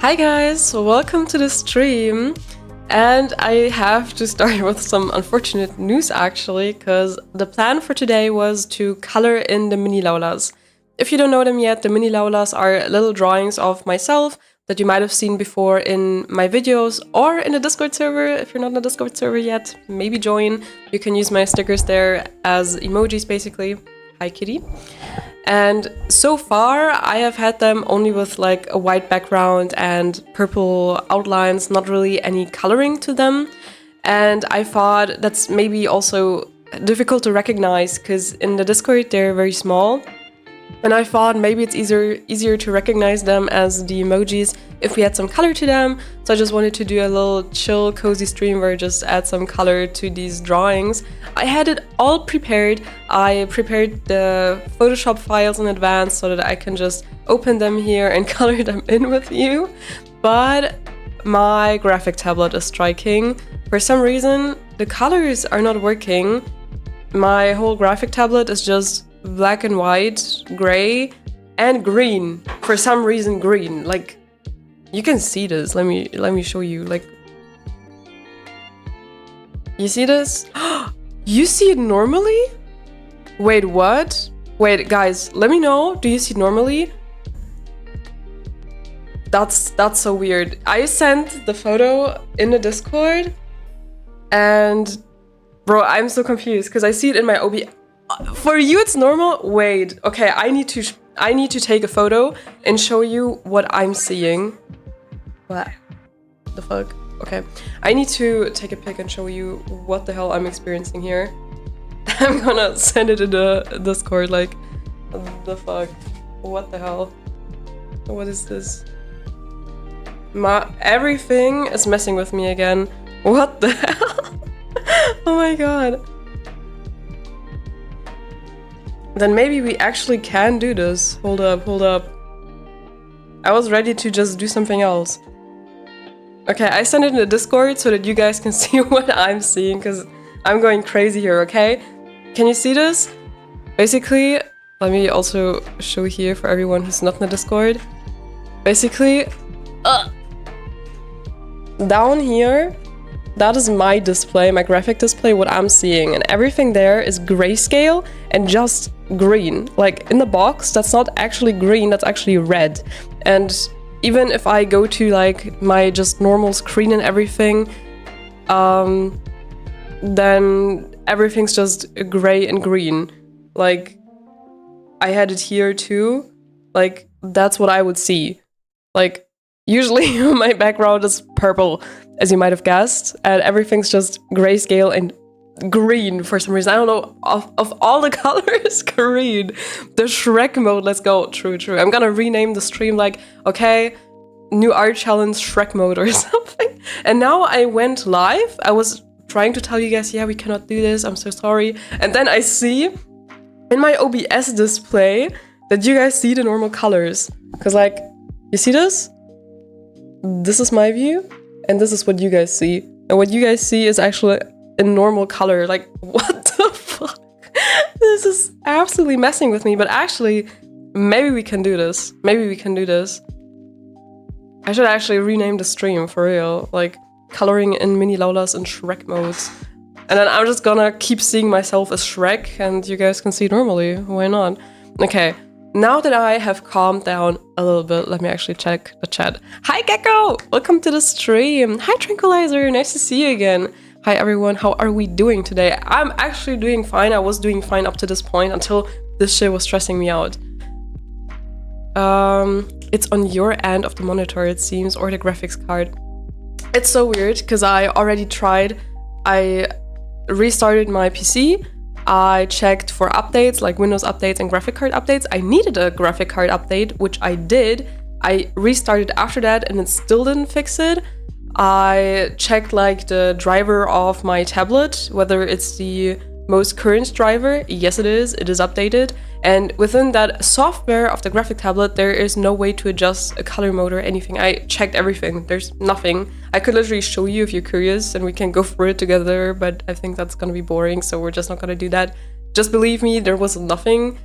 Hi guys, welcome to the stream. And I have to start with some unfortunate news actually, because the plan for today was to color in the mini Laulas. If you don't know them yet, the mini Laulas are little drawings of myself that you might have seen before in my videos or in the Discord server. If you're not in the Discord server yet, maybe join. You can use my stickers there as emojis basically. Hi kitty. And so far, I have had them only with like a white background and purple outlines, not really any coloring to them. And I thought that's maybe also difficult to recognize because in the Discord, they're very small. And I thought maybe it's easier to recognize them as the emojis if we add some color to them. So I just wanted to do a little chill, cozy stream where I just add some color to these drawings. I had it all prepared. I prepared the Photoshop files in advance so that I can just open them here and color them in with you. But my graphic tablet is striking. For some reason, the colors are not working. My whole graphic tablet is just black and white, gray, and green. For some reason, green. Like, you can see this. Let me show you. Like, you see this? You see it normally? Wait, what? Wait, guys, let me know. Do you see it normally? That's so weird. I sent the photo in the Discord, and bro, I'm so confused because I see it in my OB. For you, it's normal? Wait, okay, I need to take a photo and show you what I'm seeing. What the fuck? Okay, I need to take a pic and show you what the hell I'm experiencing here. I'm gonna send it in the Discord, like, the fuck? What the hell? What is this? Everything is messing with me again. What the hell? Oh my god. Then maybe we actually can do this. Hold up. I was ready to just do something else. Okay, I sent it in the Discord so that you guys can see what I'm seeing, because I'm going crazy here, okay? Can you see this? Basically, let me also show here for everyone who's not in the Discord. Basically, down here, that is my display, my graphic display, what I'm seeing. And everything there is grayscale and just green. Like in the box, that's not actually green, that's actually red. And even if I go to like my just normal screen and everything, then everything's just gray and green. Like I had it here too. Like that's what I would see. Like usually my background is purple, as you might have guessed, and everything's just grayscale and green for some reason. I don't know, of all the colors, green. The Shrek mode, let's go. True. I'm gonna rename the stream like, okay, new art challenge Shrek mode or something. And now I went live. I was trying to tell you guys, yeah, we cannot do this, I'm so sorry. And then I see in my OBS display that you guys see the normal colors. Because like, you see this? This is my view, and this is what you guys see. And what you guys see is actually a normal color. Like, what the fuck? This is absolutely messing with me. But actually, maybe we can do this. I should actually rename the stream for real. Like, coloring in mini Laulas and Shrek modes. And then I'm just gonna keep seeing myself as Shrek, and you guys can see normally. Why not? Okay. Now that I have calmed down a little bit, let me actually check the chat. Hi Gecko! Welcome to the stream! Hi Tranquilizer! Nice to see you again! Hi everyone, how are we doing today? I'm actually doing fine. I was doing fine up to this point until this shit was stressing me out. It's on your end of the monitor, it seems, or the graphics card. It's so weird, because I already tried. I restarted my PC. I checked for updates, like Windows updates and graphic card updates. I needed a graphic card update, which I did. I restarted after that and it still didn't fix it. I checked like the driver of my tablet, whether it's the most current driver. Yes, it is updated. And within that software of the graphic tablet, there is no way to adjust a color mode or anything. I checked everything. There's nothing. I could literally show you if you're curious and we can go through it together, but I think that's gonna be boring, so we're just not gonna do that. Just believe me, there was nothing.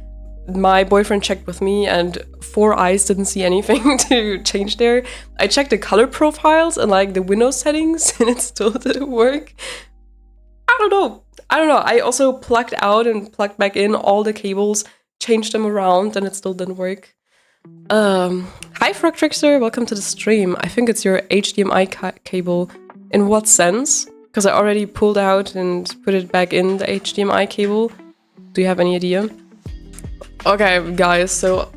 my boyfriend checked with me and 4 eyes didn't see anything to change there. I checked the color profiles and like the Windows settings and it still didn't work. I don't know. I also plugged out and plugged back in all the cables, changed them around, and it still didn't work. Hi Frog Trickster, welcome to the stream. I think it's your HDMI cable. In what sense? Because I already pulled out and put it back in the HDMI cable. Do you have any idea? Okay, guys, so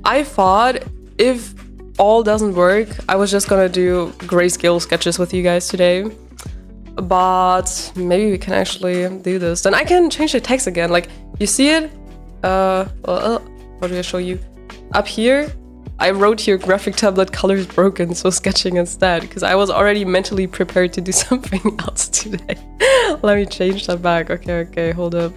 I thought if all doesn't work, I was just gonna do grayscale sketches with you guys today. But maybe we can actually do this. Then I can change the text again. Like, you see it? How do I show you? Up here, I wrote here graphic tablet colors broken, so sketching instead. Because I was already mentally prepared to do something else today. Let me change that back. Okay, hold up.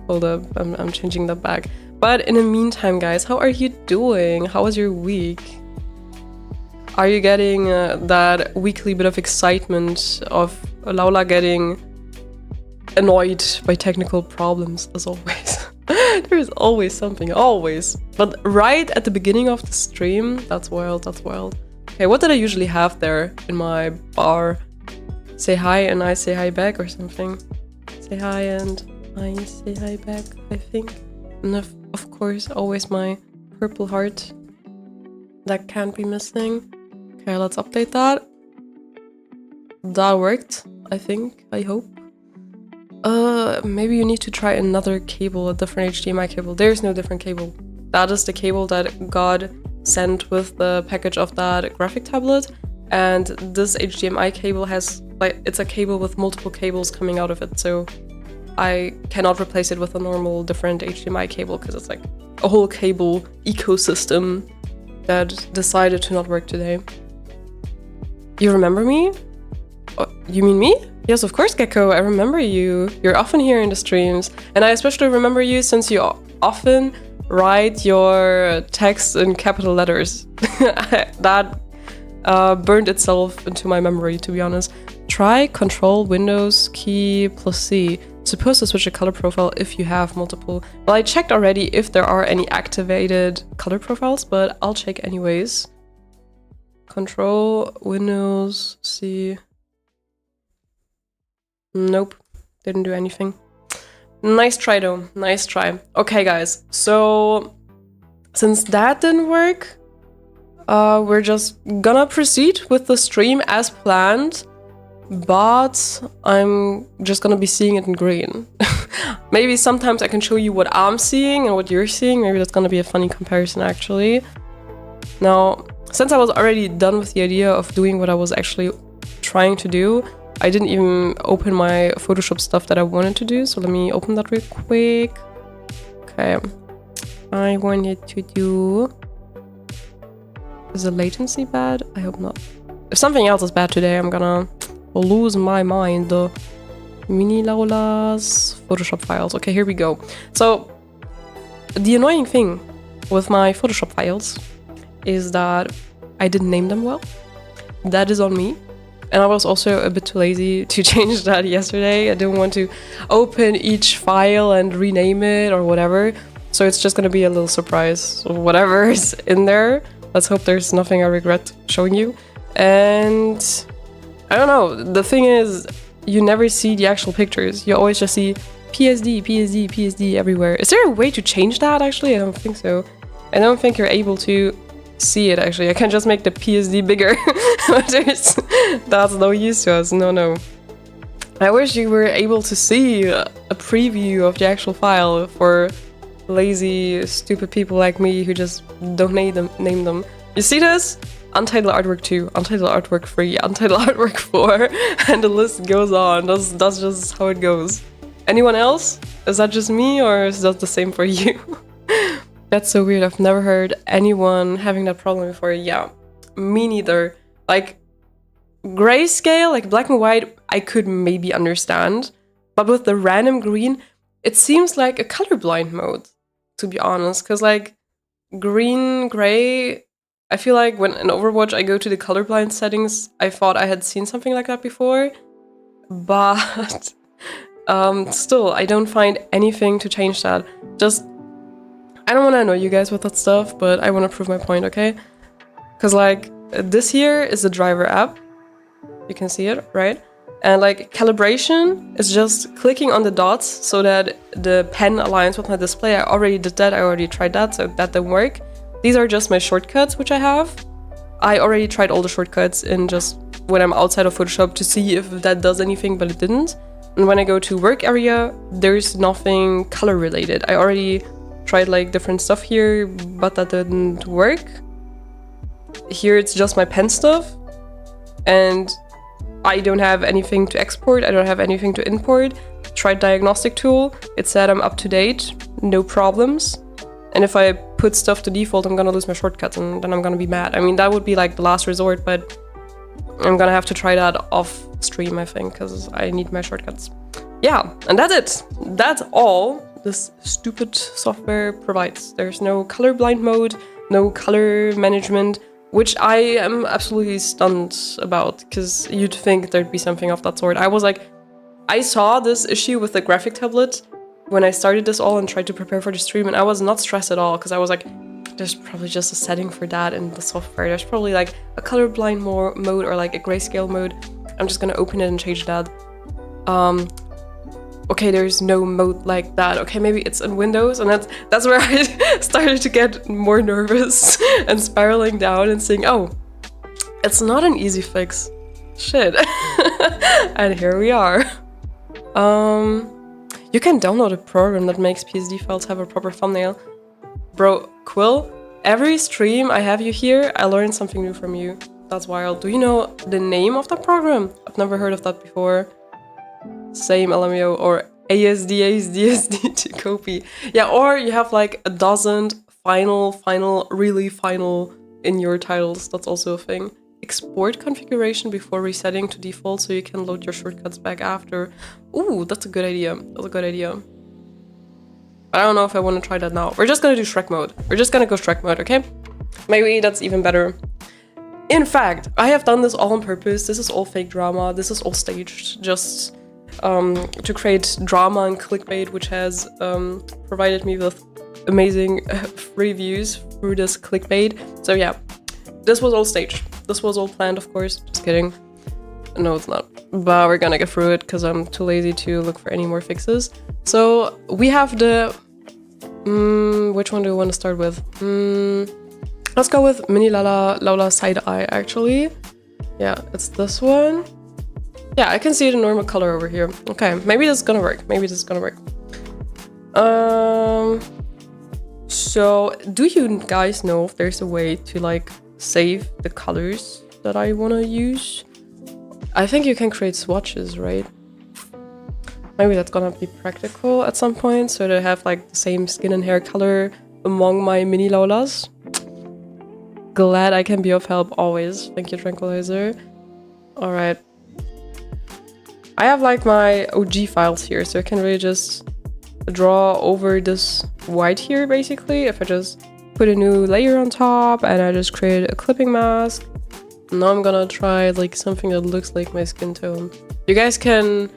I'm changing that back. But in the meantime, guys, how are you doing? How was your week? Are you getting that weekly bit of excitement of Laula getting annoyed by technical problems, as always? There's always something, always. But right at the beginning of the stream, that's wild. Okay, what did I usually have there in my bar? Say hi and I say hi back or something. Say hi and I say hi back, I think. And of course, always my purple heart. That can't be missing. Okay, let's update that. That worked, I think, I hope. Maybe you need to try another cable, a different HDMI cable. There's no different cable. That is the cable that God sent with the package of that graphic tablet. And this HDMI cable has, like, it's a cable with multiple cables coming out of it. So I cannot replace it with a normal different HDMI cable because it's like a whole cable ecosystem that decided to not work today. You remember me? Oh, you mean me? Yes, of course, Gecko, I remember you. You're often here in the streams. And I especially remember you since you often write your text in capital letters. That burned itself into my memory, to be honest. Try Control Windows key plus C. Supposed to switch a color profile if you have multiple. Well, I checked already if there are any activated color profiles, but I'll check anyways. Control Windows C. Nope, didn't do anything. Nice try though, nice try. Okay guys, so since that didn't work, we're just gonna proceed with the stream as planned, but I'm just gonna be seeing it in green. Maybe sometimes I can show you what I'm seeing and what you're seeing. Maybe that's gonna be a funny comparison actually. Now, since I was already done with the idea of doing what I was actually trying to do, I didn't even open my Photoshop stuff that I wanted to do, so let me open that real quick. Okay, I wanted to do... Is the latency bad? I hope not. If something else is bad today, I'm gonna lose my mind. The mini Laulas Photoshop files. Okay, here we go. So, the annoying thing with my Photoshop files is that I didn't name them well. That is on me. And I was also a bit too lazy to change that yesterday. I didn't want to open each file and rename it or whatever. So it's just gonna be a little surprise of whatever is in there. Let's hope there's nothing I regret showing you. And I don't know, the thing is, you never see the actual pictures. You always just see PSD everywhere. Is there a way to change that actually? I don't think so. I don't think you're able to see it actually. I can just make the PSD bigger. But that's no use to us. No. I wish you were able to see a preview of the actual file for lazy, stupid people like me who just don't name them. You see this? Untitled Artwork 2, Untitled Artwork 3, Untitled Artwork 4, and the list goes on. That's just how it goes. Anyone else? Is that just me or is that the same for you? That's so weird. I've never heard anyone having that problem before. Yeah, me neither. Like, grayscale, like black and white, I could maybe understand. But with the random green, it seems like a colorblind mode, to be honest. Because, like, green, gray, I feel like when in Overwatch I go to the colorblind settings, I thought I had seen something like that before. But still, I don't find anything to change that. Just I don't want to annoy you guys with that stuff, but I want to prove my point, okay? Because like this here is the driver app. You can see it, right? And like calibration is just clicking on the dots so that the pen aligns with my display. I already did that. I already tried that, so that didn't work. These are just my shortcuts, which I have. I already tried all the shortcuts in just when I'm outside of Photoshop to see if that does anything, but it didn't. And when I go to work area, there's nothing color related. I already tried like different stuff here, but that didn't work. Here it's just my pen stuff, and I don't have anything to export, I don't have anything to import. Tried diagnostic tool, it said I'm up to date, no problems. And if I put stuff to default, I'm gonna lose my shortcuts and then I'm gonna be mad. I mean, that would be like the last resort, but I'm gonna have to try that off stream, I think, because I need my shortcuts. Yeah, and that's it. That's all this stupid software provides. There's no colorblind mode, no color management, which I am absolutely stunned about, because you'd think there'd be something of that sort. I was like, I saw this issue with the graphic tablet when I started this all and tried to prepare for the stream, and I was not stressed at all, because I was like, there's probably just a setting for that in the software. There's probably like a colorblind mode or like a grayscale mode. I'm just gonna open it and change that. Okay, there's no mode like that. Okay, maybe it's in Windows, and that's where I started to get more nervous and spiraling down and saying, oh, it's not an easy fix. Shit. And here we are. You can download a program that makes PSD files have a proper thumbnail. Bro, Quill, every stream I have you here, I learn something new from you. That's wild. Do you know the name of that program? I've never heard of that before. Same LMAO or ASD to copy. Yeah, or you have like a dozen final, really final in your titles. That's also a thing. Export configuration before resetting to default so you can load your shortcuts back after. Ooh, that's a good idea. That's a good idea. But I don't know if I want to try that now. We're just gonna do Shrek mode. We're just gonna go Shrek mode, okay? Maybe that's even better. In fact, I have done this all on purpose. This is all fake drama. This is all staged. Just to create drama and clickbait, which has provided me with amazing free views through this clickbait. So yeah, this was all staged. This was all planned, of course. Just kidding. No, it's not. But we're gonna get through it because I'm too lazy to look for any more fixes. So we have the... which one do we want to start with? Let's go with Mini Laula Side Eye, actually. Yeah, it's this one. Yeah, I can see the normal color over here. Okay, maybe this is gonna work. Maybe this is gonna work. So do you guys know if there's a way to like save the colors that I want to use? I think you can create swatches, right? Maybe that's gonna be practical at some point, so that I have like the same skin and hair color among my mini Laulas. Glad I can be of help always. Thank you, Tranquilizer. Alright. I have like my OG files here, so I can really just draw over this white here, basically. If I just put a new layer on top and I just create a clipping mask. Now I'm gonna try like something that looks like my skin tone. You guys can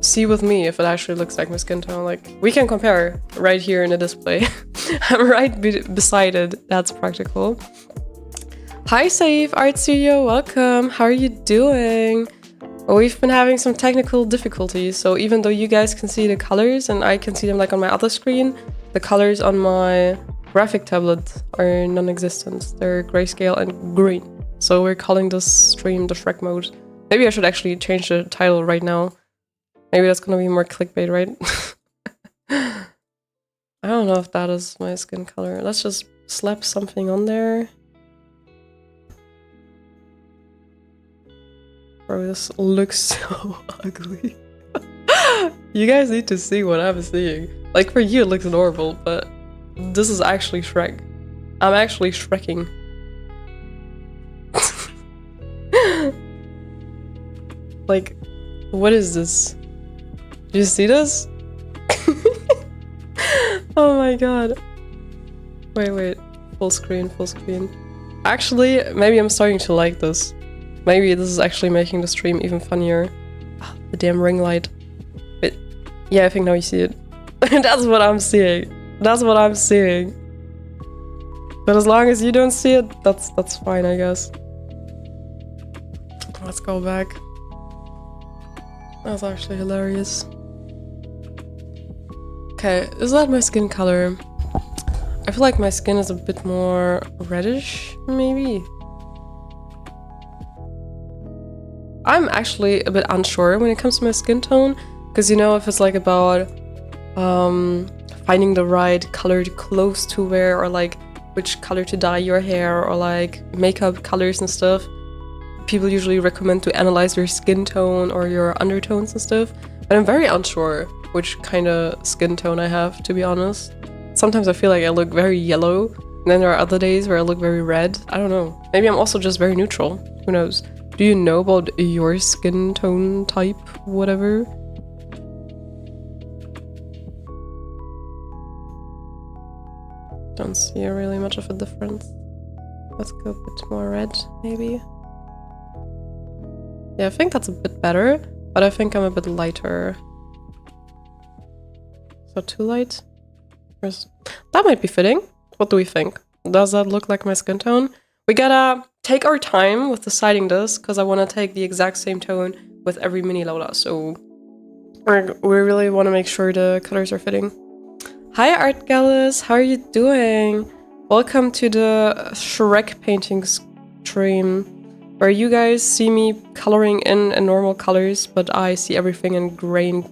see with me if it actually looks like my skin tone. Like, we can compare right here in the display. I'm right beside it. That's practical. Hi Safe Art Studio, welcome. How are you doing? Well, we've been having some technical difficulties, so even though you guys can see the colors and I can see them like on my other screen, the colors on my graphic tablet are non-existent. They're grayscale and green. So we're calling this stream the Shrek mode. Maybe I should actually change the title right now. Maybe that's gonna be more clickbait, right? I don't know if that is my skin color. Let's just slap something on there. Bro, this looks so ugly. You guys need to see what I'm seeing. Like, for you it looks normal, but this is actually Shrek. I'm actually Shrekking. Like, what is this? Do you see this? Oh my god. Wait. Full screen. Actually, maybe I'm starting to like this. Maybe this is actually making the stream even funnier. Oh, the damn ring light. But yeah, I think now you see it. That's what I'm seeing. That's what I'm seeing. But as long as you don't see it, that's fine, I guess. Let's go back. That's actually hilarious. Okay, is that my skin color? I feel like my skin is a bit more reddish, maybe. I'm actually a bit unsure when it comes to my skin tone, because you know, if it's like about finding the right colored clothes to wear, or like which color to dye your hair, or like makeup colors and stuff, people usually recommend to analyze your skin tone or your undertones and stuff. But I'm very unsure which kind of skin tone I have, to be honest. Sometimes I feel like I look very yellow, and then there are other days where I look very red. I don't know. Maybe I'm also just very neutral. Who knows? Do you know about your skin tone type, whatever? Don't see really much of a difference. Let's go a bit more red, maybe. Yeah, I think that's a bit better, but I think I'm a bit lighter. So too light? That might be fitting. What do we think? Does that look like my skin tone? We gotta take our time with deciding this, because I want to take the exact same tone with every mini Lola, so we really want to make sure the colors are fitting. Hi Art Gallus, how are you doing? Welcome to the Shrek painting stream, where you guys see me coloring in normal colors, but I see everything in green.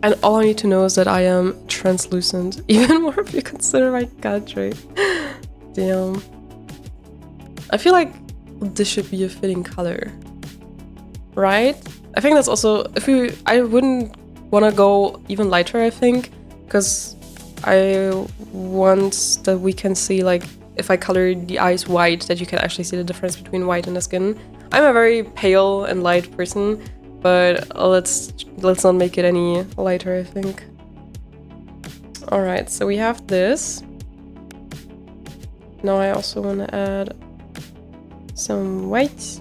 And all I need to know is that I am translucent, even more if you consider my country. Damn. I feel like this should be a fitting color, right? I think that's also, I wouldn't want to go even lighter, I think, because I want that we can see, like, if I color the eyes white, that you can actually see the difference between white and the skin. I'm a very pale and light person, but let's not make it any lighter, I think. Alright, so we have this. Now I also want to add some white.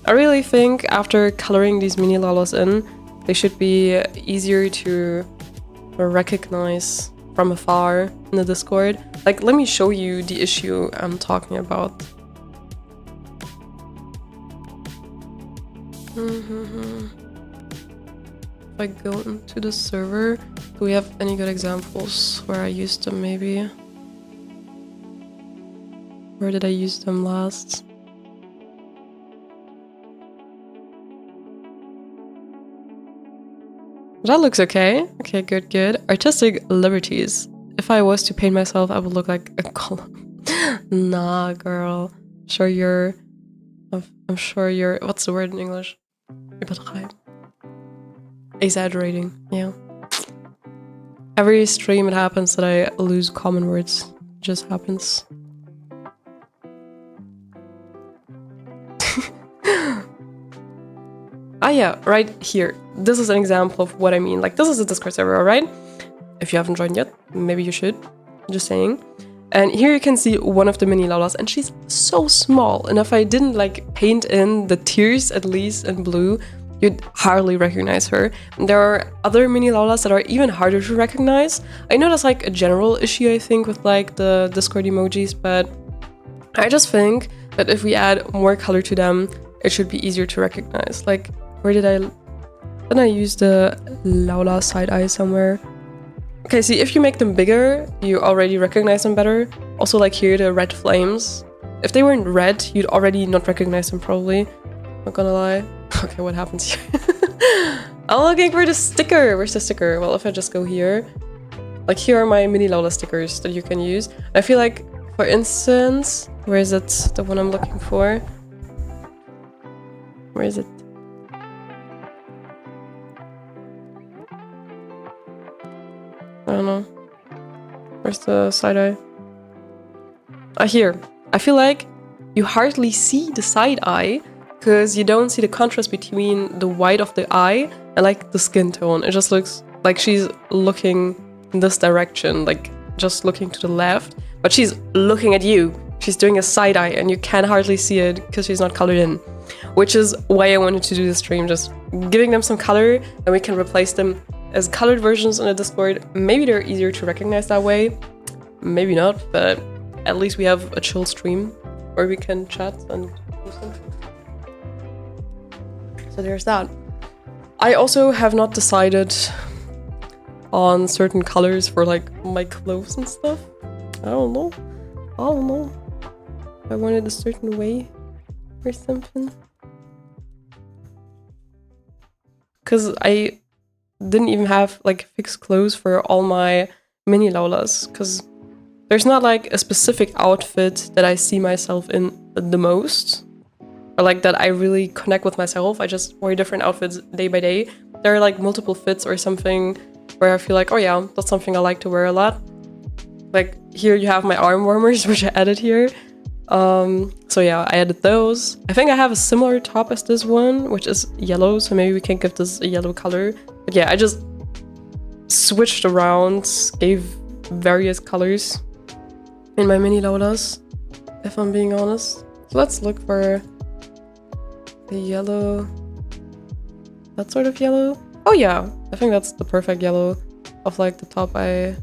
I really think after coloring these mini Laulas in, they should be easier to recognize from afar in the Discord. Like, let me show you the issue I'm talking about. If I go into the server, do we have any good examples where I used them, maybe? Where did I use them last? That looks okay. Okay, good. Artistic liberties. If I was to paint myself, I would look like a column. Nah, girl. I'm sure you're... What's the word in English? Übertreiben. Exaggerating, yeah. Every stream it happens that I lose common words. It just happens. Ah yeah, right here. This is an example of what I mean. Like, this is a Discord server, alright? If you haven't joined yet, maybe you should. Just saying. And here you can see one of the mini Laulas, and she's so small. And if I didn't like paint in the tears at least in blue, you'd hardly recognize her. And there are other mini Laulas that are even harder to recognize. I know that's like a general issue, I think, with like the Discord emojis, but I just think that if we add more color to them, it should be easier to recognize. Like, where did I use the Laula side eye somewhere? Okay, see, if you make them bigger, you already recognize them better. Also, like here, the red flames. If they weren't red, you'd already not recognize them, probably. Not gonna lie. Okay, what happens here? I'm looking for the sticker. Where's the sticker? Well, if I just go here. Like, here are my mini Laula stickers that you can use. I feel like, for instance... Where is it? The one I'm looking for? Where is it? I don't know. Where's the side eye? Ah, here. I feel like you hardly see the side eye because you don't see the contrast between the white of the eye and like the skin tone. It just looks like she's looking in this direction, like just looking to the left, but she's looking at you. she's doing a side eye and you can hardly see it because she's not colored in. Which is why I wanted to do this stream, just giving them some color, and we can replace them as colored versions in the Discord. Maybe they're easier to recognize that way, maybe not, but at least we have a chill stream where we can chat and do something. So there's that. I also have not decided on certain colors for like my clothes and stuff. I don't know. I wanted a certain way or something. Because I didn't even have like fixed clothes for all my mini Laulas. Because there's not like a specific outfit that I see myself in the most. Or like that I really connect with myself. I just wear different outfits day by day. There are like multiple fits or something where I feel like, oh yeah, that's something I like to wear a lot. Like here you have my arm warmers, which I added here. So yeah, I added those. I think I have a similar top as this one, which is yellow, so maybe we can give this a yellow color. But yeah, I just switched around, gave various colors in my mini Laulas, if I'm being honest. So let's look for the yellow. That sort of yellow? Oh yeah, I think that's the perfect yellow of like the top I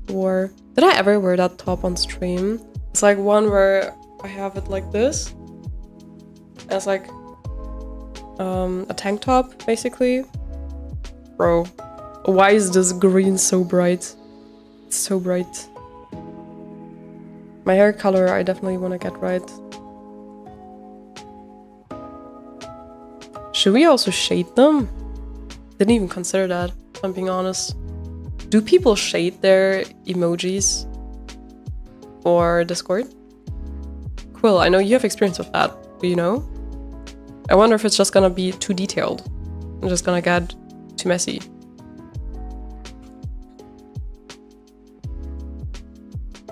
wore. Did I ever wear that top on stream? It's like one where I have it like this. And it's like a tank top, basically. Bro, why is this green so bright? It's so bright. My hair color I definitely want to get right. Should we also shade them? Didn't even consider that, if I'm being honest. Do people shade their emojis or Discord? Quill, I know you have experience with that. Do you know? I wonder if it's just gonna be too detailed. I'm just gonna get too messy.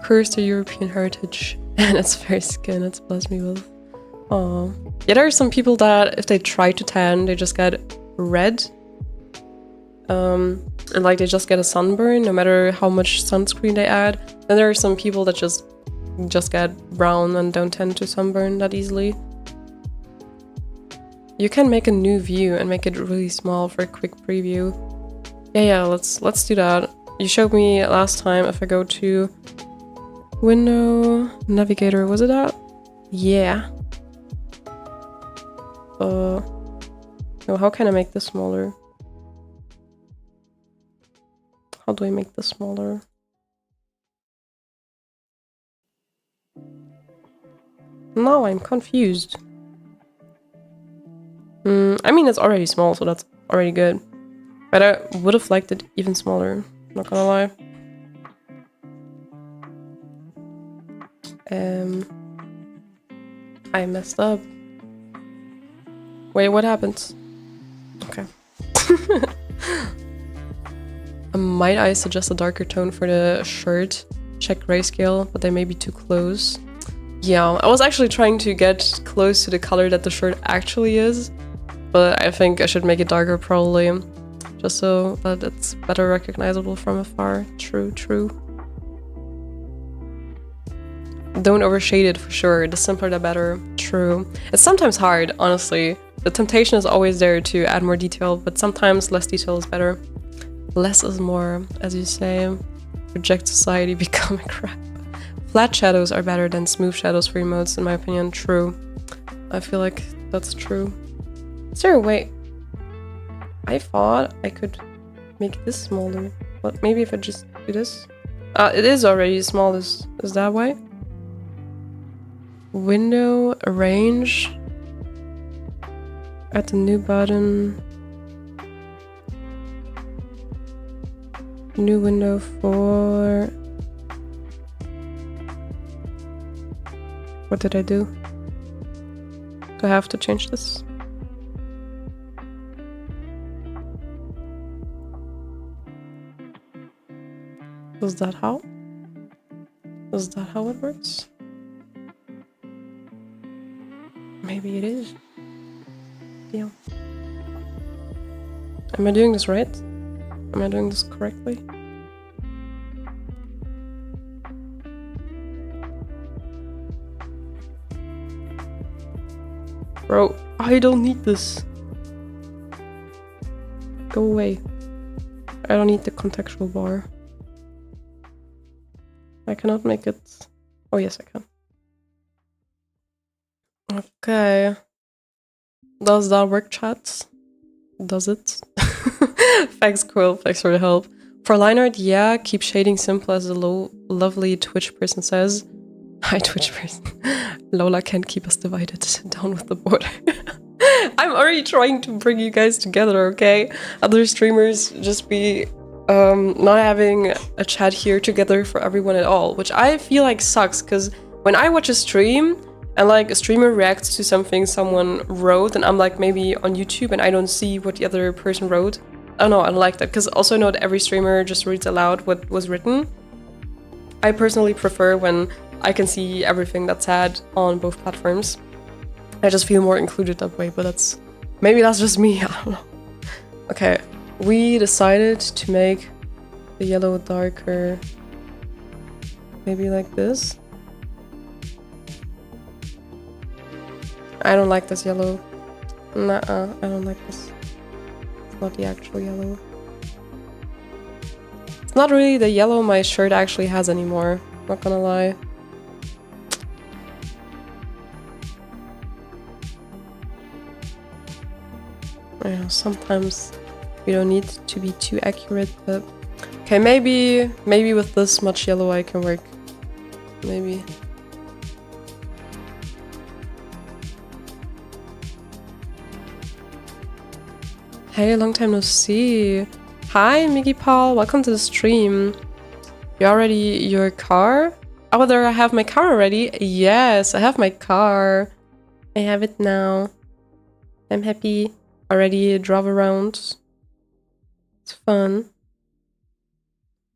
Curse to European heritage and its fair skin it's blessed me with. Aww. Yeah, there are some people that if they try to tan, they just get red. And like they just get a sunburn no matter how much sunscreen they add. Then there are some people that just get brown and don't tend to sunburn that easily. You can make a new view and make it really small for a quick preview. Yeah, let's do that. You showed me last time if I go to window, navigator, was it that? Yeah. No, how can I make this smaller? How do I make this smaller? Now I'm confused. I mean, it's already small, so that's already good. But I would have liked it even smaller, not gonna lie. I messed up. Wait, what happened? Okay. Might I suggest a darker tone for the shirt? Check grayscale, but they may be too close. Yeah, I was actually trying to get close to the color that the shirt actually is, but I think I should make it darker probably, just so that it's better recognizable from afar. True. Don't overshade it for sure, the simpler the better. True. It's sometimes hard, honestly. The temptation is always there to add more detail, but sometimes less detail is better. Less is more, as you say. Reject society, become a crap. Flat shadows are better than smooth shadows for emotes, in my opinion. True. I feel like that's true. Is there a way? I thought I could make this smaller. But maybe if I just do this? It is already small. Is that why? Window, arrange. Add the new button. New window for... What did I do? Do I have to change this? Is that how? Is that how it works? Maybe it is. Yeah. Am I doing this right? Am I doing this correctly? . Bro, I don't need this. Go away. I don't need the contextual bar. I cannot make it... Oh yes, I can. Okay. Does that work, chat? Does it? Thanks, Quill. Thanks for the help. For line art, yeah, keep shading simple as the lovely Twitch person says. Hi, Twitch person. Lola can't keep us divided. Down with the border. I'm already trying to bring you guys together, okay? Other streamers just be not having a chat here together for everyone at all, which I feel like sucks, because when I watch a stream and like a streamer reacts to something someone wrote and I'm like maybe on YouTube and I don't see what the other person wrote, I don't know, I don't like that, because also not every streamer just reads aloud what was written. I personally prefer when I can see everything that's said on both platforms. I just feel more included that way, but maybe that's just me, I don't know. Okay, we decided to make the yellow darker, maybe like this. I don't like this yellow. Nuh-uh, I don't like this. It's not the actual yellow. It's not really the yellow my shirt actually has anymore, not gonna lie. Yeah, sometimes we don't need to be too accurate, but... Okay, maybe with this much yellow I can work. Maybe. Hey, long time no see. Hi, Miggy Paul, welcome to the stream. You already your car? Oh, there I have my car already. Yes, I have my car. I have it now. I'm happy. Already drove around. It's fun.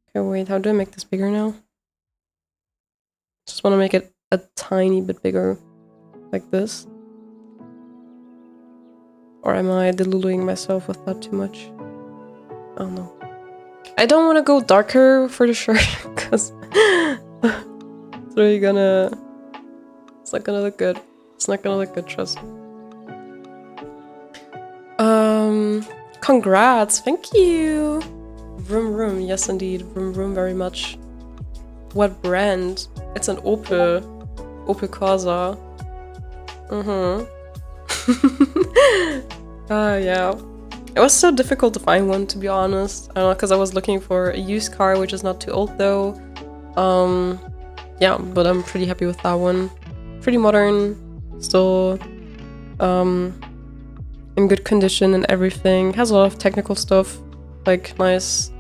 Okay, wait, how do I make this bigger now? Just want to make it a tiny bit bigger. Like this. Or am I deluding myself with that too much? Oh no. I don't want to go darker for the shirt, because it's really gonna... It's not gonna look good. It's not gonna look good, trust me. Congrats, thank you! Vroom vroom, yes indeed, vroom vroom very much. What brand? It's an Opel. Opel Corsa. Yeah. It was so difficult to find one, to be honest. I don't know, because I was looking for a used car, which is not too old though. Yeah, but I'm pretty happy with that one. Pretty modern, still in good condition and everything. Has a lot of technical stuff, like nice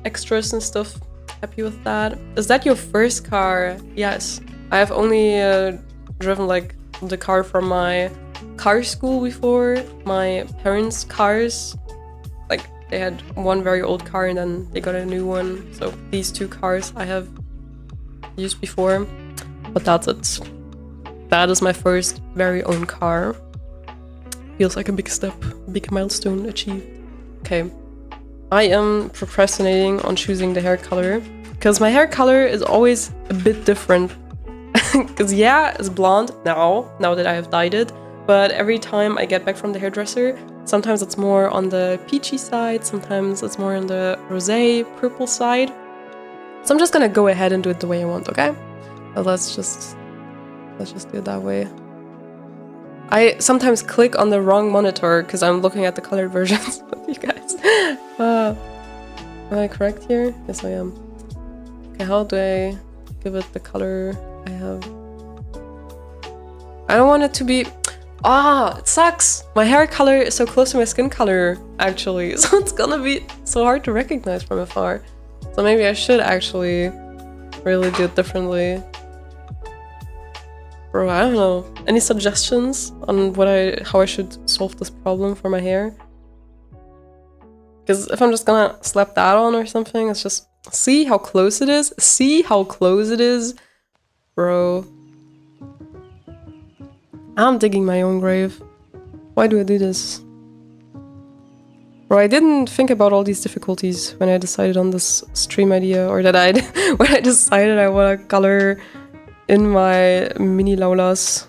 extras and stuff. Happy with that. Is that your first car? Yes. I have only driven like the car from my car school before. My parents' cars, like they had one very old car and then they got a new one. So these two cars I have used before, but that's it. That is my first very own car. Feels like a big step, big milestone achieved. Okay, I am procrastinating on choosing the hair color because my hair color is always a bit different. Because yeah, it's blonde now that I have dyed it, but every time I get back from the hairdresser, sometimes it's more on the peachy side, sometimes it's more on the rosé, purple side. So I'm just gonna go ahead and do it the way I want, okay? But let's just do it that way. I sometimes click on the wrong monitor because I'm looking at the colored versions with you guys. Am I correct here? Yes, I am. Okay, how do I give it the color I have? I don't want it to be... it sucks! My hair color is so close to my skin color, actually. So it's gonna be so hard to recognize from afar. So maybe I should actually really do it differently. Bro, I don't know. Any suggestions on how I should solve this problem for my hair? Because if I'm just gonna slap that on or something, it's just... See how close it is? See how close it is? Bro. I'm digging my own grave. Why do I do this? Bro, I didn't think about all these difficulties when I decided on this stream idea, or that when I decided I want to color in my mini Laulas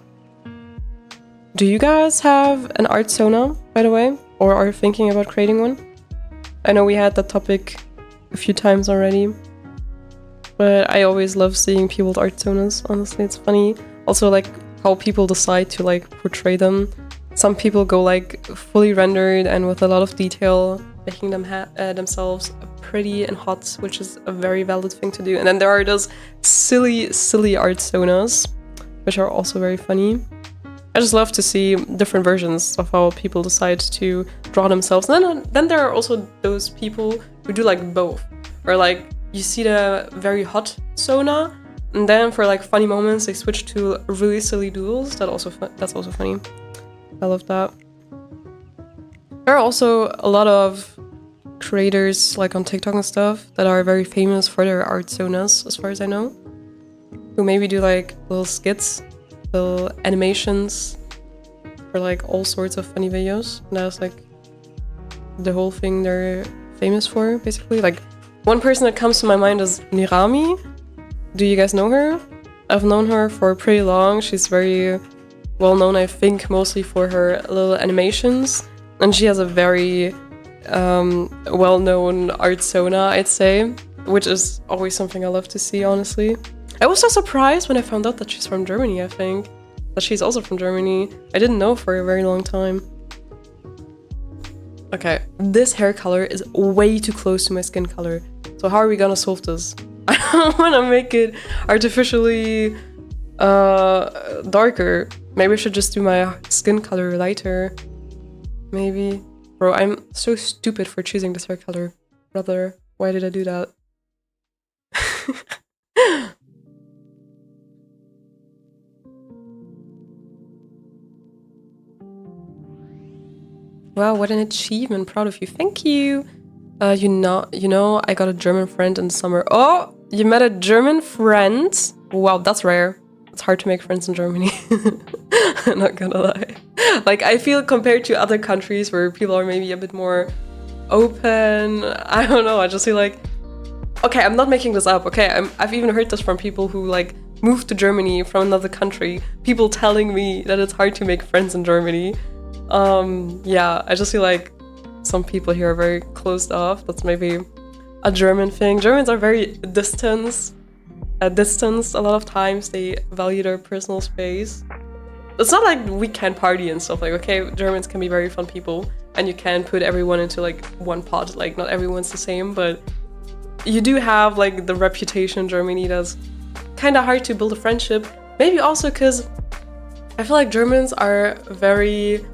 Do you guys have an art sauna, by the way? Or are thinking about creating one? I know we had that topic a few times already. But I always love seeing people's art saunas, honestly, it's funny. Also, like, how people decide to, like, portray them. Some people go, like, fully rendered and with a lot of detail, making them themselves pretty and hot, which is a very valid thing to do. And then there are those silly art saunas, which are also very funny. I just love to see different versions of how people decide to draw themselves. And then there are also those people who do like both, or like you see the very hot sauna, and then for like funny moments they switch to really silly doodles. That's also funny. I love that. There are also a lot of creators like on TikTok and stuff that are very famous for their art saunas, as far as I know, who maybe do like little skits, little animations for like all sorts of funny videos. And that's like the whole thing they're famous for, basically. Like one person that comes to my mind is Nirami. Do you guys know her? I've known her for pretty long. She's very well known, I think, mostly for her little animations, and she has a very well-known art sauna, I'd say, which is always something I love to see, honestly. I was so surprised when I found out that she's from Germany, I think. That she's also from Germany. I didn't know for a very long time. Okay, this hair color is way too close to my skin color. So how are we gonna solve this? I don't wanna make it artificially darker. Maybe I should just do my skin color lighter. Maybe. Bro, I'm so stupid for choosing this hair color. Brother, why did I do that? Wow, what an achievement. Proud of you. Thank you. You know, I got a German friend in the summer. Oh, you met a German friend? Wow, that's rare. It's hard to make friends in Germany. I'm not gonna lie. Like, I feel compared to other countries where people are maybe a bit more open, I don't know, I just feel like, okay, I'm not making this up, okay? I've even heard this from people who like moved to Germany from another country. People telling me that it's hard to make friends in Germany. Yeah, I just feel like some people here are very closed off. That's maybe a German thing. Germans are very distanced a lot of times. They value their personal space. It's not like we can't party and stuff. Like, okay, Germans can be very fun people and you can put everyone into like one pot. Like, not everyone's the same, but you do have like the reputation in Germany that's kind of hard to build a friendship. Maybe also because I feel like Germans are very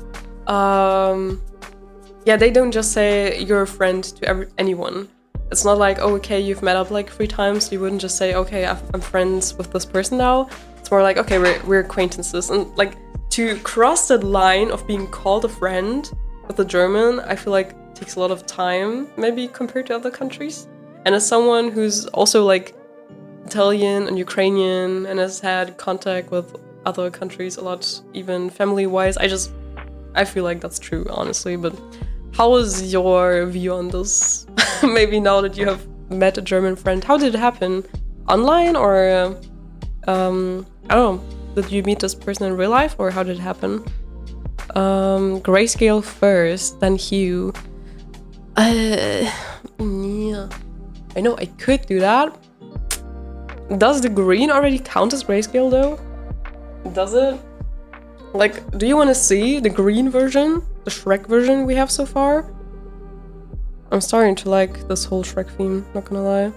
yeah, they don't just say you're a friend to anyone. It's not like, oh, okay, you've met up like 3 times. You wouldn't just say, okay, I'm friends with this person now. It's more like, okay, we're acquaintances. And like, to cross that line of being called a friend with a German, I feel like takes a lot of time, maybe compared to other countries. And as someone who's also like Italian and Ukrainian and has had contact with other countries a lot, even family-wise, I feel like that's true, honestly. But how is your view on this? Maybe now that you have met a German friend, how did it happen? Online or I don't know, did you meet this person in real life or how did it happen? Grayscale first, then hue. Yeah. I know I could do that. Does the green already count as grayscale though? Does it? Like, do you want to see the green version? The Shrek version we have so far? I'm starting to like this whole Shrek theme, not gonna lie.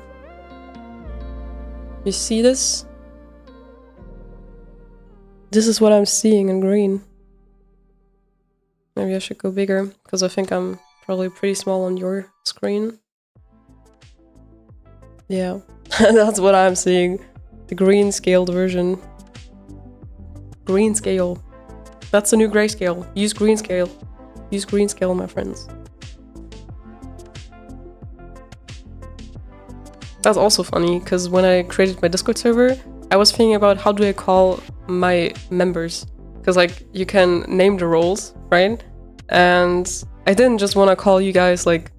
You see this? This is what I'm seeing in green. Maybe I should go bigger, because I think I'm probably pretty small on your screen. Yeah, that's what I'm seeing. The green scaled version. Green scale. That's the new grayscale. Use green scale. Use green scale, my friends. That's also funny, because when I created my Discord server, I was thinking about how do I call my members. Because like, you can name the roles, right? And I didn't just want to call you guys like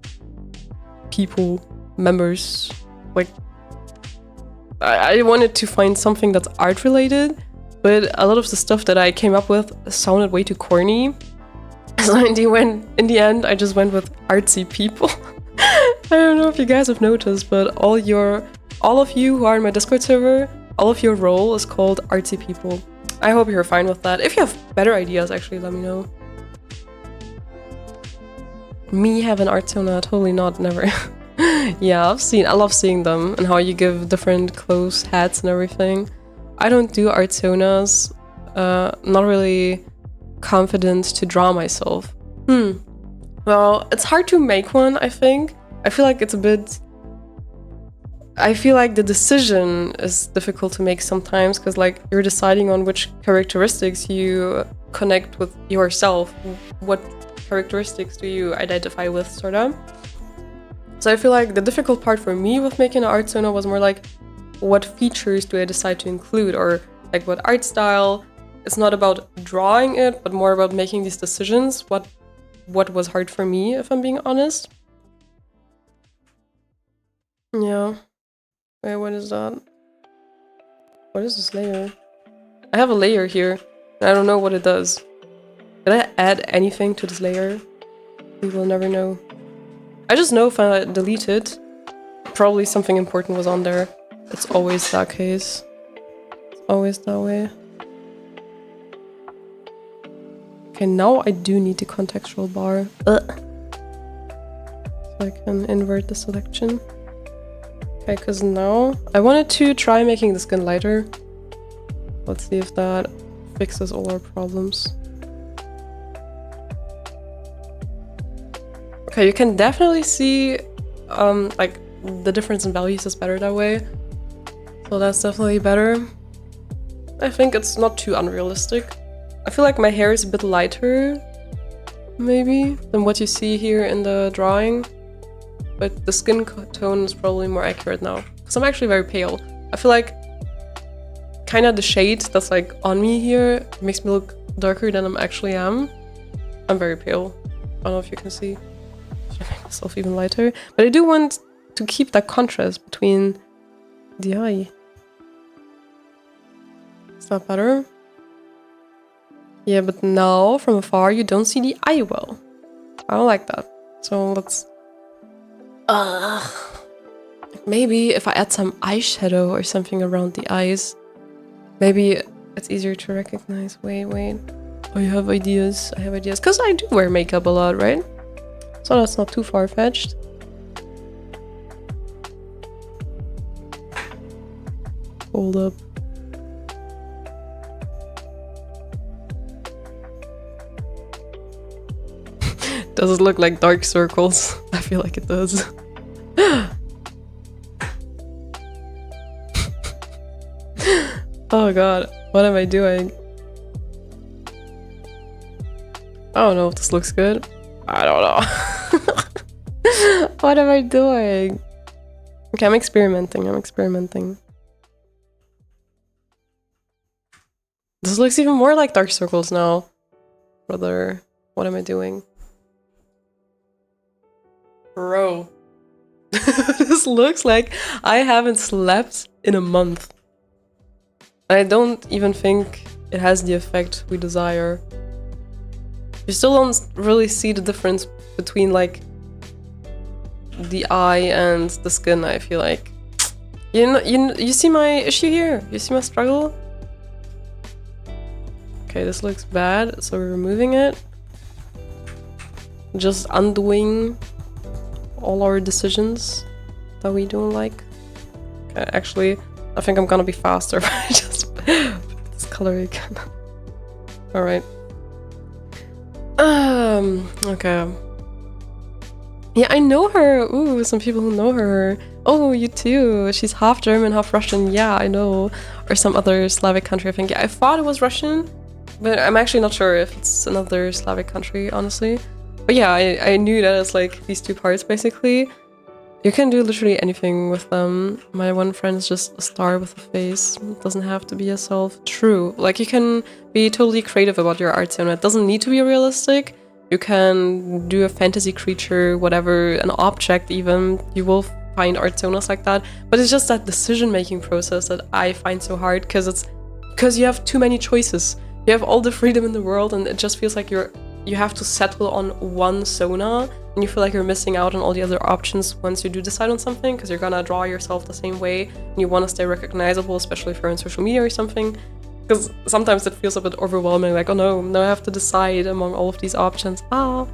people, members. Like, I wanted to find something that's art related, but but a lot of the stuff that I came up with sounded way too corny. So in the end, I just went with artsy people. I don't know if you guys have noticed, but all of you who are in my Discord server, all of your role is called artsy people. I hope you're fine with that. If you have better ideas, actually, let me know. Me have an art sauna? Totally not, never. Yeah, I love seeing them and how you give different clothes, hats and everything. I don't do art saunas. Not really confident to draw myself. Well, it's hard to make one, I think. I feel like the decision is difficult to make sometimes, because like you're deciding on which characteristics you connect with yourself. What characteristics do you identify with, sort of? So I feel like the difficult part for me with making an art sauna was more like, what features do I decide to include, or like what art style? It's not about drawing it, but more about making these decisions. What was hard for me, if I'm being honest. Yeah. Wait, what is that? What is this layer? I have a layer here. I don't know what it does. Did I add anything to this layer? We will never know. I just know if I delete it, probably something important was on there. It's always that case. It's always that way. Okay, now I do need the contextual bar. So I can invert the selection. Okay, because now I wanted to try making the skin lighter. Let's see if that fixes all our problems. Okay, you can definitely see like the difference in values is better that way. So that's definitely better. I think it's not too unrealistic. I feel like my hair is a bit lighter, maybe, than what you see here in the drawing. But the skin tone is probably more accurate now. Because I'm actually very pale. I feel like kind of the shade that's like on me here makes me look darker than I actually am. I'm very pale. I don't know if you can see. Should make myself even lighter. But I do want to keep that contrast between the eye. Is that better? Yeah, but now from afar you don't see the eye well. I don't like that. So let's... maybe if I add some eyeshadow or something around the eyes, maybe it's easier to recognize. Wait. I have ideas. Because I do wear makeup a lot, right? So that's not too far-fetched. Hold up. Does it look like dark circles? I feel like it does. Oh god, what am I doing? I don't know if this looks good. I don't know. What am I doing? Okay, I'm experimenting. This looks even more like dark circles now. Brother, what am I doing? Bro. This looks like I haven't slept in a month. I don't even think it has the effect we desire. You still don't really see the difference between like the eye and the skin, I feel like. You see my issue here? You see my struggle? Okay, this looks bad, so we're removing it. Just undoing all our decisions that we don't like. Okay, actually, I think I'm gonna be faster if I just put this color again. Alright. Okay. Yeah, I know her. Ooh, some people who know her. Oh, you too. She's half German, half Russian. Yeah, I know. Or some other Slavic country, I think. Yeah, I thought it was Russian, but I'm actually not sure if it's another Slavic country, honestly. But yeah, I knew that it's like these two parts, basically. You can do literally anything with them. My one friend is just a star with a face. It doesn't have to be a self. True. Like, you can be totally creative about your art sauna. It doesn't need to be realistic. You can do a fantasy creature, whatever, an object even. You will find art saunas like that. But it's just that decision-making process that I find so hard, because it's because you have too many choices. You have all the freedom in the world, and it just feels like you have to settle on one Sona, and you feel like you're missing out on all the other options once you do decide on something, because you're gonna draw yourself the same way, and you want to stay recognizable, especially if you're on social media or something. Because sometimes it feels a bit overwhelming, like, oh no, now I have to decide among all of these options. Ah.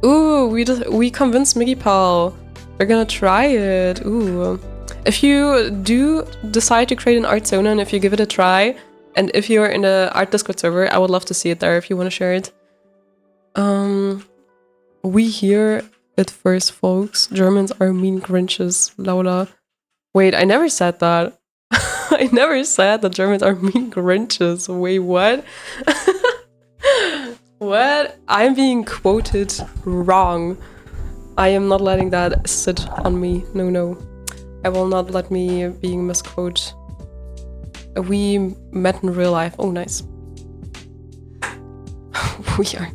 Ooh, we convinced Miggy Pal. We're gonna try it. Ooh. If you do decide to create an art Sona, and if you give it a try, and if you're in the art Discord server, I would love to see it there if you want to share it. We hear it first, folks. Germans are mean Grinches, Laula. Wait, I never said that. I never said that Germans are mean Grinches. Wait, what? What? I'm being quoted wrong. I am not letting that sit on me. No, no. I will not let me being misquoted. We met in real life. Oh, nice. We are.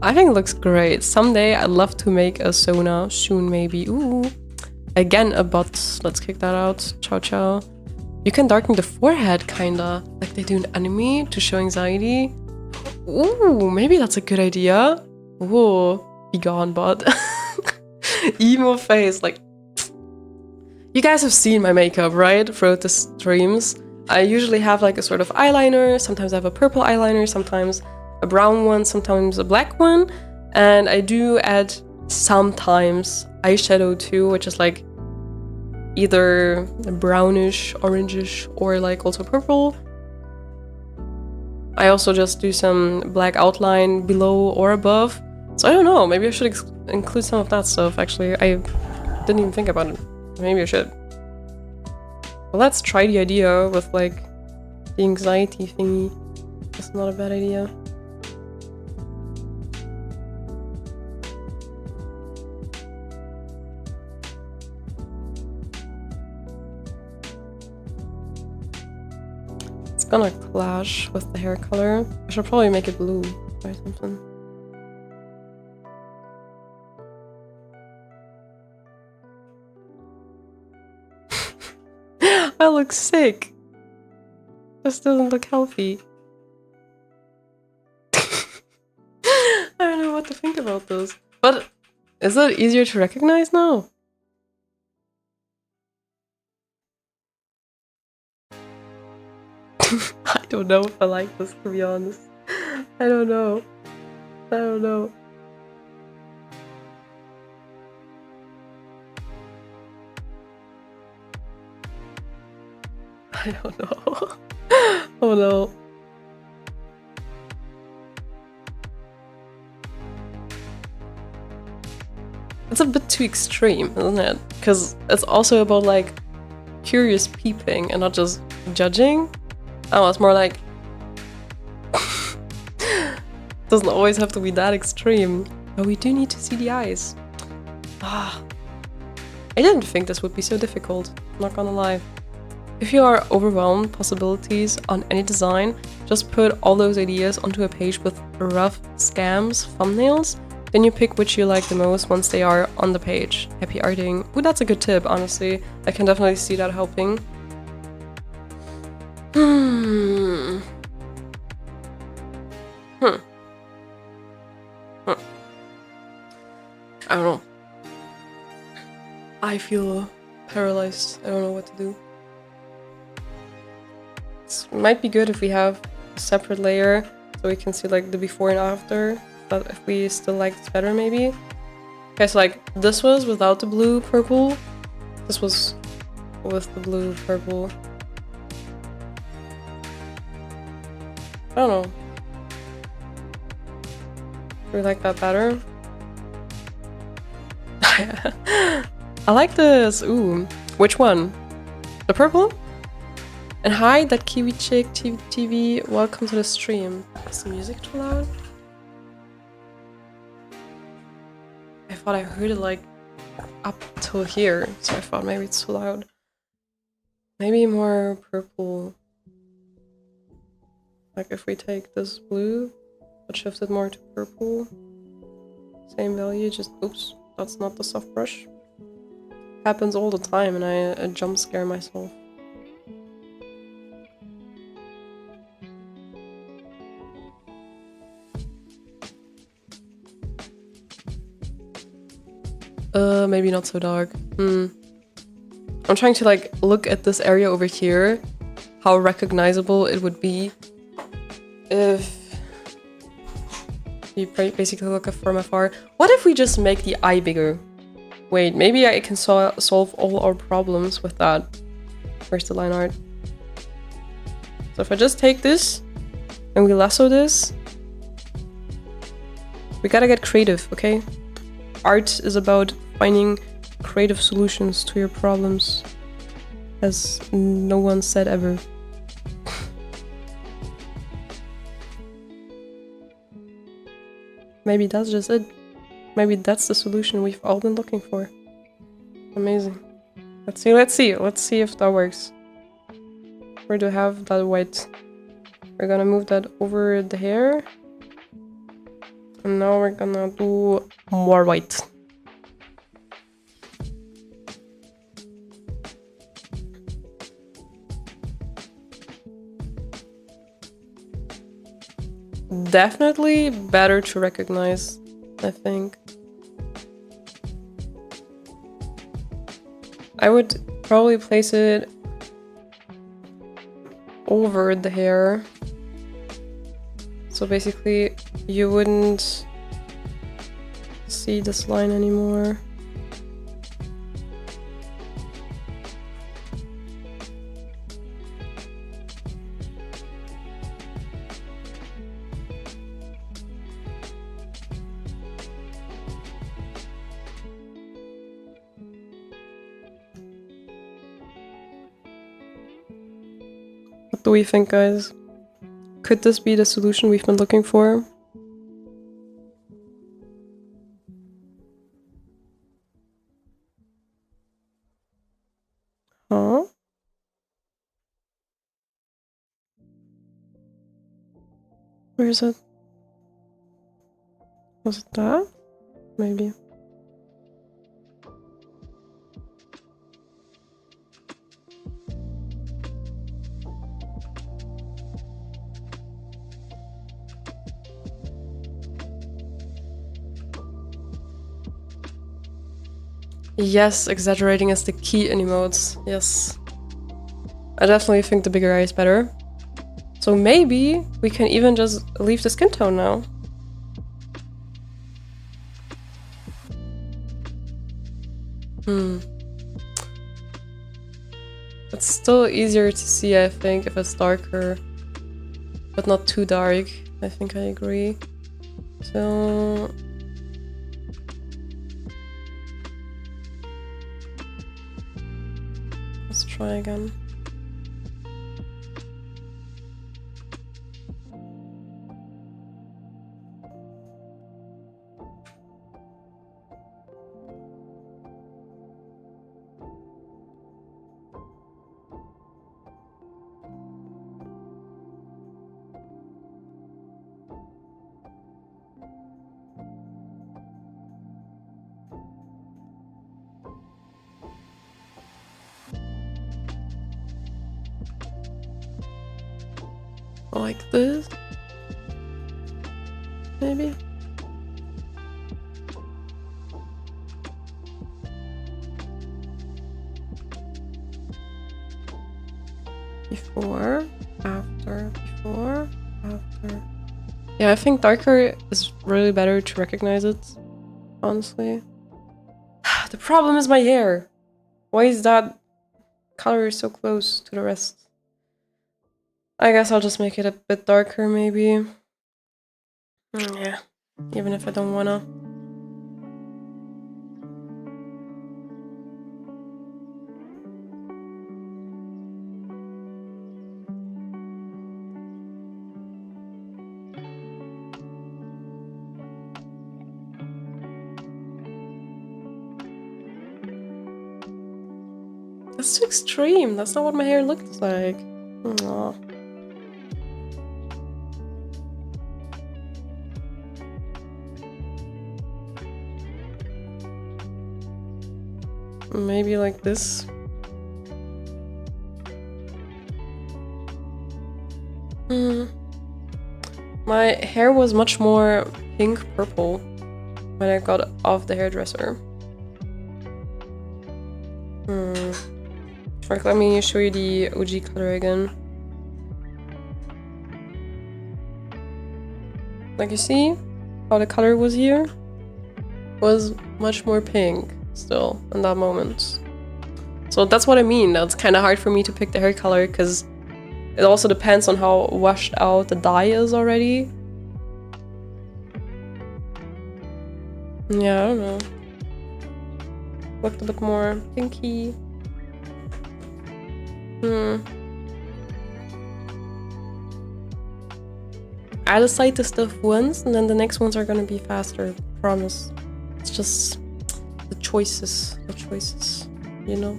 I think it looks great. Someday I'd love to make a Sona. Soon, maybe. Ooh. Again, a bot. Let's kick that out. Ciao, ciao. You can darken the forehead, kinda. Like they do in anime to show anxiety. Ooh, maybe that's a good idea. Ooh, be gone, bot. Emo face, like... You guys have seen my makeup, right? Throughout the streams. I usually have like a sort of eyeliner. Sometimes I have a purple eyeliner, sometimes a brown one, sometimes a black one. And I do add sometimes eyeshadow too, which is like either brownish, orangish, or like also purple. I also just do some black outline below or above. So I don't know, maybe I should include some of that stuff. Actually, I didn't even think about it. Maybe I should. Well, let's try the idea with like the anxiety thingy. That's not a bad idea. It's gonna clash with the hair color. I should probably make it blue or something. I look sick. This doesn't look healthy. I don't know what to think about this. But is it easier to recognize now? I don't know if I like this, to be honest. I don't know. I don't know. I don't know. Oh no. It's a bit too extreme, isn't it? Because it's also about like curious peeping and not just judging. Oh, it's more like doesn't always have to be that extreme. But we do need to see the eyes. Ah, I didn't think this would be so difficult, not gonna lie. If you are overwhelmed possibilities on any design, just put all those ideas onto a page with rough scams, thumbnails, then you pick which you like the most once they are on the page. Happy arting. Ooh, that's a good tip, honestly. I can definitely see that helping. I don't know. I feel paralyzed. I don't know what to do. It might be good if we have a separate layer so we can see like the before and after, but if we still like this better maybe. Okay, so like this was without the blue purple, this was with the blue purple. I don't know. Do we like that better? I like this. Ooh, which one? The purple? And hi, that Kiwi chick TV. Welcome to the stream. Is the music too loud? I thought I heard it like up till here, so I thought maybe it's too loud. Maybe more purple. Like if we take this blue, but shift it more to purple. Same value, just oops, that's not the soft brush. Happens all the time and I jump scare myself. Maybe not so dark. I'm trying to like look at this area over here, how recognizable it would be if you basically look from afar. What if we just make the eye bigger? Wait, maybe I can solve all our problems with that. Where's the line art? So if I just take this and we lasso this, we gotta get creative, okay? Art is about finding creative solutions to your problems, as no one said ever. Maybe that's just it. Maybe that's the solution we've all been looking for. Amazing. Let's see if that works. Where do I have that white? We're gonna move that over the hair. And now we're gonna do more white. Definitely better to recognize, I think. I would probably place it over the hair. So basically, you wouldn't see this line anymore. What do we think, guys? Could this be the solution we've been looking for? Huh? Where is it? Was it that? Maybe. Yes, exaggerating is the key in emotes. Yes. I definitely think the bigger eye is better. So maybe we can even just leave the skin tone now. It's still easier to see, I think, if it's darker. But not too dark. I think I agree. So... let's try again. Like this, maybe. Before, after, before, after. Yeah, I think darker is really better to recognize it, honestly. The problem is my hair. Why is that color so close to the rest? I guess I'll just make it a bit darker, maybe. Yeah, even if I don't wanna. That's too extreme. That's not what my hair looks like. Aww. Maybe like this. My hair was much more pink-purple when I got off the hairdresser. Like, let me show you the OG color again. Like, you see how the color was here? Was much more pink still in that moment. So that's what I mean. That's kind of hard for me to pick the hair color because it also depends on how washed out the dye is already. Yeah, I don't know. Looked a bit more pinky. I decide the stuff once and then the next ones are gonna be faster, promise. It's just the choices, you know?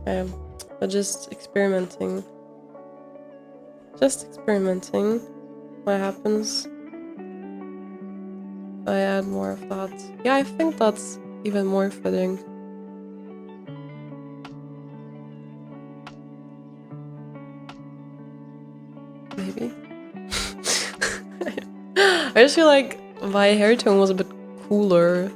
Okay, but just experimenting. What happens if I add more of that? Yeah, I think that's even more fitting. Maybe. I just feel like my hair tone was a bit cooler.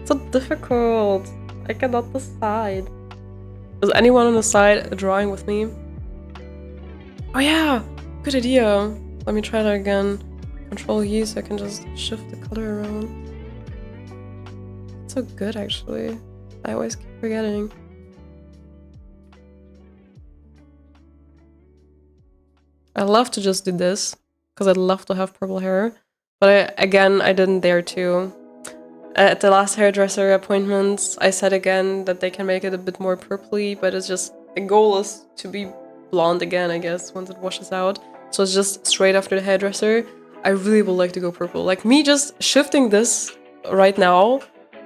So difficult. I cannot decide. Is anyone on the side drawing with me? Oh yeah, good idea. Let me try that again. Control U so I can just shift the color around. It's so good actually. I always keep forgetting. I love to just do this because I'd love to have purple hair, but I didn't dare to. At the last hairdresser appointment, I said again that they can make it a bit more purpley, but it's just, the goal is to be blonde again, I guess, once it washes out. So it's just straight after the hairdresser. I really would like to go purple. Like, me just shifting this right now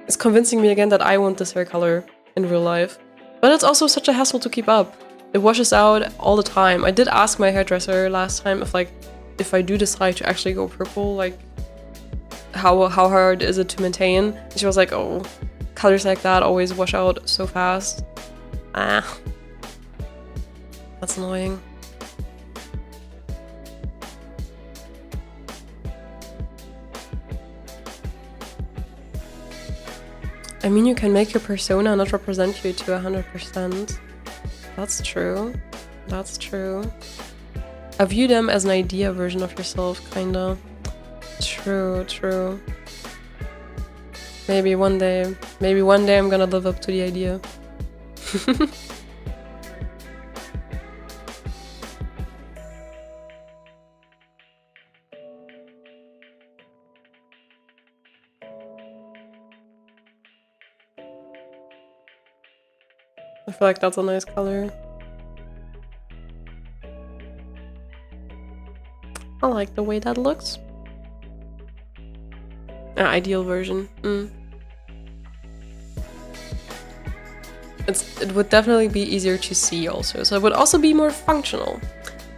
is convincing me again that I want this hair color in real life. But it's also such a hassle to keep up. It washes out all the time. I did ask my hairdresser last time if I do decide to actually go purple, like, how hard is it to maintain? And she was like, oh, colors like that always wash out so fast. Ah. That's annoying. I mean, you can make your persona not represent you to 100%. That's true. That's true. I view them as an idea version of yourself, kinda. True. Maybe one day I'm gonna live up to the idea. I feel like that's a nice color. I like the way that looks. Ideal version. It would definitely be easier to see also, so it would also be more functional.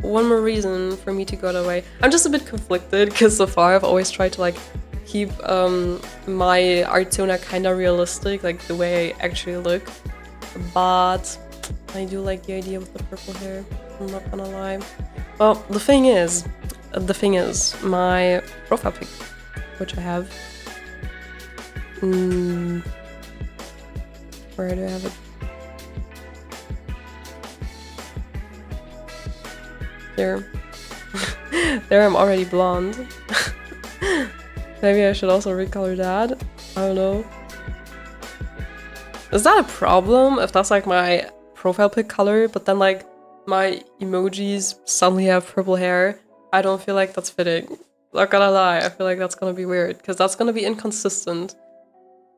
One more reason for me to go that way. I'm just a bit conflicted because so far I've always tried to like keep my art persona kind of realistic, like the way I actually look. But I do like the idea with the purple hair, I'm not gonna lie. Well, the thing is, my profile pic, which I have. Where do I have it? Here. There I'm already blonde. Maybe I should also recolor that. I don't know. Is that a problem if that's like my profile pic color, but then like my emojis suddenly have purple hair? I don't feel like that's fitting. Not gonna lie, I feel like that's gonna be weird because that's gonna be inconsistent.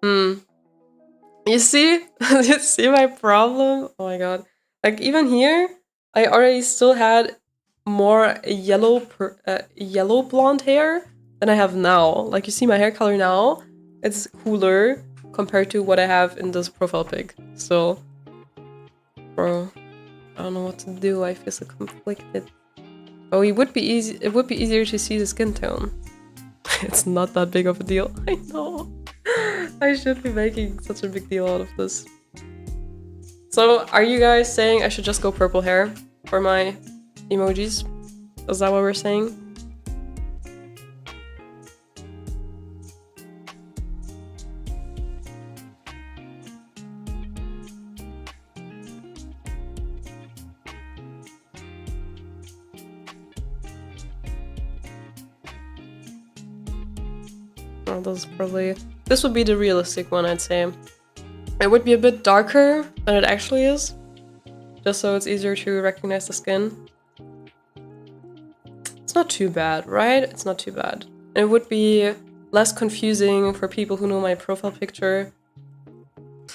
You see? You see my problem? Oh my god. Like even here, I already still had more yellow blonde hair than I have now. Like you see my hair color now, it's cooler compared to what I have in this profile pic. So, bro, I don't know what to do. I feel so conflicted. Oh, it would be easy. It would be easier to see the skin tone. It's not that big of a deal. I know. I should be making such a big deal out of this. So, are you guys saying I should just go purple hair for my emojis? Is that what we're saying? Oh, this would be the realistic one, I'd say. It would be a bit darker than it actually is, just so it's easier to recognize the skin. It's not too bad, right? It's not too bad. And it would be less confusing for people who know my profile picture.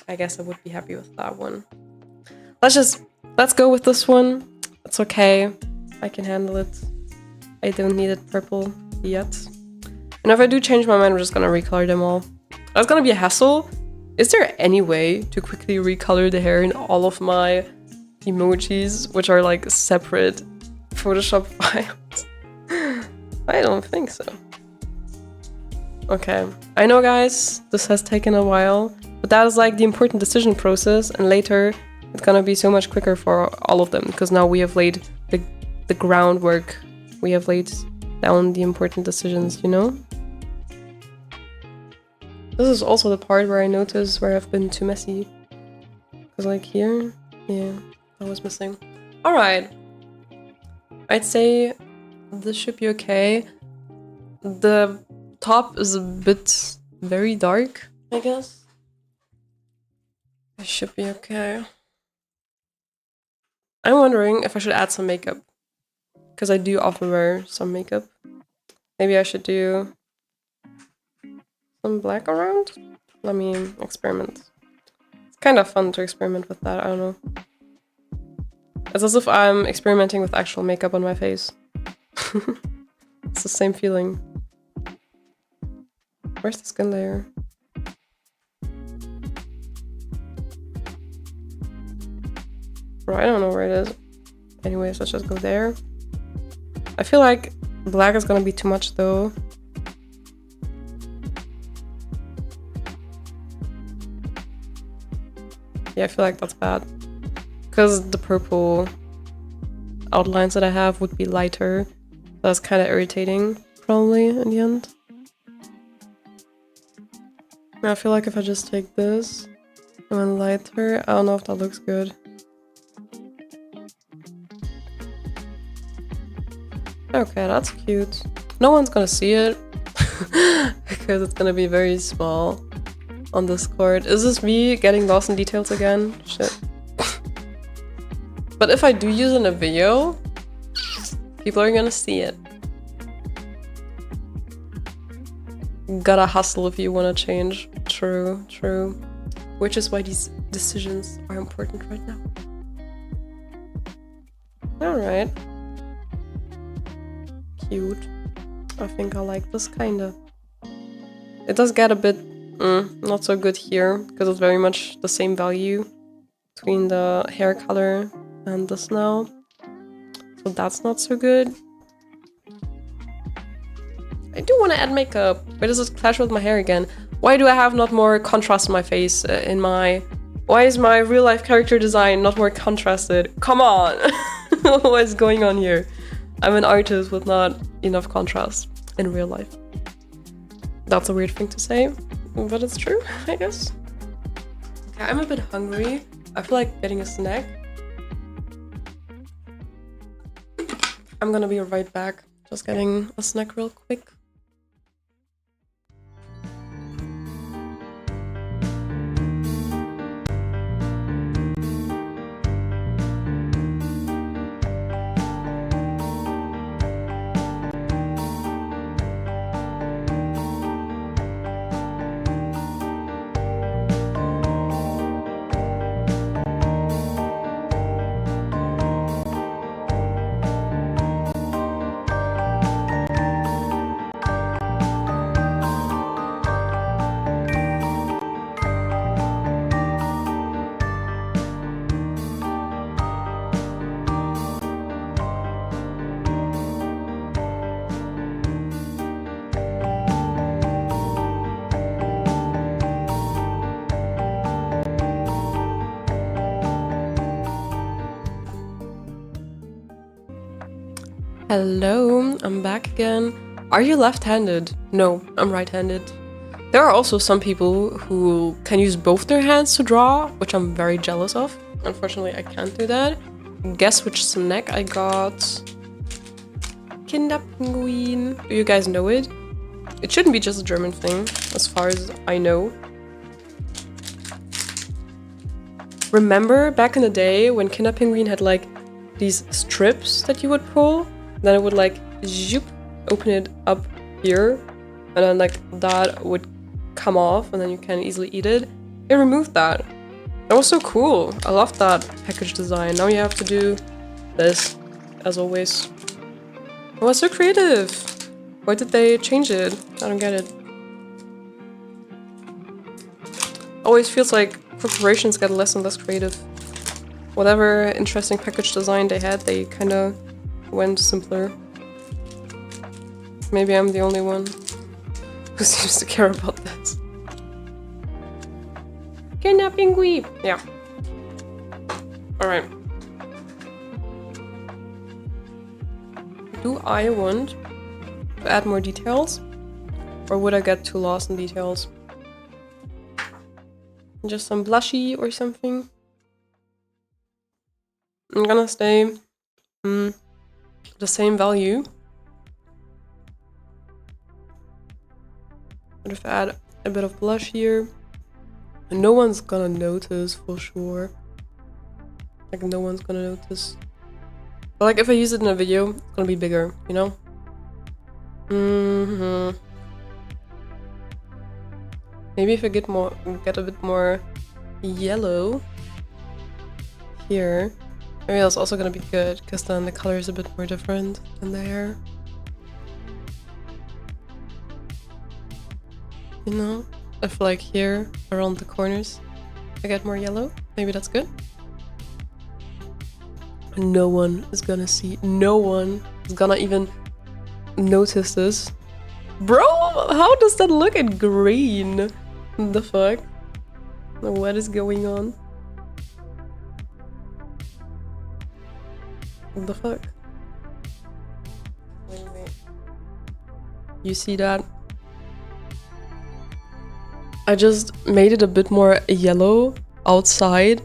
I guess I would be happy with that one. Let's go with this one. It's okay. I can handle it. I don't need it purple yet. And if I do change my mind, I'm just gonna recolor them all. That's gonna be a hassle. Is there any way to quickly recolor the hair in all of my emojis, which are like separate Photoshop files? I don't think so. Okay, I know guys, this has taken a while, but that is like the important decision process, and later it's gonna be so much quicker for all of them, because now we have laid the groundwork. We have laid down the important decisions, you know? This is also the part where I notice where I've been too messy. Because like here, yeah, that was missing. Alright. I'd say this should be okay. The top is a bit very dark, I guess. It should be okay. I'm wondering if I should add some makeup. Because I do often wear some makeup. Maybe I should do some black around? Let me experiment. It's kind of fun to experiment with that, I don't know. It's as if I'm experimenting with actual makeup on my face. It's the same feeling. Where's the skin layer? Bro, I don't know where it is. Anyways, let's just go there. I feel like black is gonna be too much though. Yeah, I feel like that's bad. Because the purple outlines that I have would be lighter. That's kind of irritating, probably, in the end. I feel like if I just take this and then lighter, I don't know if that looks good. Okay, that's cute. No one's gonna see it because it's gonna be very small on Discord. Is this me getting lost in details again? Shit. But if I do use it in a video, people are gonna see it. Gotta hustle if you wanna change. True, true. Which is why these decisions are important right now. Alright. Cute. I think I like this kinda. It does get a bit not so good here, because it's very much the same value between the hair color and this now. So that's not so good. I do want to add makeup. Why does it clash with my hair again? Why do I have not more contrast in my face? Why is my real life character design not more contrasted? Come on! What's going on here? I'm an artist with not enough contrast in real life. That's a weird thing to say, but it's true, I guess. Okay, I'm a bit hungry. I feel like getting a snack. I'm gonna be right back. Just getting a snack real quick. Hello, I'm back again. Are you left-handed? No, I'm right-handed. There are also some people who can use both their hands to draw, which I'm very jealous of. Unfortunately, I can't do that. Guess which snack I got? Kinderpinguin. Do you guys know it? It shouldn't be just a German thing, as far as I know. Remember back in the day when Kinderpinguin had like these strips that you would pull? Then it would like zoop, open it up here, and then like that would come off and then you can easily eat it. It removed that. That was so cool. I loved that package design. Now you have to do this, as always. It was so creative. Why did they change it? I don't get it. Always feels like corporations get less and less creative. Whatever interesting package design they had, they kind of went simpler. Maybe I'm the only one who seems to care about this. Kinderpinguin! Yeah. Alright. Do I want to add more details? Or would I get too lost in details? Just some blushy or something? I'm gonna stay the same value. But if I add a bit of blush here, and no one's gonna notice for sure. Like no one's gonna notice. But like if I use it in a video, it's gonna be bigger, you know? Maybe if I get a bit more yellow here, maybe that's also gonna be good, because then the color is a bit more different in the hair. You know? If like here, around the corners, I get more yellow, maybe that's good. No one is gonna see, no one is gonna even notice this. Bro, how does that look in green? The fuck? What is going on? What the fuck? Wait. You see that? I just made it a bit more yellow outside,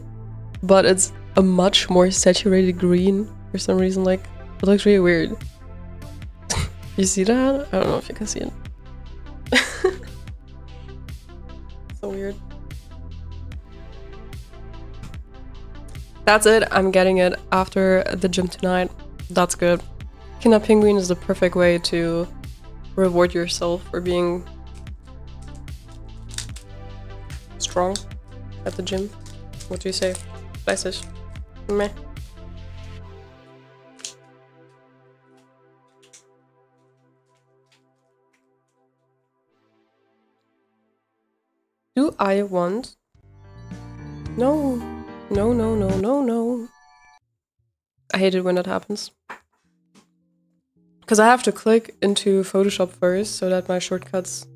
but it's a much more saturated green for some reason. Like, it looks really weird. You see that? I don't know if you can see it. So weird. That's it. I'm getting it after the gym tonight. That's good. Kinderpinguin is the perfect way to reward yourself for being strong at the gym. What do you say? Weiß ich. Meh. Do I want? No. No, no, no, no, no. I hate it when that happens. Because I have to click into Photoshop first so that my shortcuts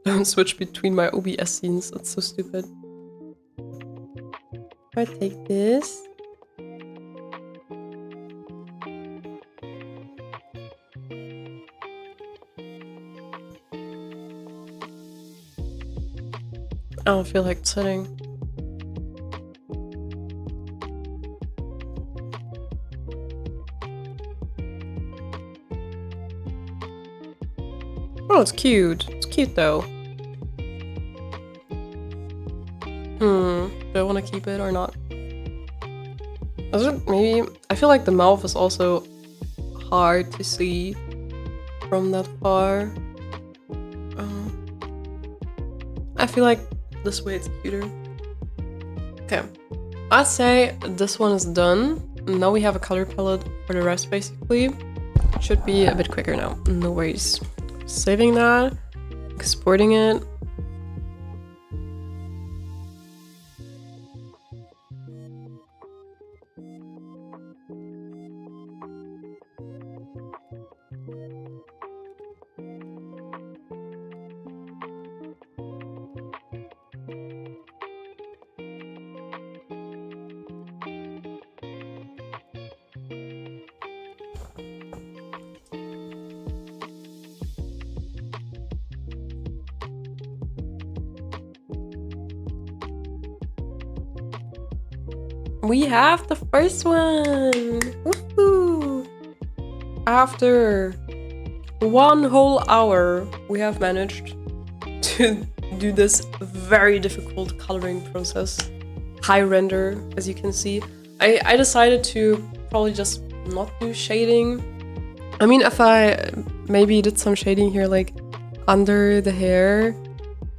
don't switch between my OBS scenes. That's so stupid. I take this. I don't feel like sitting. Oh, it's cute. It's cute though. Do I want to keep it or not? Is it maybe? I feel like the mouth is also hard to see from that far. I feel like this way it's cuter. Okay, I'd say this one is done. Now we have a color palette for the rest basically. Should be a bit quicker now. No worries. Saving that, exporting it. We have the first one! Woohoo! After 1 whole hour, we have managed to do this very difficult coloring process. High render, as you can see. I decided to probably just not do shading. I mean, if I maybe did some shading here, like under the hair,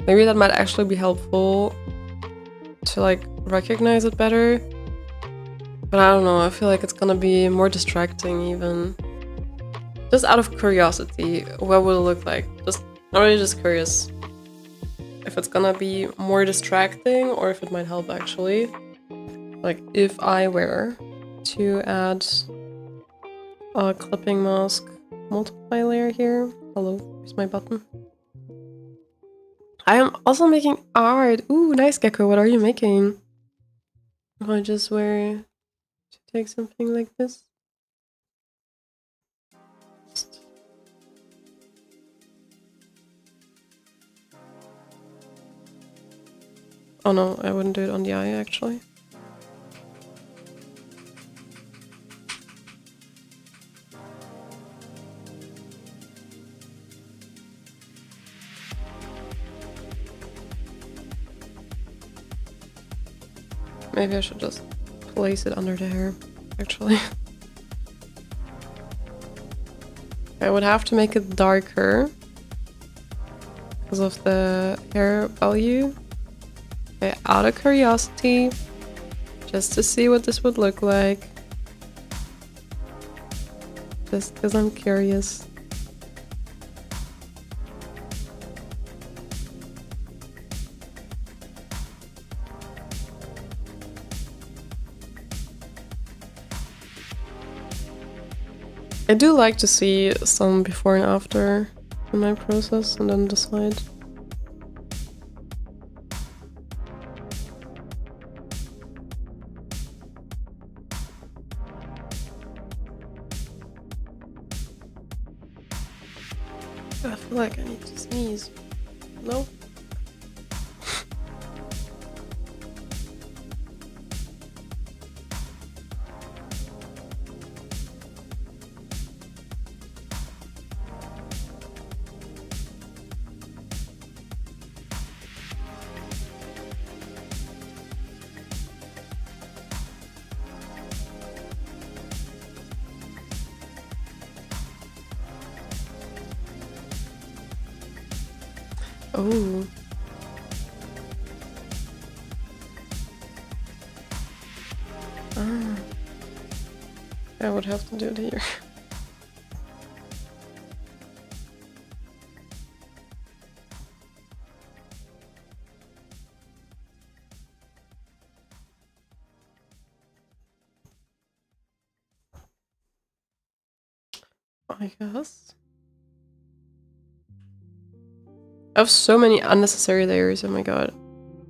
maybe that might actually be helpful to like recognize it better. But I don't know, I feel like it's gonna be more distracting even. Just out of curiosity, what will it look like? I'm really just curious if it's gonna be more distracting or if it might help actually. Like if I were to add a clipping mask multiply layer here. Hello, here's my button. I am also making art. Ooh, nice Gecko, what are you making? If I just were to take something like this. Oh no, I wouldn't do it on the eye actually. Maybe I should just place it under the hair, actually. I would have to make it darker because of the hair value. Okay, out of curiosity, just to see what this would look like. Just because I'm curious. I do like to see some before and after in my process and then decide. I feel like I need to sneeze. No? Oh. Ah. I would have to do it here. I guess. I have so many unnecessary layers, oh my god.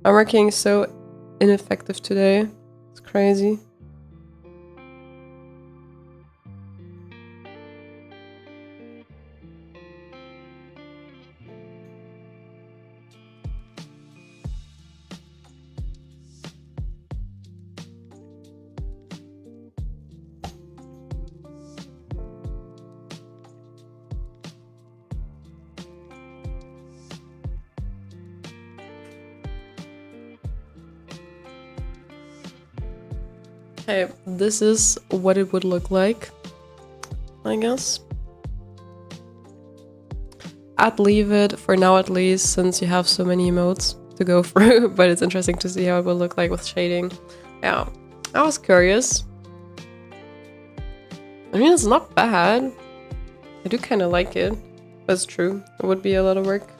I'm working so ineffective today. It's crazy. Okay, this is what it would look like, I guess. I'd leave it for now at least, since you have so many emotes to go through, but it's interesting to see how it will look like with shading. Yeah, I was curious. I mean, it's not bad. I do kind of like it. That's true. It would be a lot of work.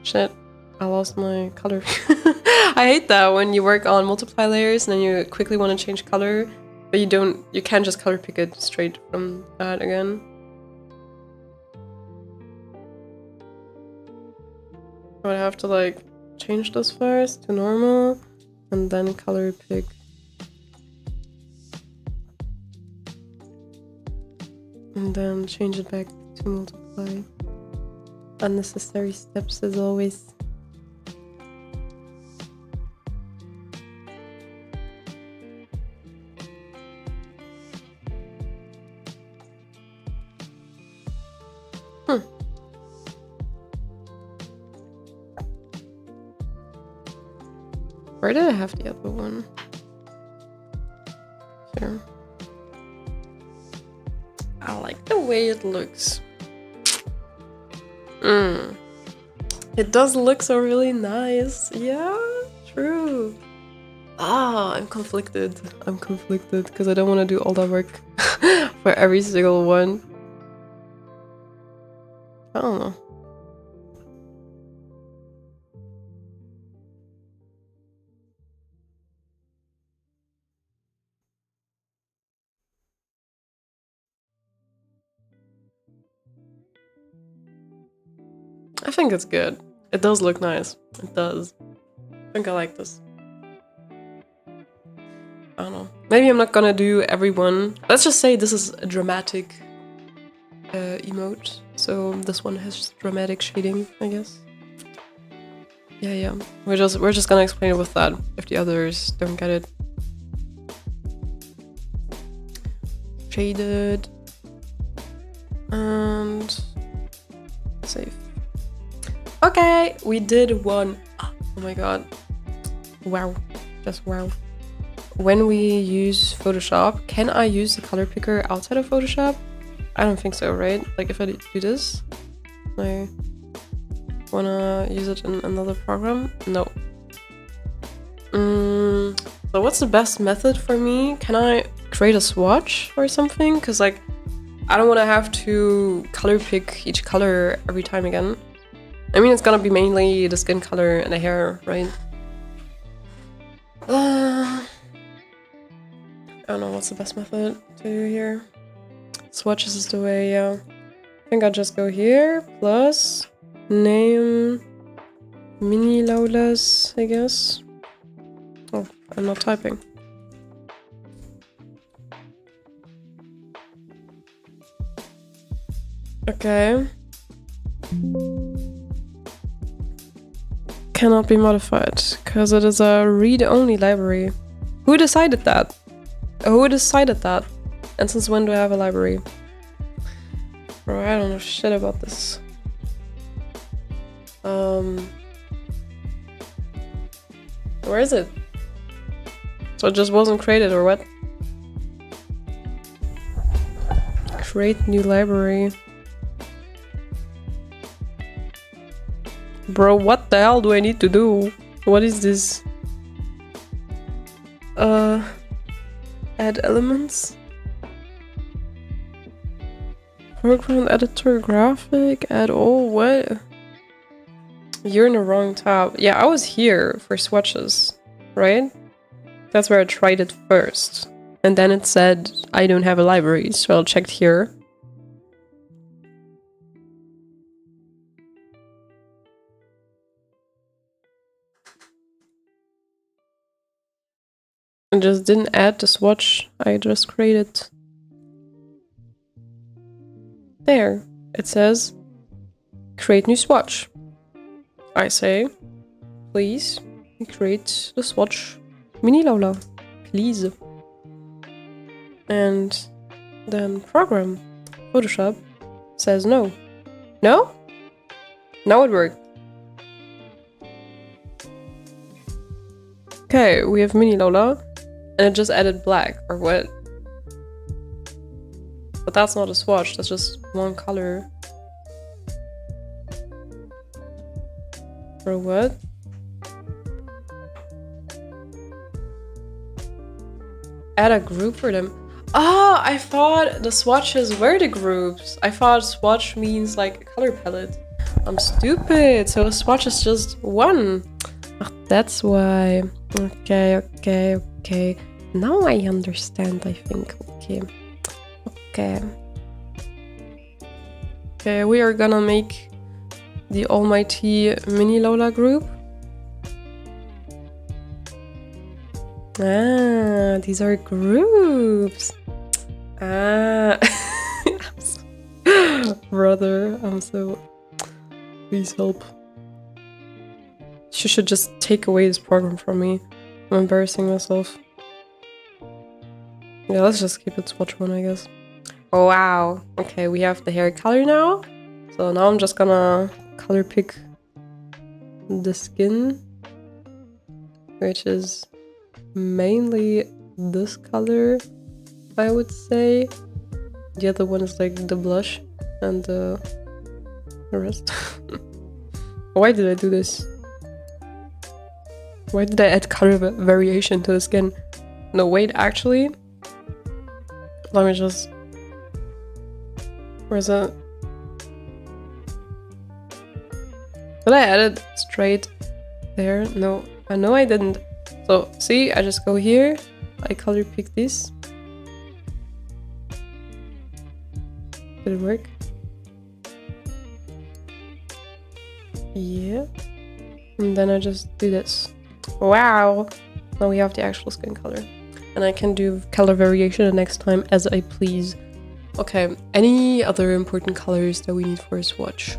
Shit, I lost my color. I hate that when you work on multiply layers and then you quickly want to change color, but you can't just color pick it straight from that again. I would have to like change this first to normal and then color pick. And then change it back to multiply. Unnecessary steps as always. Hmm. Where did I have the other one? Here. I like the way it looks. It does look so really nice. Yeah, true. Ah, I'm conflicted. I'm conflicted because I don't want to do all that work for every single one. I don't know. I think it's good. It does look nice. It does. I think I like this. I don't know. Maybe I'm not gonna do every one. Let's just say this is a dramatic emote. So this one has dramatic shading, I guess. Yeah. We're just gonna explain it with that if the others don't get it. Shaded and save. Okay, we did one. Oh my god. Wow. Just wow. When we use Photoshop, can I use the color picker outside of Photoshop? I don't think so, right? Like if I do this, I wanna use it in another program? No. So what's the best method for me? Can I create a swatch or something? Because like, I don't want to have to color pick each color every time again. I mean, it's gonna be mainly the skin color and the hair, right? I don't know what's the best method to do here. Swatches is the way, yeah. I think I'll just go here, plus name mini Laulas, I guess. Oh, I'm not typing. Okay. Cannot be modified, because it is a read-only library. Who decided that? Who decided that? And since when do I have a library? Bro, I don't know shit about this. Where is it? So it just wasn't created, or what? Create new library. Bro, what the hell do I need to do? What is this? Add elements? Foreground editor, graphic, add all, what? You're in the wrong tab. Yeah, I was here for swatches, right? That's where I tried it first. And then it said, I don't have a library, so I checked here. And just didn't add the swatch I just created. There, it says, create new swatch. I say, please create the swatch mini Laula, please. And then program, Photoshop, says no. No? Now it worked. Okay, we have mini Lola, and it just added black, or what? But that's not a swatch, that's just one color. Or what? Add a group for them. Oh, I thought the swatches were the groups. I thought swatch means like a color palette. I'm stupid. So a swatch is just one. Ach, that's why. Okay. Now I understand, I think. Okay, we are gonna make the almighty mini Lola group. Ah, these are groups. Ah, brother, I'm so... Please help. She should just take away this program from me. I'm embarrassing myself. Yeah, let's just keep it swatch one, I guess. Oh, wow. Okay, we have the hair color now. So now I'm just gonna color pick the skin, which is mainly this color, I would say. The other one is like the blush and the rest. Why did I do this? Why did I add color variation to the skin? No, wait, actually. Let me just... Where's it? Did I add it straight there? No, I know I didn't. So, see, I just go here. I color pick this. Did it work? Yeah. And then I just do this. Wow! Now we have the actual skin color. And I can do color variation the next time as I please. Okay, any other important colors that we need for a swatch?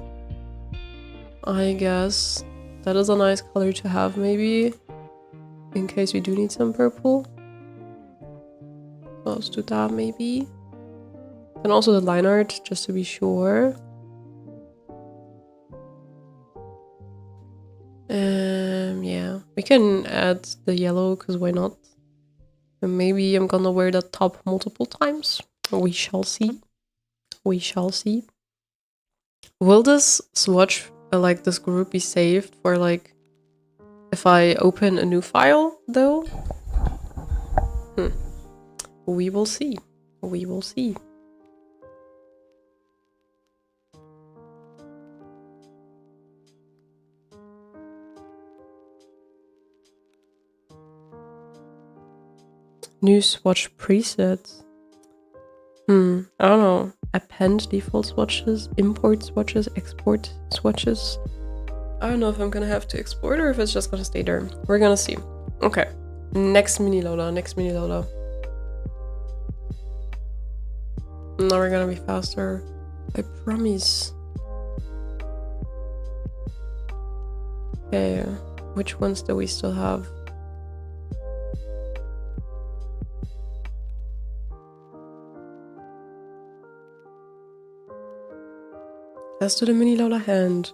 I guess that is a nice color to have, maybe. In case we do need some purple. So let's do that, maybe. And also the line art, just to be sure. Yeah, we can add the yellow, because why not? And maybe I'm gonna wear that top multiple times. We shall see. We shall see. Will this swatch, like this group, be saved for like if I open a new file though? We will see. We will see. New swatch presets. I don't know. Append default swatches, import swatches, export swatches. I don't know if I'm gonna have to export or if it's just gonna stay there. We're gonna see. Okay. Next mini Lola, next mini Lola. Now we're gonna be faster. I promise. Okay. Which ones do we still have? Let's do the mini Lola hand.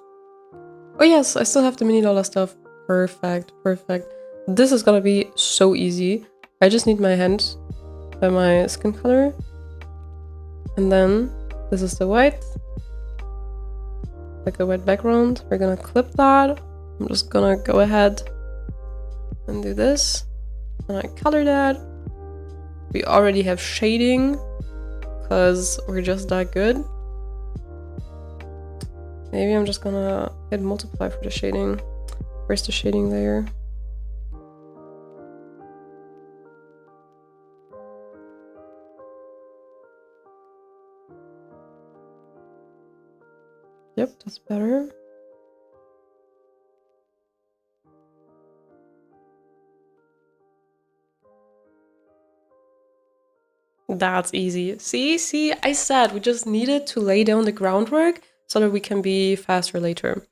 Oh yes, I still have the mini Lola stuff. Perfect, perfect. This is gonna be so easy. I just need my hand by my skin color. And then this is the white. Like a white background. We're gonna clip that. I'm just gonna go ahead and do this. And I color that. We already have shading because we're just that good. Maybe I'm just gonna hit multiply for the shading. Where's the shading layer? Yep, that's better. That's easy. See, I said we just needed to lay down the groundwork so that we can be faster later.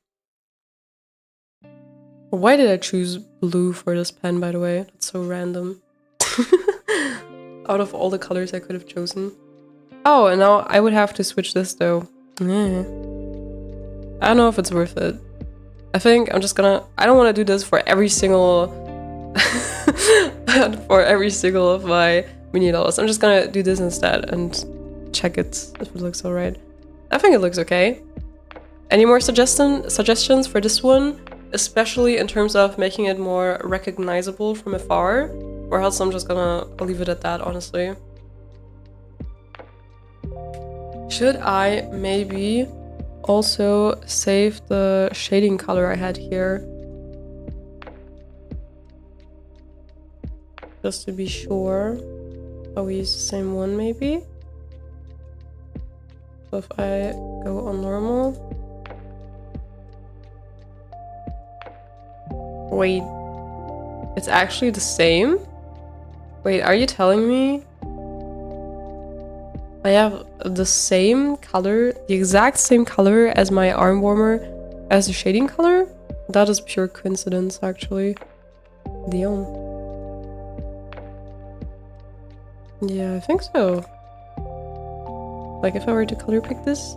Why did I choose blue for this pen, by the way? That's so random. Out of all the colors I could have chosen. Oh, and now I would have to switch this though. Yeah. I don't know if it's worth it. I think I'm just gonna... I don't want to do this for every single... for every single of my mini Laulas. I'm just gonna do this instead and check it if it looks alright. I think it looks okay. Any more suggestions for this one? Especially in terms of making it more recognizable from afar? Or else I'm just gonna leave it at that, honestly. Should I maybe also save the shading color I had here? Just to be sure. Oh, we use the same one maybe? So if I go on normal. Wait, it's actually the same? Wait, are you telling me I have the same color, the exact same color as my arm warmer as the shading color? That is pure coincidence, actually. Damn. Yeah, I think so. Like if I were to color pick this.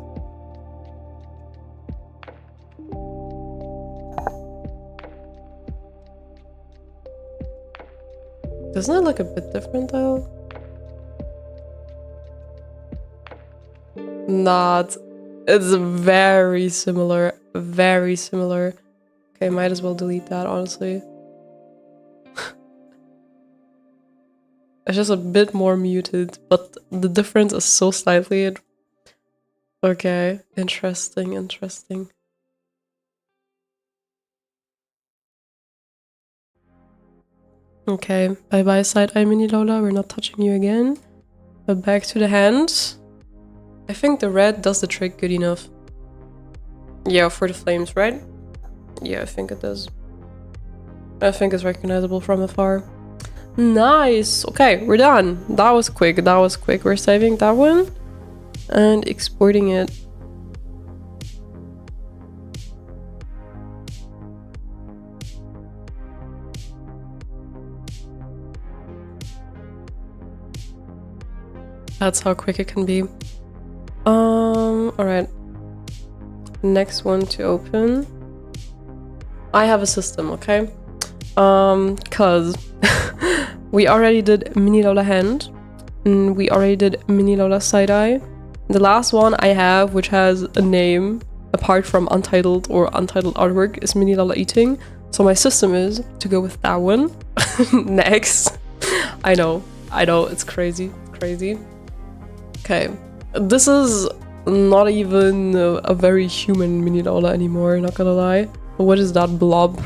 Doesn't it look a bit different though? Not. It's very similar. Very similar. Okay, might as well delete that, honestly. It's just a bit more muted, but the difference is so slightly. Okay, interesting, interesting. Okay, bye-bye side-eye mini Lola, we're not touching you again. But back to the hand. I think the red does the trick good enough. Yeah, for the flames, right? Yeah, I think it does. I think it's recognizable from afar. Nice! Okay, we're done. That was quick, that was quick. We're saving that one and exporting it. That's how quick it can be. Alright. Next one to open. I have a system, okay? Cause we already did mini Lola hand, and we already did mini Lola side eye. The last one I have, which has a name apart from untitled or untitled artwork, is mini Lola eating. So my system is to go with that one. Next. I know, it's crazy, crazy. Okay, this is not even a very human mini Lola anymore, not gonna lie. What is that blob?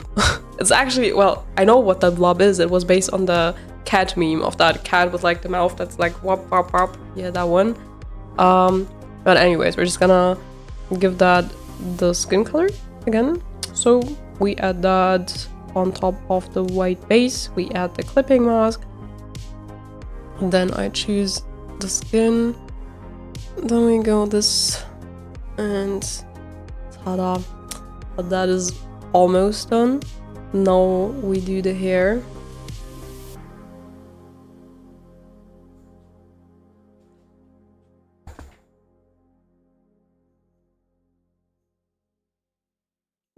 It's actually, well, I know what that blob is. It was based on the cat meme of that cat with like the mouth that's like wop wop wop. Yeah, that one. But anyways, we're just gonna give that the skin color again. So we add that on top of the white base. We add the clipping mask. And then I choose the skin. Then we go this and ta-da. But that is almost done. Now we do the hair.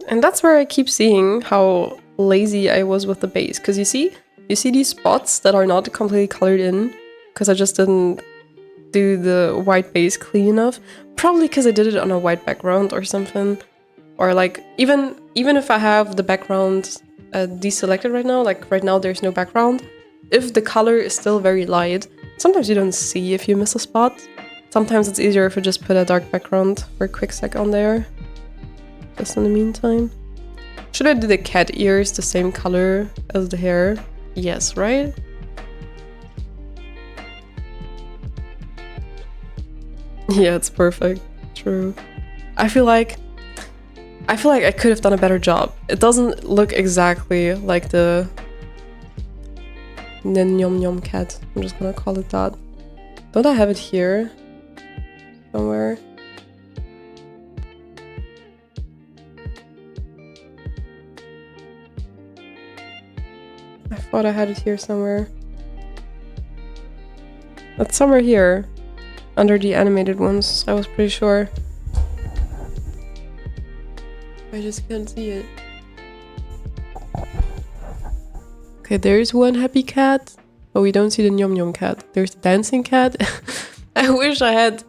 And that's where I keep seeing how lazy I was with the base. Because you see these spots that are not completely colored in because I just didn't do the white base clean enough. Probably because I did it on a white background or something. Or like, even if I have the background deselected right now, like right now there's no background, if the color is still very light, sometimes you don't see if you miss a spot. Sometimes it's easier if you just put a dark background for a quick sec on there. Just in the meantime. Should I do the cat ears the same color as the hair? Yes, right? Yeah, it's perfect. True. I feel like I could have done a better job. It doesn't look exactly like the Nyom Nyom cat. I'm just gonna call it that. Don't I have it here? Somewhere? I thought I had it here somewhere. It's somewhere here. Under the animated ones, I was pretty sure. I just can't see it. Okay, there's one happy cat, but we don't see the Nyom Nyom cat. There's the dancing cat. I wish I had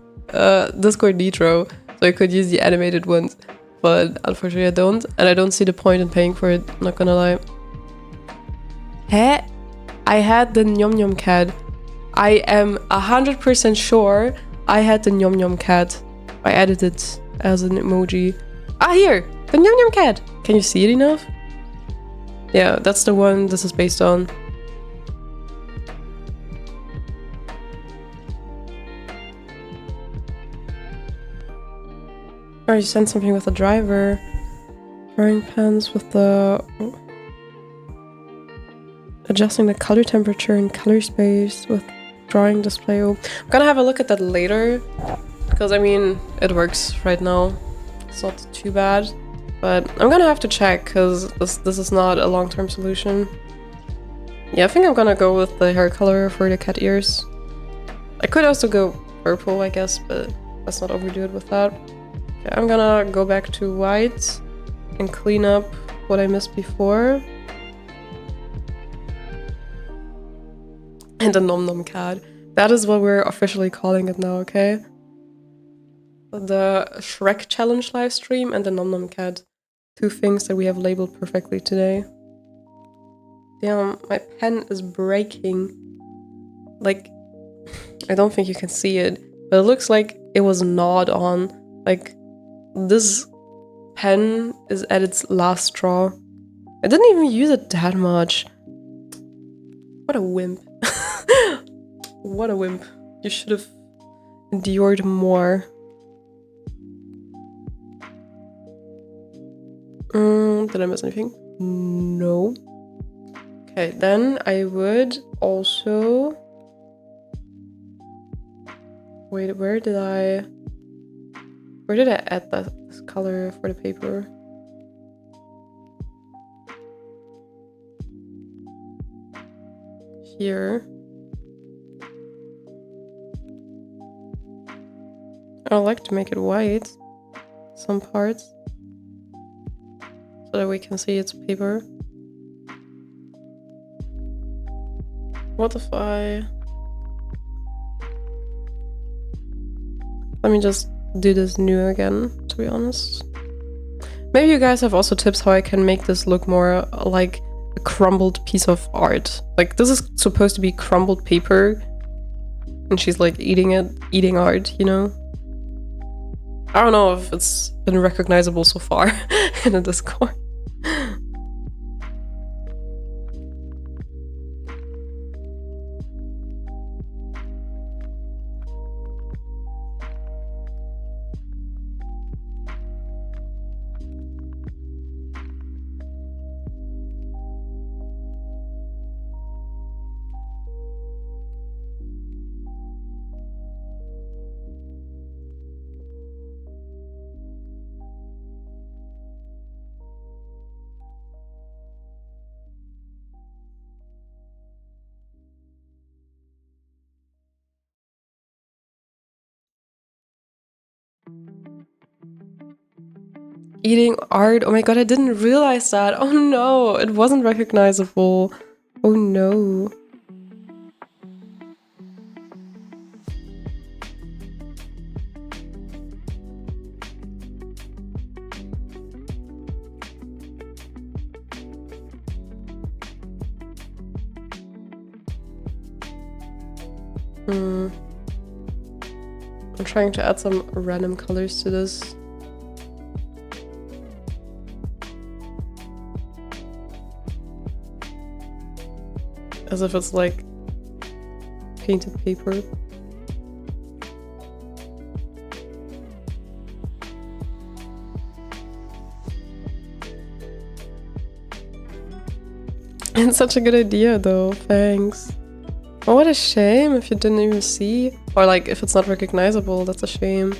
Discord Nitro so I could use the animated ones, but unfortunately I don't, and I don't see the point in paying for it, I'm not gonna lie. Hey, I had the Nyom Nyom cat. I am 100% sure I had the Nyom Nyom cat. I added it as an emoji. Ah, here! The Nyom Nyom cat! Can you see it enough? Yeah, that's the one this is based on. Oh, you sent something with the driver. Drawing pens with the... Adjusting the color temperature and color space with drawing display. I'm gonna have a look at that later. Because, I mean, it works right now. It's not too bad. But I'm gonna have to check, because this is not a long-term solution. Yeah, I think I'm gonna go with the hair color for the cat ears. I could also go purple, I guess, but let's not overdo it with that. Okay, I'm gonna go back to white and clean up what I missed before. And a Nom Nom Cat. That is what we're officially calling it now, okay? The Shrek Challenge live stream and the Nom Nom Cat. 2 things that we have labeled perfectly today. Damn, my pen is breaking. Like, I don't think you can see it, but it looks like it was gnawed on. Like, this pen is at its last straw. I didn't even use it that much. What a wimp. What a wimp. You should have endured more. Did I miss anything? No. Okay, then I would also... Wait, where did I add this color for the paper? Here. I like to make it white, some parts, so that we can see its paper. What if I... Let me just do this new again, to be honest. Maybe you guys have also tips how I can make this look more like a crumbled piece of art. Like, this is supposed to be crumbled paper, and she's like eating art, you know? I don't know if it's been recognizable so far in the Discord. Eating art. Oh my god, I didn't realize that. Oh no, it wasn't recognizable. Oh no. I'm trying to add some random colors to this. As if it's like painted paper. It's such a good idea though, thanks. Oh, what a shame if you didn't even see. Or like, if it's not recognizable, that's a shame.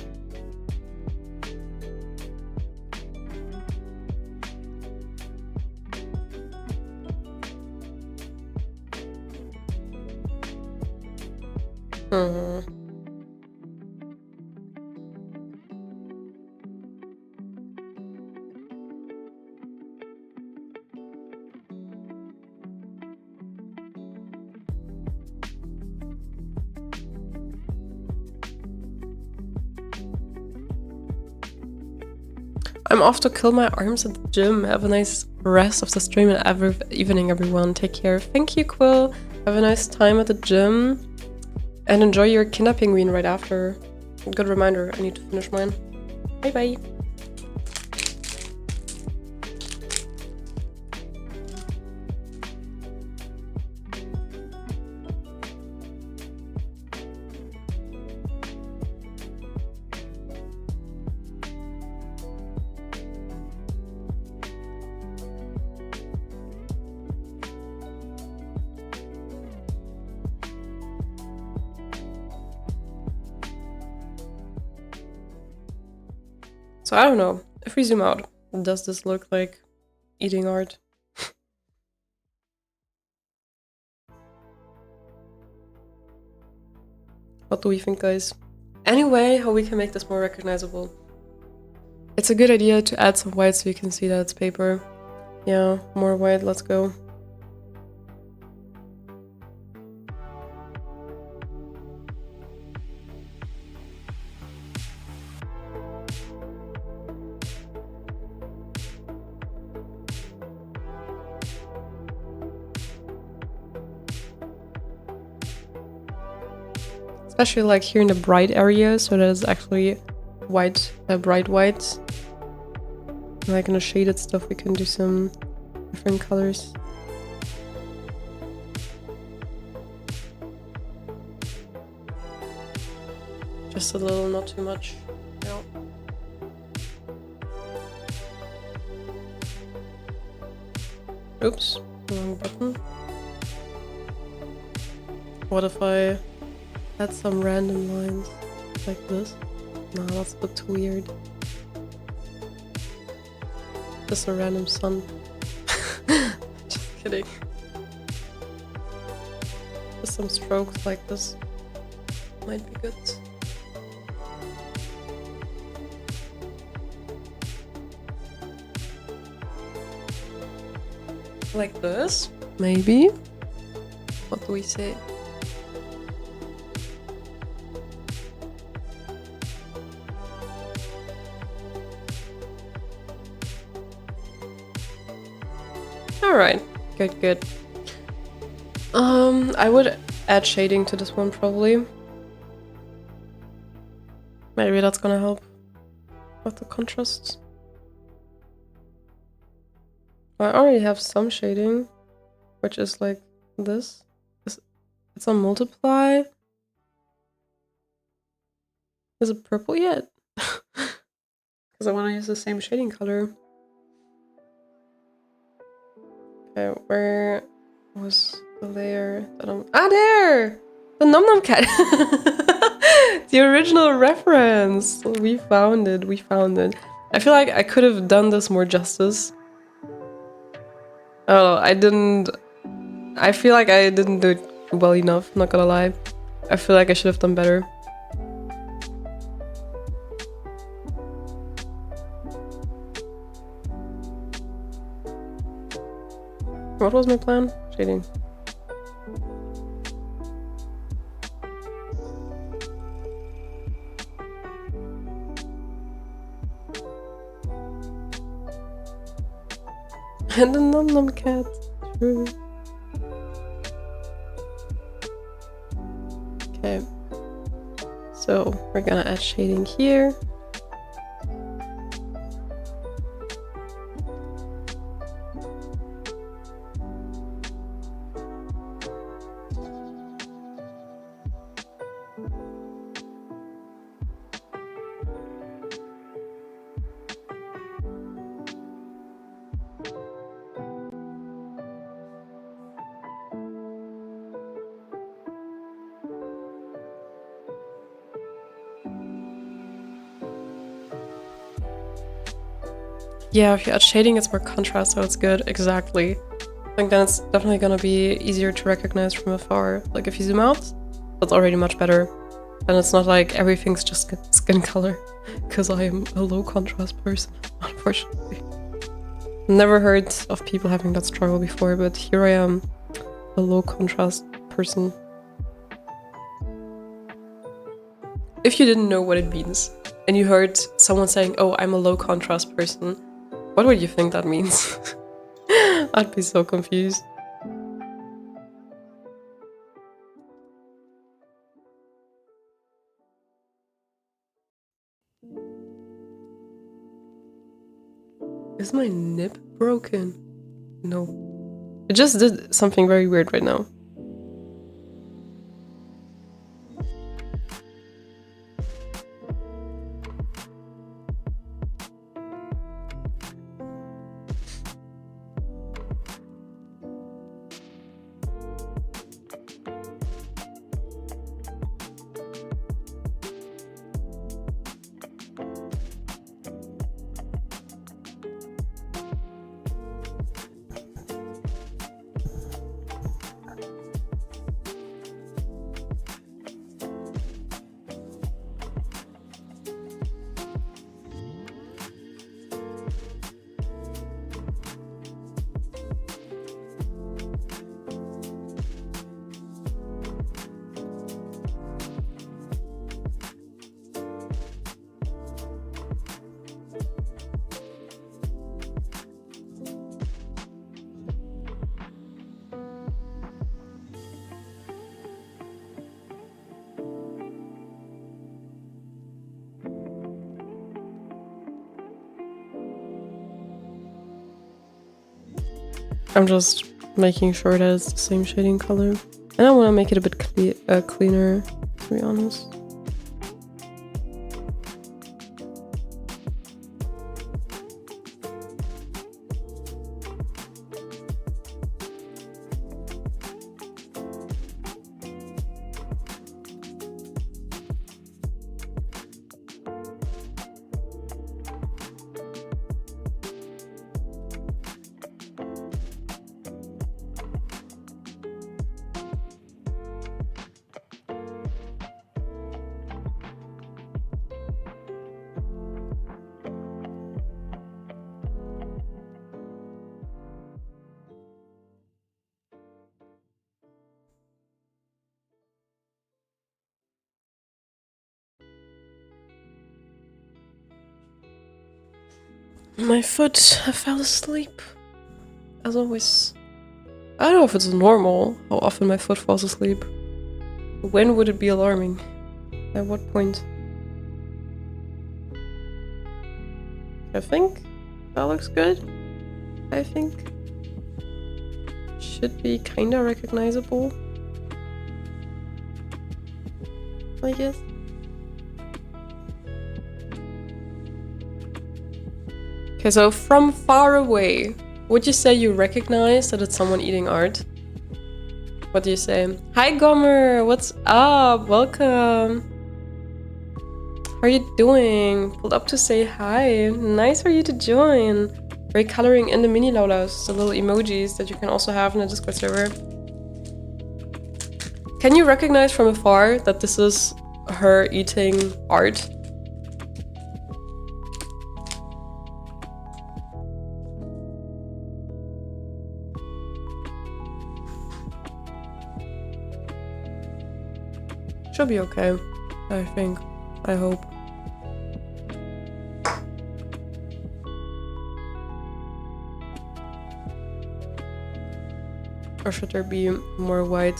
I'm off to kill my arms at the gym. Have a nice rest of the stream and evening, everyone. Take care. Thank you, Quill. Have a nice time at the gym. And enjoy your Kinder Penguin right after. Good reminder, I need to finish mine. Bye bye. So I don't know, if we zoom out, does this look like eating art? What do we think, guys? Anyway, how we can make this more recognizable. It's a good idea to add some white so you can see that it's paper. Yeah, more white, let's go. Especially like here in the bright area, so that is actually white, bright white. Like in the shaded stuff, we can do some different colors. Just a little, not too much. No. Oops, wrong button. What if I add some random lines like this? No, that's a bit too weird. Just a random sun. Just kidding. Just some strokes like this might be good. Like this, maybe? What do we say? Alright, good, good. I would add shading to this one probably. Maybe that's gonna help with the contrast. I already have some shading, which is like this. It's on multiply. Is it purple yet? Because I want to use the same shading color. Okay, where was the layer that I'm... Ah, there! The Num Num Cat! The original reference! We found it, we found it. I feel like I could have done this more justice. Oh, I didn't... I feel like I didn't do it well enough, not gonna lie. I feel like I should have done better. What was my plan? Shading. And the Num Num Cat. True. Okay. So we're gonna add shading here. Yeah, if you add shading, it's more contrast, so it's good. Exactly. I think then it's definitely gonna be easier to recognize from afar. Like if you zoom out, that's already much better. And it's not like everything's just skin color, because I am a low contrast person, unfortunately. Never heard of people having that struggle before, but here I am, a low contrast person. If you didn't know what it means, and you heard someone saying, oh, I'm a low contrast person, what would you think that means? I'd be so confused. Is my nib broken? No. It just did something very weird right now. I'm just making sure that it's the same shading color. And I want to make it a bit cleaner, to be honest. My foot, I fell asleep. As always. I don't know if it's normal how often my foot falls asleep. When would it be alarming? At what point? I think that looks good. I think. Should be kinda recognizable. I guess. Okay, so from far away, would you say you recognize that it's someone eating art? What do you say? Hi Gomer, what's up? Welcome. How are you doing? Pulled up to say hi. Nice for you to join. We're coloring in the mini Laulas, the little emojis that you can also have in the Discord server. Can you recognize from afar that this is her eating art? She'll be okay, I think. I hope. Or should there be more white?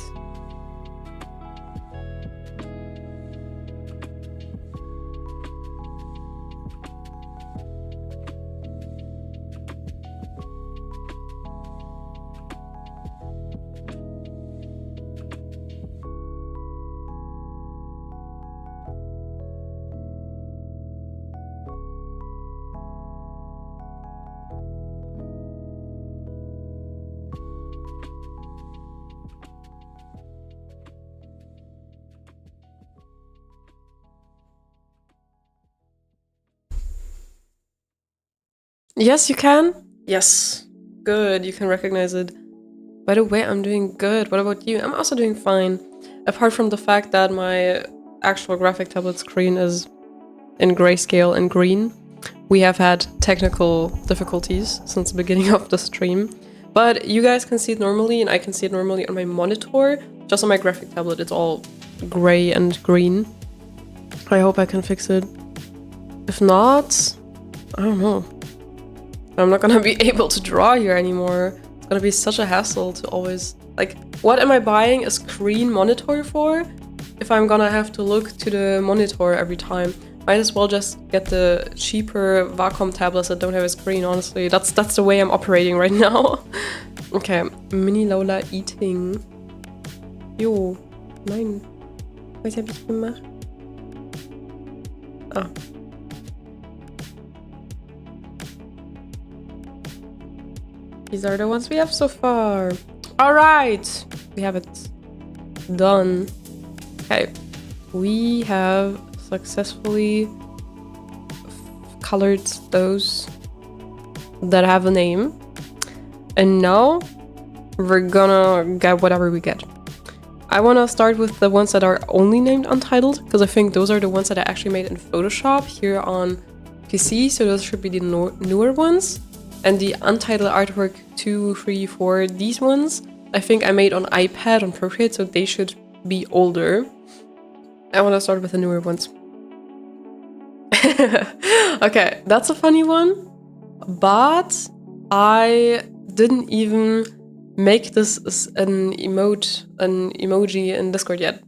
Yes, you can. Yes. Good, you can recognize it. By the way, I'm doing good. What about you? I'm also doing fine. Apart from the fact that my actual graphic tablet screen is in grayscale and green. We have had technical difficulties since the beginning of the stream. But you guys can see it normally and I can see it normally on my monitor. Just on my graphic tablet, it's all gray and green. I hope I can fix it. If not, I don't know. I'm not gonna be able to draw here anymore. It's gonna be such a hassle to always... Like, what am I buying a screen monitor for if I'm gonna have to look to the monitor every time? Might as well just get the cheaper Wacom tablets that don't have a screen, honestly. That's the way I'm operating right now. Okay, Mini Lola eating. Jo, nein. Was habe ich gemacht? Ah. These are the ones we have so far. All right, we have it done. Okay, we have successfully colored those that have a name. And now we're gonna get whatever we get. I wanna start with the ones that are only named Untitled, because I think those are the ones that I actually made in Photoshop here on PC, so those should be the newer ones. And the Untitled artwork 2, 3, 4, these ones, I think I made on iPad, on Procreate, so they should be older. I wanna start with the newer ones. Okay, that's a funny one, but I didn't even make this an emoji in Discord yet.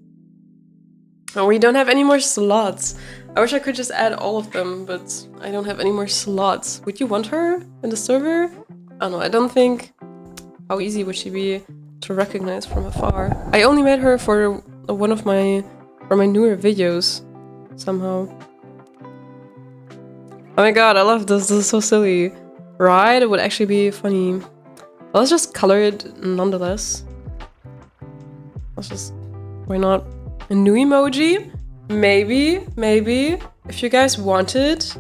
And we don't have any more slots. I wish I could just add all of them, but I don't have any more slots. Would you want her in the server? I don't know, I don't think how easy would she be to recognize from afar? I only made her for one of my newer videos somehow. Oh my god, I love this. This is so silly. Right? It would actually be funny. Well, let's just color it nonetheless. Let's just... Why not? A new emoji? Maybe. If you guys want it.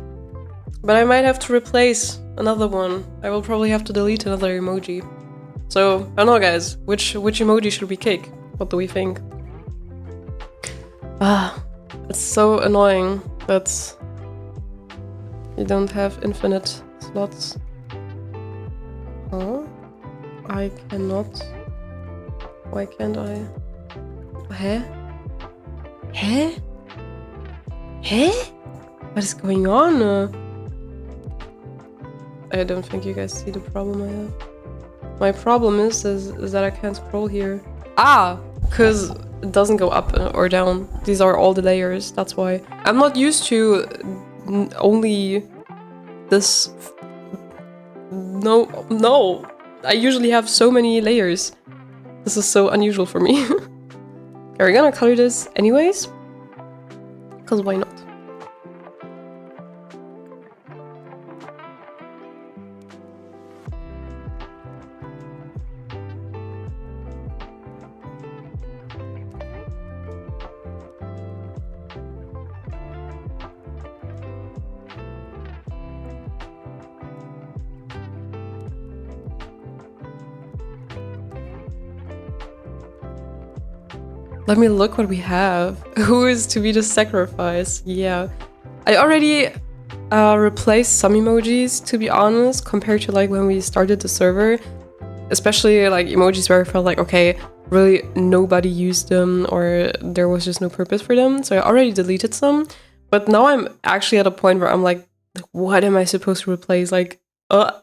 But I might have to replace another one. I will probably have to delete another emoji. So, I don't know guys. Which emoji should we kick? What do we think? It's so annoying that you don't have infinite slots. Oh, I cannot. Why can't I? Huh? What is going on? I don't think you guys see the problem I have. My problem is that I can't scroll here. Because it doesn't go up or down. These are all the layers, that's why. I'm not used to only this... No. I usually have so many layers. This is so unusual for me. Okay, we're gonna color this anyways. Because why not? Let me look what we have. Who is to be the sacrifice? Yeah. I already replaced some emojis, to be honest, compared to like when we started the server. Especially like emojis where I felt like, okay, really nobody used them or there was just no purpose for them. So I already deleted some. But now I'm actually at a point where I'm like, what am I supposed to replace? Like, it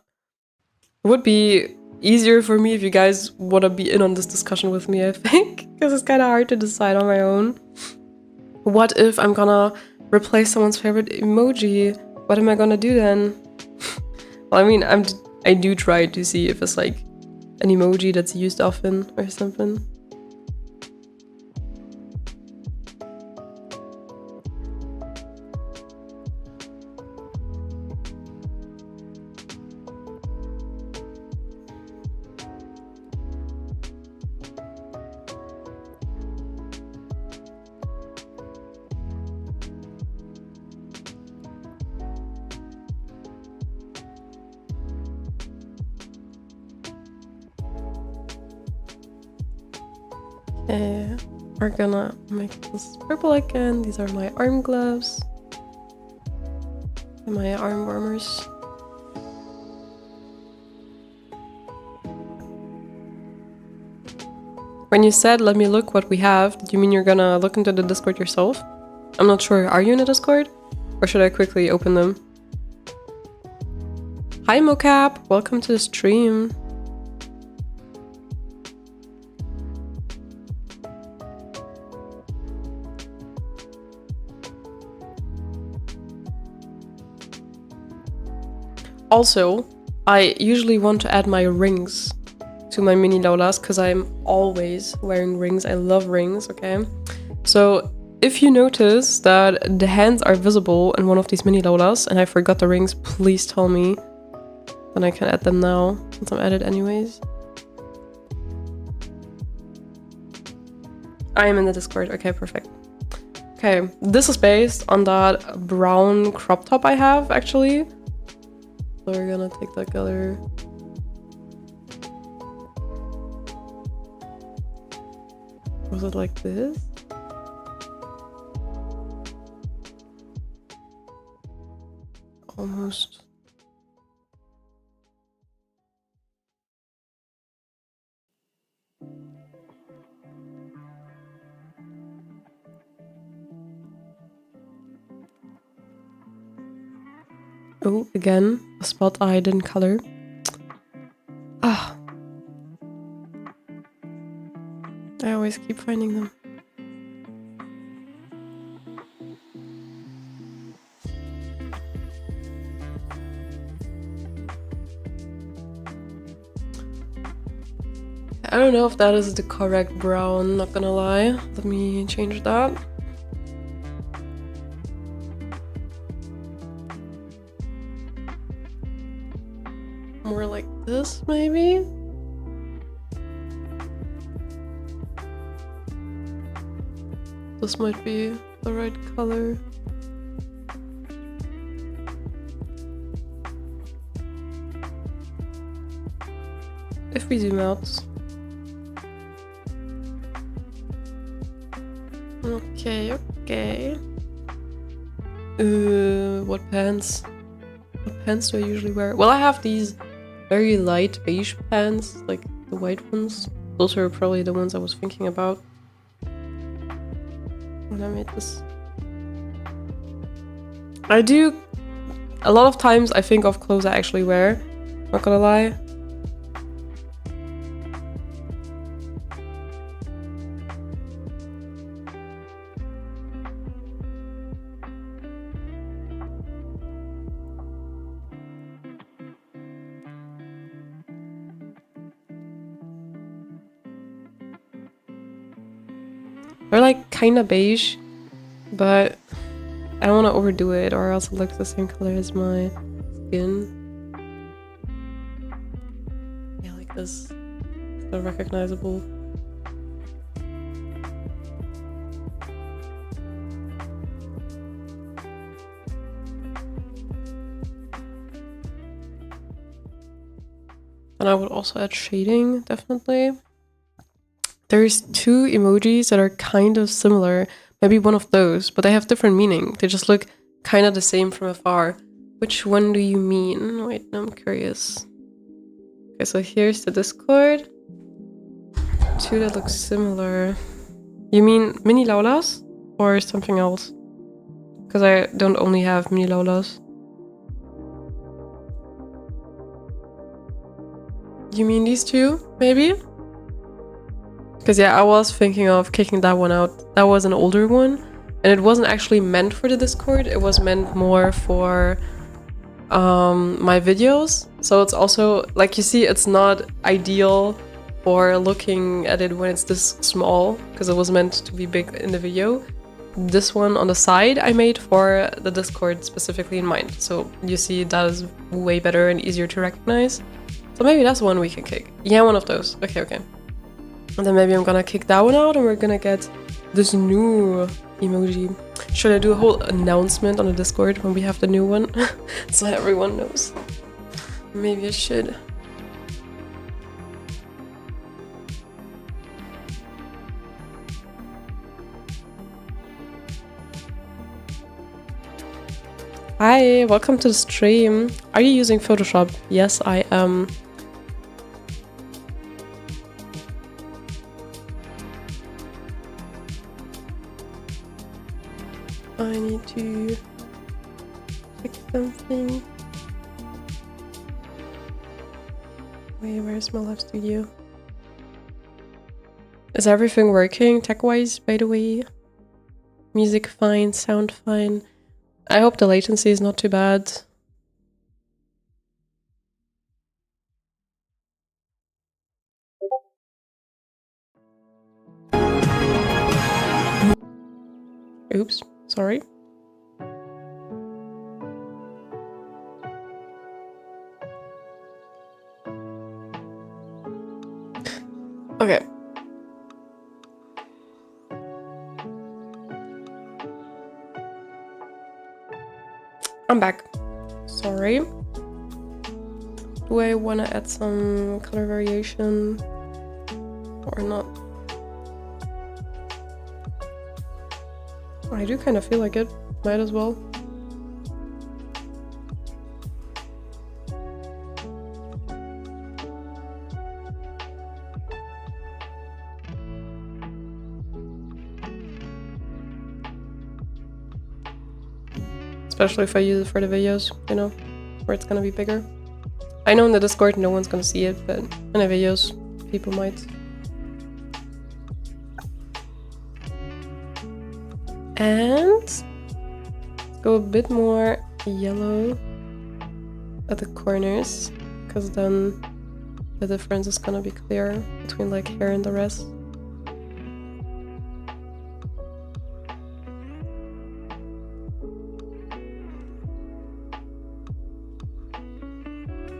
would be easier for me if you guys want to be in on this discussion with me, I think. Because it's kind of hard to decide on my own. What if I'm gonna replace someone's favorite emoji? What am I gonna do then? Well, I mean, I do try to see if it's like an emoji that's used often or something. Okay, we're gonna make this purple again. These are my arm gloves and my arm warmers. When you said, let me look what we have, do you mean you're gonna look into the Discord yourself? I'm not sure. Are you in the Discord? Or should I quickly open them? Hi Mocap! Welcome to the stream. Also, I usually want to add my rings to my mini Laulas because I'm always wearing rings. I love rings, okay? So if you notice that the hands are visible in one of these mini Laulas and I forgot the rings, please tell me. Then I can add them now since I'm at it anyways. I am in the Discord. Okay, perfect. Okay, this is based on that brown crop top I have actually. So we're gonna take that color. Was it like this? Almost. Oh, again, a spot I didn't color. Ah. I always keep finding them. I don't know if that is the correct brown, not gonna lie. Let me change that. More like this, maybe? This might be the right color. If we zoom out. Okay, okay. What pants? What pants do I usually wear? Well, I have these very light beige pants, like the white ones. Those are probably the ones I was thinking about when I made this. I do... A lot of times I think of clothes I actually wear, not gonna lie. They're like kinda beige, but I don't want to overdo it or else it looks the same color as my skin. Yeah, like this. So recognizable. And I would also add shading, definitely. There's two emojis that are kind of similar. Maybe one of those, but they have different meaning. They just look kind of the same from afar. Which one do you mean? Wait, I'm curious. Okay, so here's the Discord. Two that look similar. You mean mini Laulas? Or something else? Because I don't only have mini Laulas. You mean these two, maybe? Because yeah, I was thinking of kicking that one out. That was an older one. And it wasn't actually meant for the Discord. It was meant more for my videos. So it's also, like you see, it's not ideal for looking at it when it's this small. Because it was meant to be big in the video. This one on the side I made for the Discord specifically in mind. So you see that is way better and easier to recognize. So maybe that's one we can kick. Yeah, one of those. Okay, okay. And then maybe I'm gonna kick that one out and we're gonna get this new emoji. Should I do a whole announcement on the Discord when we have the new one? So everyone knows. Maybe I should. Hi, welcome to the stream. Are you using Photoshop? Yes, I am. I need to fix something. Wait, where's my live studio? Is everything working tech-wise, by the way? Music fine, sound fine. I hope the latency is not too bad. Oops, sorry. Okay. I'm back. Sorry. Do I want to add some color variation or not? I do kind of feel like it. Might as well. Especially if I use it for the videos, you know, where it's gonna be bigger. I know in the Discord no one's gonna see it, but in the videos people might. And let's go a bit more yellow at the corners, because then the difference is gonna be clear between like hair and the rest.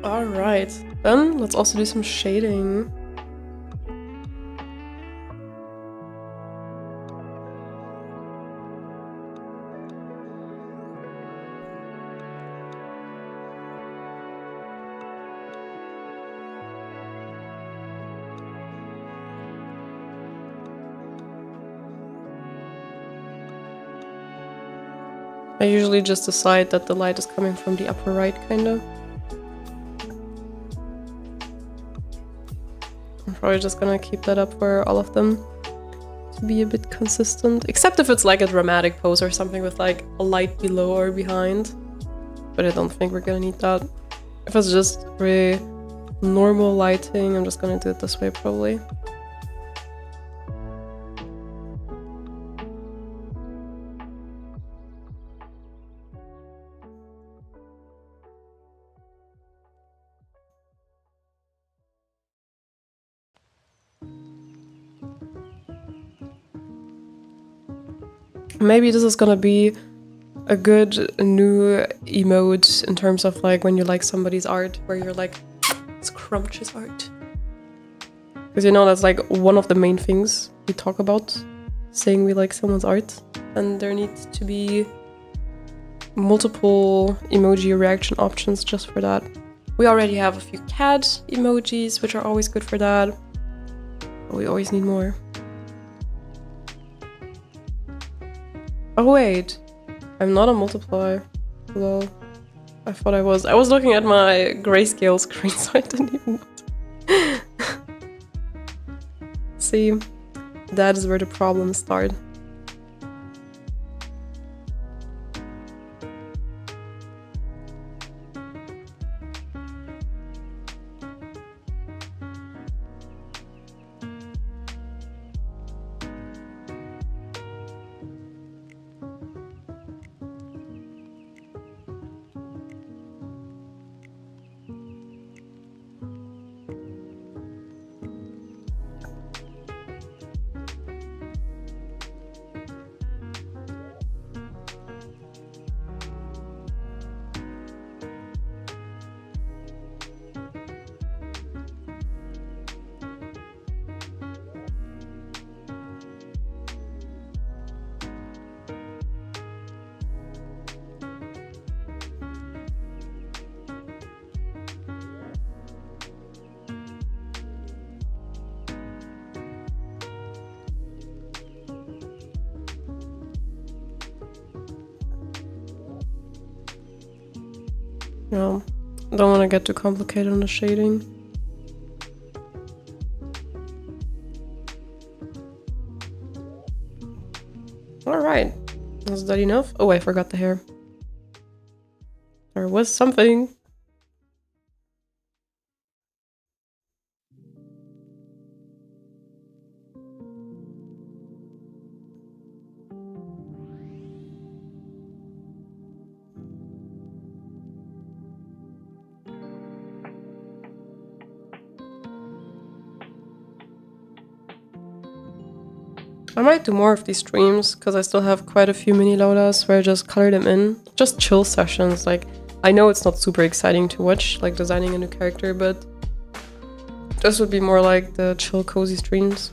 Alright, then let's also do some shading. I usually just decide that the light is coming from the upper right, kind of. I'm probably just gonna keep that up for all of them to be a bit consistent. Except if it's like a dramatic pose or something with like a light below or behind. But I don't think we're gonna need that. If it's just really normal lighting, I'm just gonna do it this way probably. Maybe this is gonna be a good new emote in terms of like when you like somebody's art, where you're like, scrumptious art. Because you know that's like one of the main things we talk about, saying we like someone's art. And there needs to be multiple emoji reaction options just for that. We already have a few cat emojis, which are always good for that. But we always need more. Oh wait, I'm not a multiplier. Lol. I thought I was. I was looking at my grayscale screen, so I didn't even know. See, that is where the problems start. No, don't want to get too complicated on the shading. Alright, is that enough? Oh, I forgot the hair. There was something. I might do more of these streams, because I still have quite a few mini Laulas where I just color them in. Just chill sessions, like, I know it's not super exciting to watch, like designing a new character, but this would be more like the chill, cozy streams.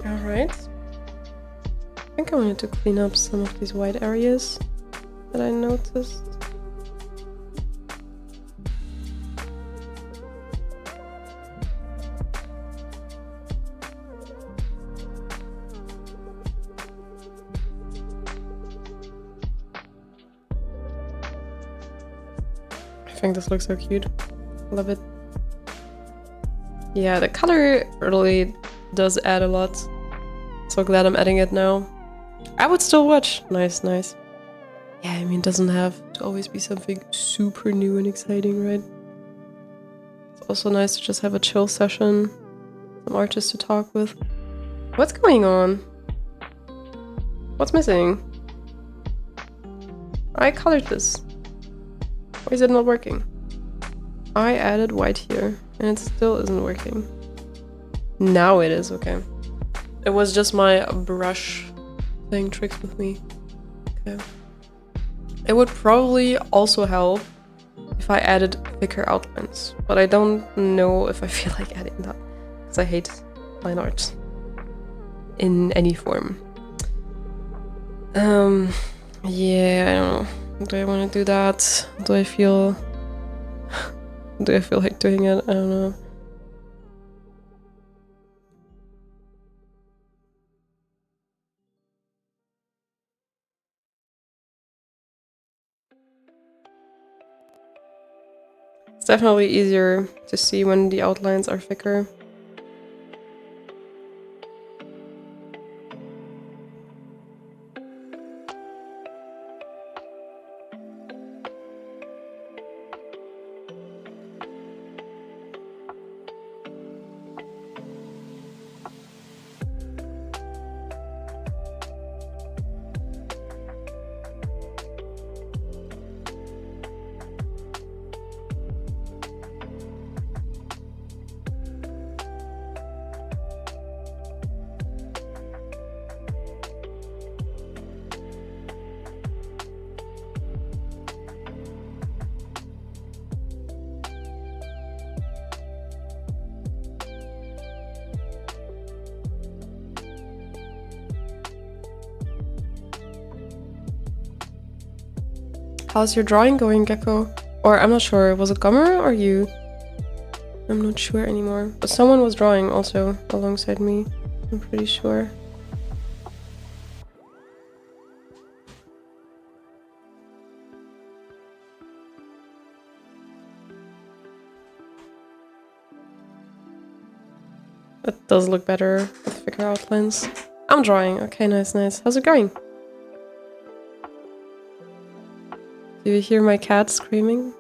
Alright. I think I wanted to clean up some of these white areas that I noticed. I think this looks so cute. Love it. Yeah, the color really does add a lot. So glad I'm adding it now. I would still watch. Nice, nice. Yeah, I mean, it doesn't have to to always be something super new and exciting, right? It's also nice to just have a chill session, some artists to talk with. What's going on? What's missing? I colored this. Why is it not working? I added white here, and it still isn't working. Now it is, okay. It was just my brush playing tricks with me. Okay. It would probably also help if I added thicker outlines, but I don't know if I feel like adding that, because I hate line art in any form. Yeah, I don't know. Do I want to do that? Do I feel like doing it? I don't know. It's definitely easier to see when the outlines are thicker. How's your drawing going, Gecko? Or I'm not sure, was it Gummer or you? I'm not sure anymore. But someone was drawing also alongside me, I'm pretty sure. It does look better with thicker outlines. I'm drawing, okay, nice, nice. How's it going? Do you hear my cat screaming?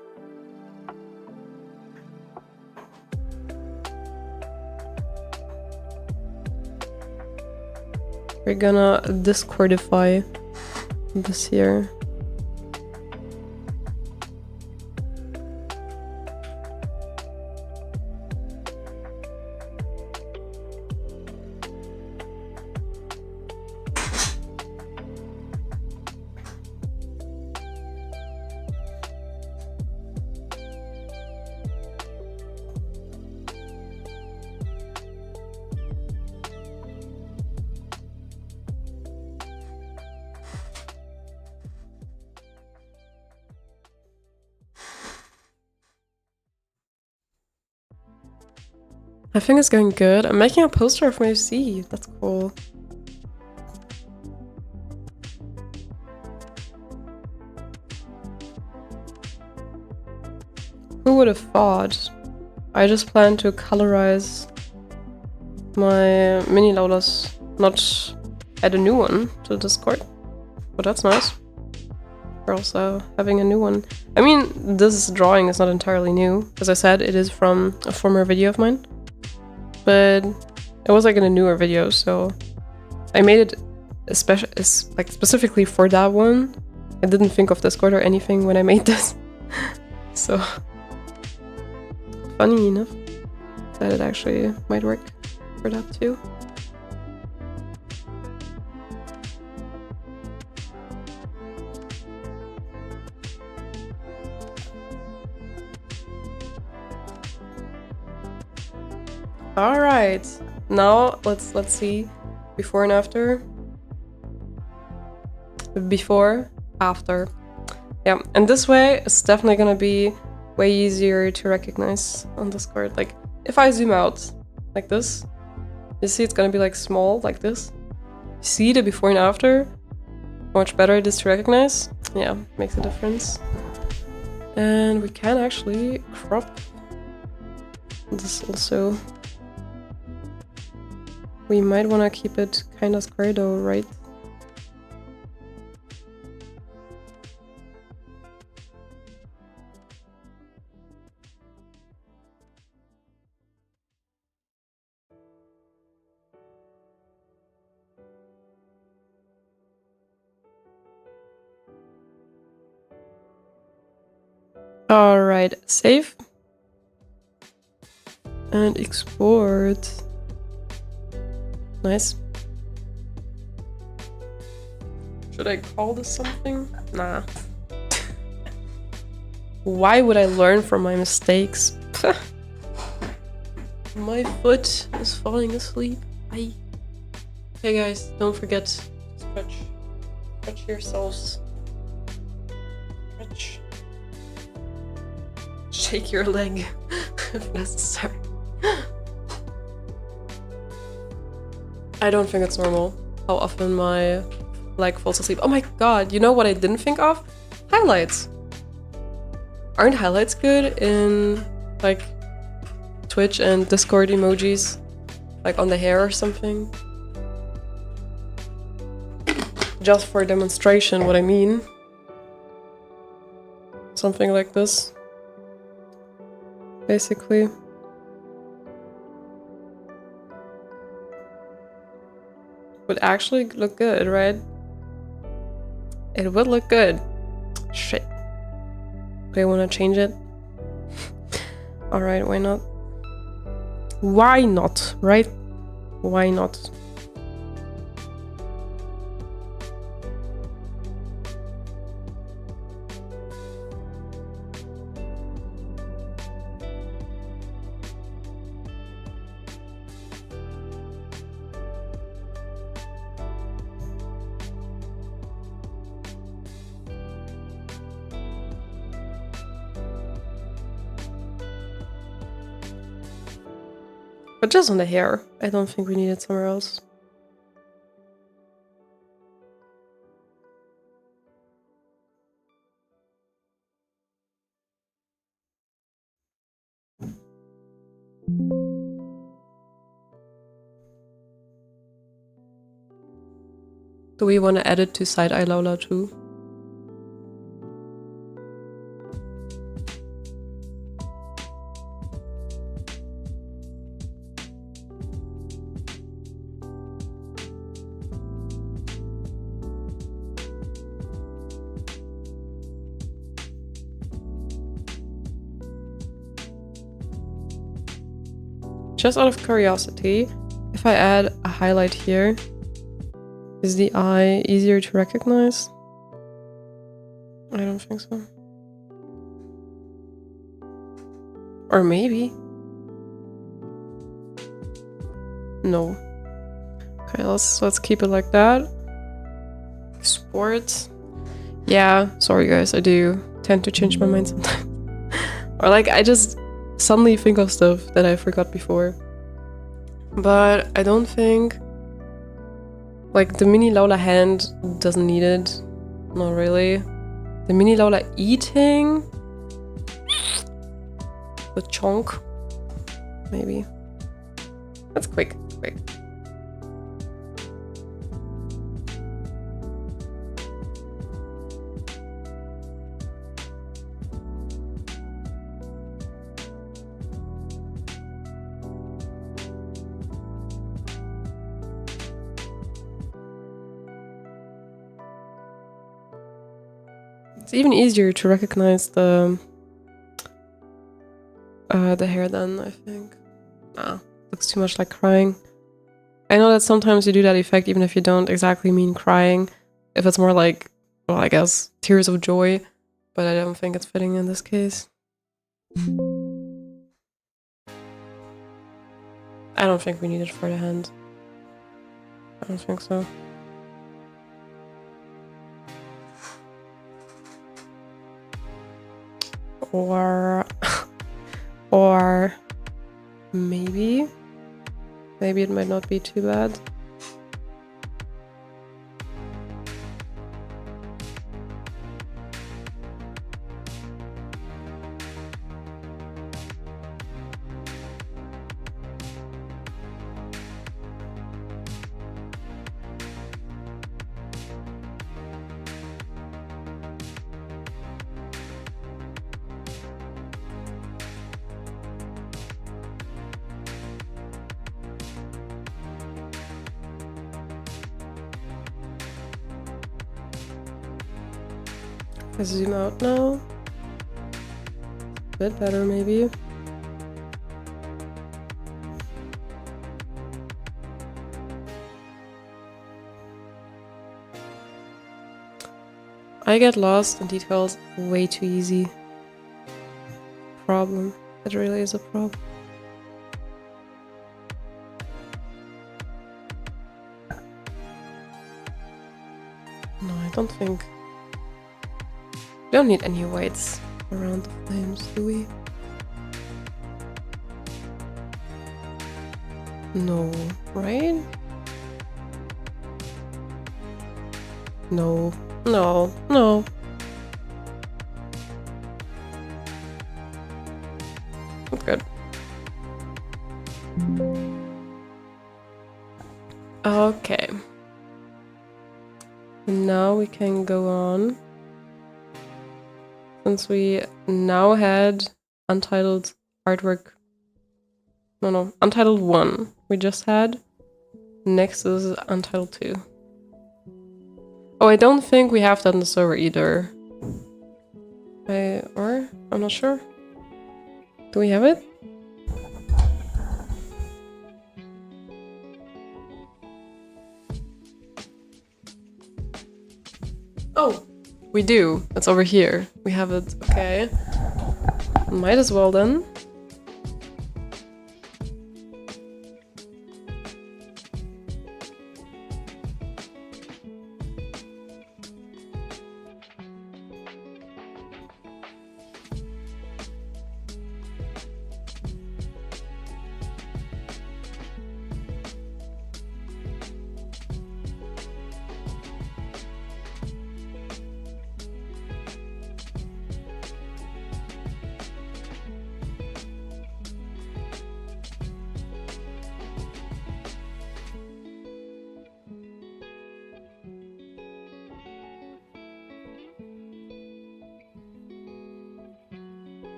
We're gonna Discordify this here. I think it's going good. I'm making a poster of my FC. That's cool. Who would have thought? I just plan to colorize my mini Laulas, not add a new one to Discord. But that's nice. We're also having a new one. I mean, this drawing is not entirely new. As I said, it is from a former video of mine. But it was like in a newer video, so I made it specifically for that one. I didn't think of Discord or anything when I made this. So funny enough that it actually might work for that too. All right, now let's see before and after. Before, after. Yeah, and this way it's definitely gonna be way easier to recognize on Discord. Like if I zoom out like this, you see it's gonna be like small like this. See the before and after, how much better it is to recognize. Yeah, makes a difference. And we can actually crop this also. We might want to keep it kind of square though, right? Alright, save. And export. Nice. Should I call this something? Nah. Why would I learn from my mistakes? My foot is falling asleep. Aye. Hey guys, don't forget to stretch. Stretch yourselves. Stretch. Shake your leg if necessary. I don't think it's normal how often my leg falls asleep. Oh my god, you know what I didn't think of? Highlights. Aren't highlights good in like Twitch and Discord emojis? Like on the hair or something? Just for demonstration, what I mean. Something like this. Basically. Would actually look good, right? It would look good. Shit. Do I want to change it? Alright, why not? Why not, right? Why not? But just on the hair. I don't think we need it somewhere else. Do we want to add it to side eye Laula too? Just out of curiosity, if I add a highlight here, is the eye easier to recognize? I don't think so. Or maybe. No. Okay, let's keep it like that. Sport. Yeah, sorry guys, I do tend to change my mind sometimes. Or like I just suddenly think of stuff that I forgot before. But I don't think like the mini Laula hand doesn't need it. Not really. The mini Laula eating the chunk. Maybe. That's quick. It's even easier to recognize the hair then, I think. Nah, looks too much like crying. I know that sometimes you do that effect even if you don't exactly mean crying. If it's more like, well, I guess, tears of joy. But I don't think it's fitting in this case. I don't think we need it for the hand. I don't think so. Or maybe it might not be too bad. I zoom out now. bit better, maybe. I get lost in details way too easy. Problem. It really is a problem. No, I don't think... We don't need any whites around the flames, do we? No, right? No, no, no. Good. Okay. Now we can go on. Since we now had Untitled artwork. No, Untitled 1 we just had. Next is Untitled 2. Oh, I don't think we have that on the server either. Or? I'm not sure. Do we have it? Oh, we do. It's over here. We have it. Okay. Might as well then.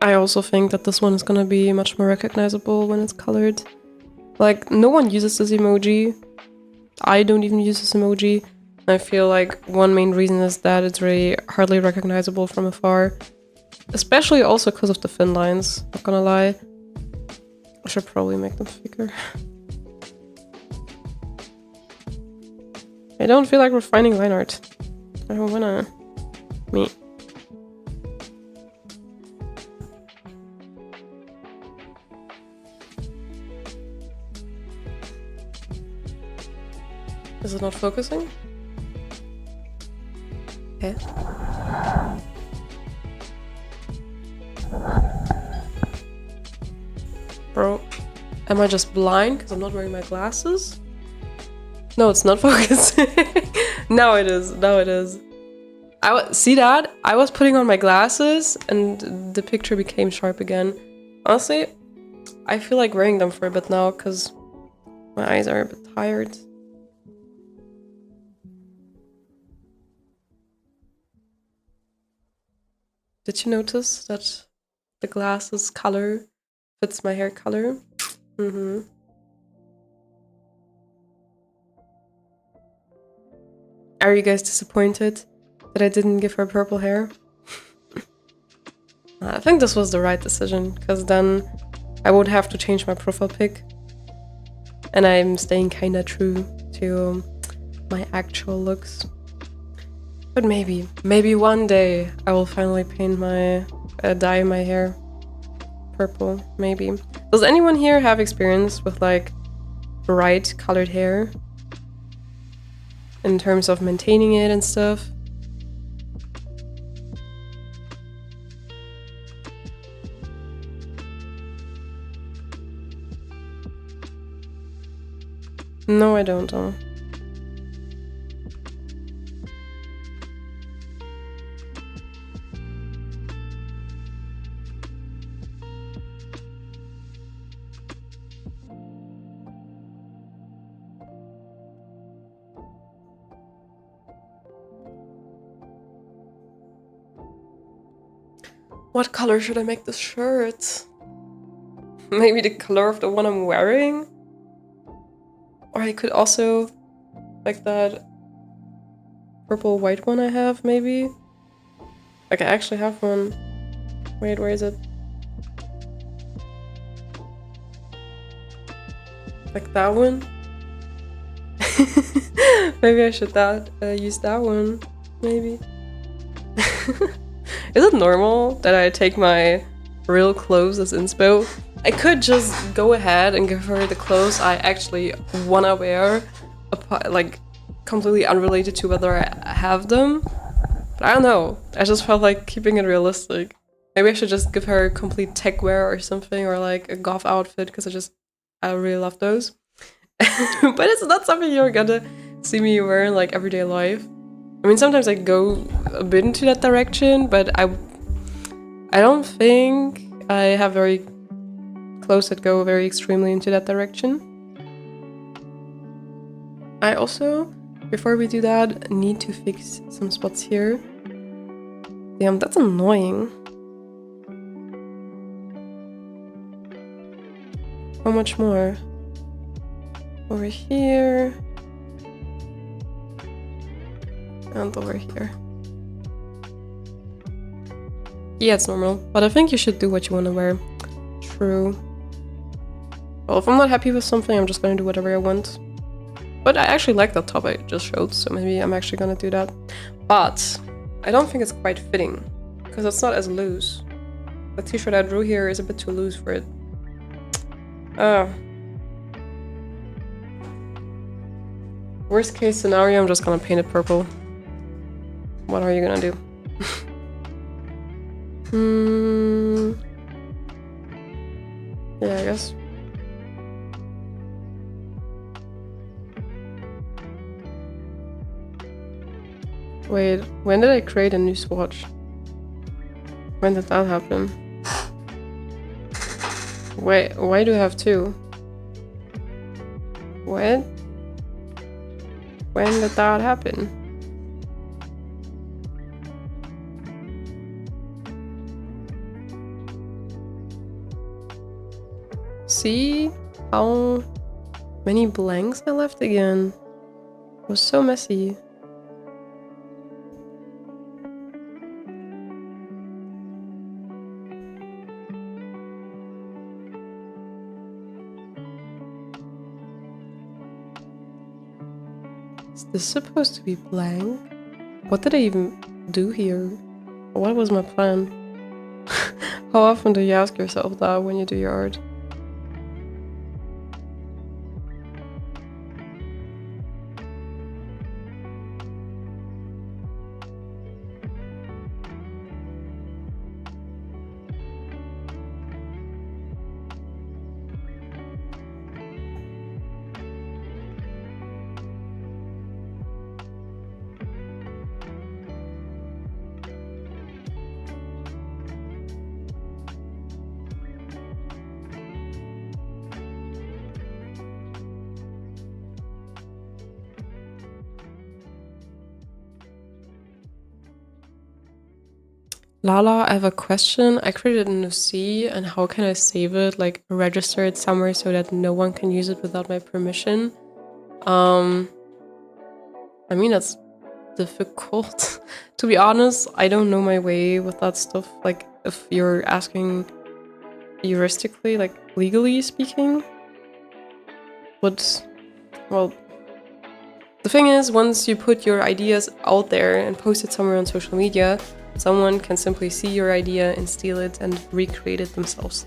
I also think that this one is gonna be much more recognizable when it's colored. Like, no one uses this emoji. I don't even use this emoji. I feel like one main reason is that it's really hardly recognizable from afar. Especially also because of the thin lines, not gonna lie. I should probably make them thicker. I don't feel like refining line art. I don't wanna... Me. Is it not focusing? Okay. Bro, am I just blind because I'm not wearing my glasses? No, it's not focusing. Now it is. Now it is. See that? I was putting on my glasses and the picture became sharp again. Honestly, I feel like wearing them for a bit now because my eyes are a bit tired. Did you notice that the glasses color fits my hair color? Mm-hmm. Are you guys disappointed that I didn't give her purple hair? I think this was the right decision, because then I would have to change my profile pic. And I'm staying kinda true to my actual looks. But maybe one day I will finally paint my, dye my hair purple, maybe. Does anyone here have experience with like bright colored hair? In terms of maintaining it and stuff? No, I don't know. What color should I make this shirt? Maybe the color of the one I'm wearing? Or I could also like that purple white one I have, maybe? Like I actually have one. Wait, where is it? Like that one? Maybe I should use that one. Maybe. Is it normal that I take my real clothes as inspo? I could just go ahead and give her the clothes I actually wanna wear, like completely unrelated to whether I have them. But I don't know. I just felt like keeping it realistic. Maybe I should just give her complete tech wear or something, or like a goth outfit, because I really love those. But it's not something you're gonna see me wear in like everyday life. I mean, sometimes I go a bit into that direction, but I don't think I have very clothes that go very extremely into that direction. I also, before we do that, need to fix some spots here. Damn, that's annoying. How much more? Over here. And over here. Yeah, it's normal. But I think you should do what you want to wear. True. Well, if I'm not happy with something, I'm just gonna do whatever I want. But I actually like that top I just showed, so maybe I'm actually gonna do that. But I don't think it's quite fitting, because it's not as loose. The t-shirt I drew here is a bit too loose for it. Worst case scenario, I'm just gonna paint it purple. What are you gonna do? Yeah, I guess. Wait, when did I create a new swatch? When did that happen? Wait, why do I have two? What? When did that happen? See how many blanks I left again? It was so messy. Is this supposed to be blank? What did I even do here? What was my plan? How often do you ask yourself that when you do your art? Lala, I have a question. I created a new C, and how can I save it? Like, register it somewhere so that no one can use it without my permission? I mean, that's difficult. To be honest, I don't know my way with that stuff. Like, if you're asking heuristically, like, legally speaking. But, well, the thing is, once you put your ideas out there and post it somewhere on social media, someone can simply see your idea and steal it and recreate it themselves.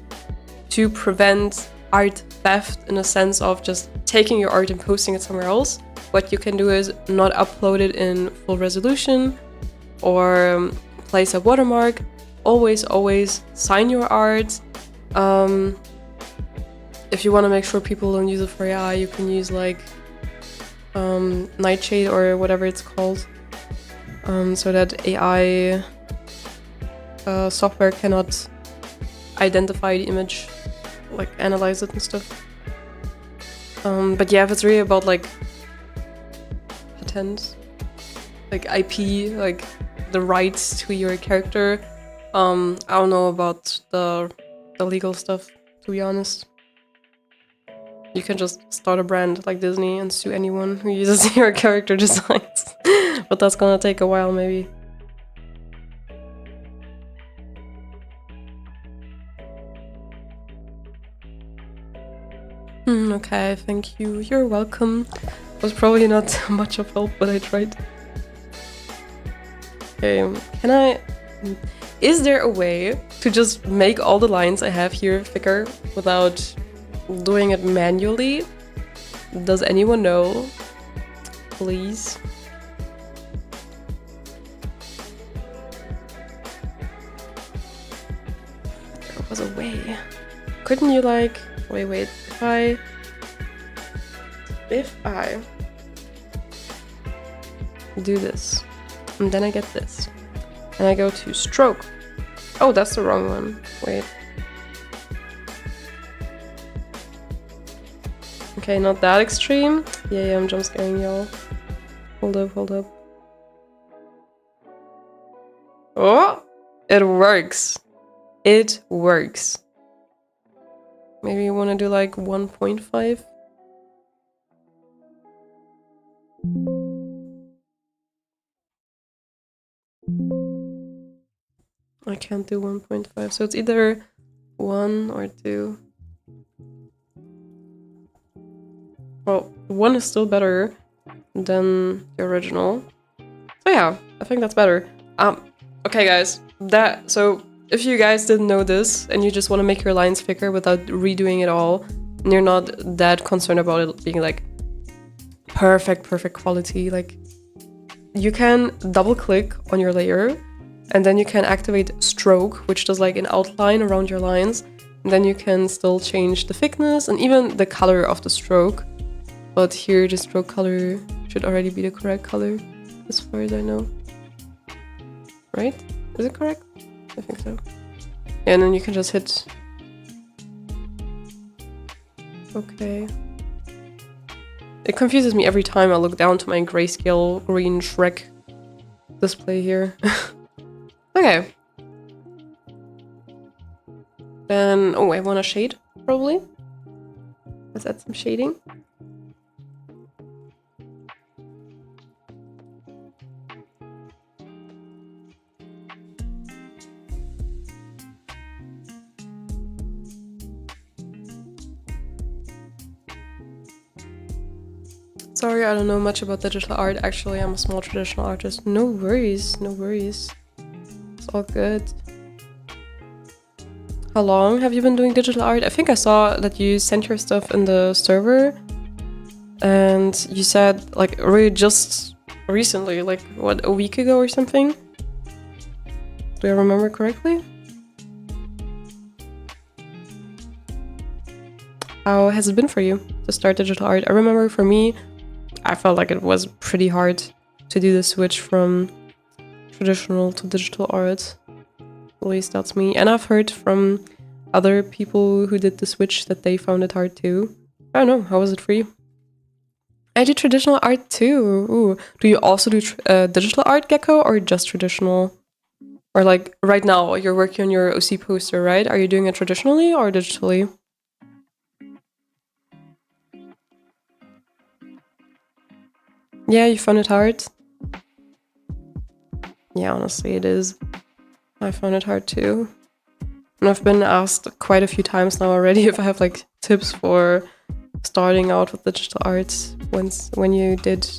To prevent art theft in a sense of just taking your art and posting it somewhere else, what you can do is not upload it in full resolution or place a watermark. Always sign your art. If you want to make sure people don't use it for AI, you can use like Nightshade or whatever it's called, so that AI software cannot identify the image, like analyze it and stuff. But yeah, if it's really about like patent, like IP, like the rights to your character, I don't know about the legal stuff, to be honest. You can just start a brand like Disney and sue anyone who uses your character designs. But that's gonna take a while, maybe. Okay, thank you. You're welcome. Was probably not much of help, but I tried. Okay, can I... Is there a way to just make all the lines I have here thicker without doing it manually? Does anyone know? Please. There was a way. Couldn't you like... Wait, if I do this, and then I get this, and I go to stroke. Oh, that's the wrong one. Wait. Okay, not that extreme. Yeah, I'm jump scaring y'all. Hold up. Oh! It works. It works. Maybe you want to do like 1.5? I can't do 1.5, so it's either 1 or 2. Well, 1 is still better than the original. So yeah, I think that's better. Okay guys, so if you guys didn't know this and you just want to make your lines thicker without redoing it all, and you're not that concerned about it being like perfect quality, like you can double click on your layer and then you can activate stroke, which does like an outline around your lines, and then you can still change the thickness and even the color of the stroke. But here the stroke color should already be the correct color as far as I know. Right? Is it correct? I think so. Yeah, and then you can just hit... Okay. It confuses me every time I look down to my grayscale green Shrek display here. Okay. Then... Oh, I want a shade, probably. Let's add some shading. Sorry, I don't know much about digital art. Actually, I'm a small traditional artist. No worries, no worries. It's all good. How long have you been doing digital art? I think I saw that you sent your stuff in the server. And you said, like, really just recently, like, what, a week ago or something? Do I remember correctly? How has it been for you to start digital art? I remember for me, I felt like it was pretty hard to do the switch from traditional to digital art. At least that's me. And I've heard from other people who did the switch that they found it hard too. I don't know, how was it for you? I do traditional art too. Ooh. Do you also do digital art, Gecko, or just traditional? Or like right now, you're working on your OC poster, right? Are you doing it traditionally or digitally? Yeah, you found it hard? Yeah, honestly, it is. I found it hard too. And I've been asked quite a few times now already if I have like tips for starting out with digital art when you did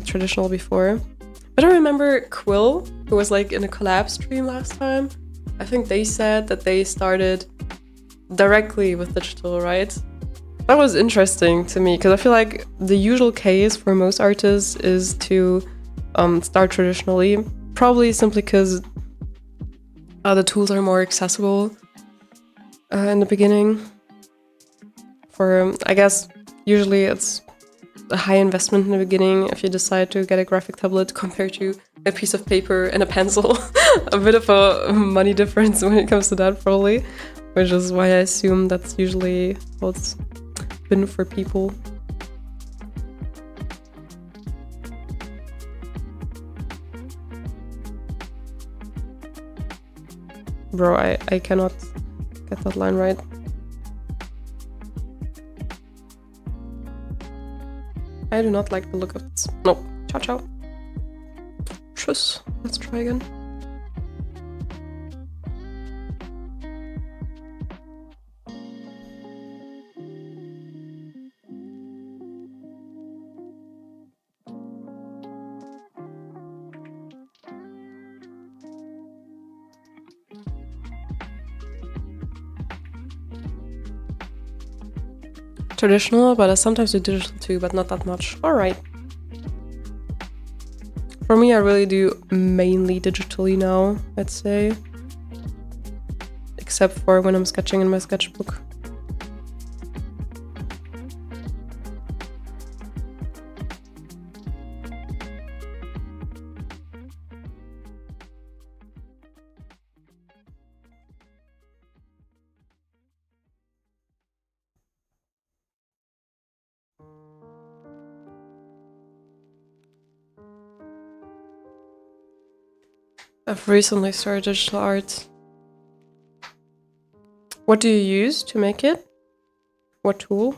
traditional before. But I remember Quill, who was like in a collab stream last time. I think they said that they started directly with digital, right? That was interesting to me, because I feel like the usual case for most artists is to start traditionally, probably simply because the tools are more accessible in the beginning. For, I guess, usually it's a high investment in the beginning if you decide to get a graphic tablet compared to a piece of paper and a pencil. A bit of a money difference when it comes to that, probably, which is why I assume that's usually what's been for people. Bro, I cannot get that line right. I do not like the look of this. No. Ciao, ciao. Tschüss. Let's try again. traditional, but I sometimes do digital too, but not that much. Alright. For me, I really do mainly digitally now, I'd say. Except for when I'm sketching in my sketchbook. I've recently started digital art. What do you use to make it? What tool?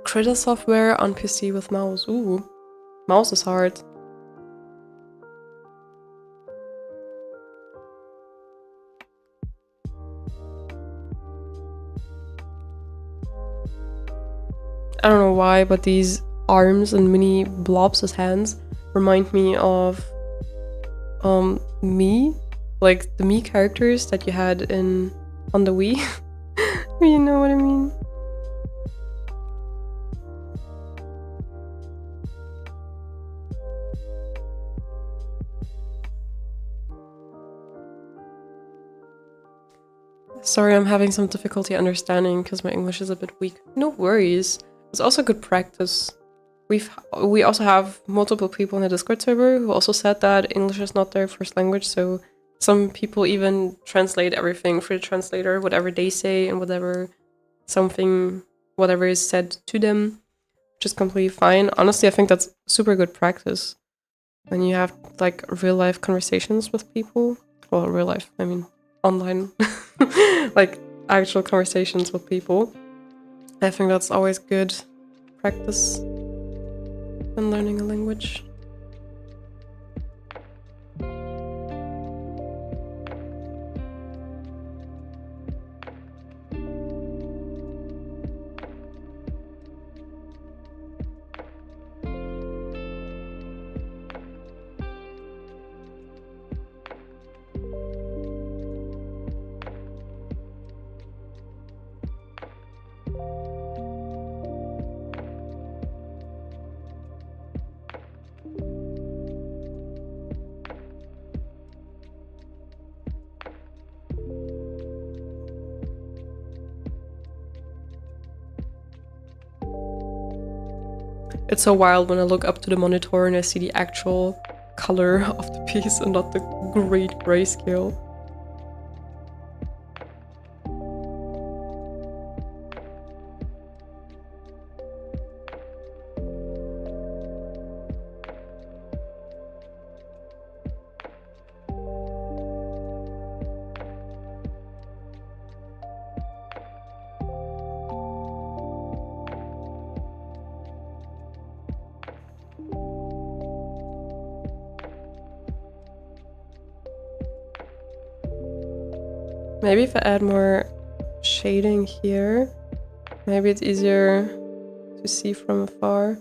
Critter software on PC with mouse. Ooh, mouse is hard. I don't know why, but these arms and mini blobs as hands remind me of me, like the me characters that you had on the Wii. You know what I mean? Sorry, I'm having some difficulty understanding because my English is a bit weak. No worries. It's also good practice. We also have multiple people in the Discord server who also said that English is not their first language, so some people even translate everything for the translator, whatever they say and whatever is said to them, which is completely fine. Honestly, I think that's super good practice when you have like real life conversations with people. Well, real life, I mean online, like actual conversations with people. I think that's always good practice when learning a language. It's so wild when I look up to the monitor and I see the actual color of the piece and not the great grayscale. Maybe if I add more shading here, maybe it's easier to see from afar.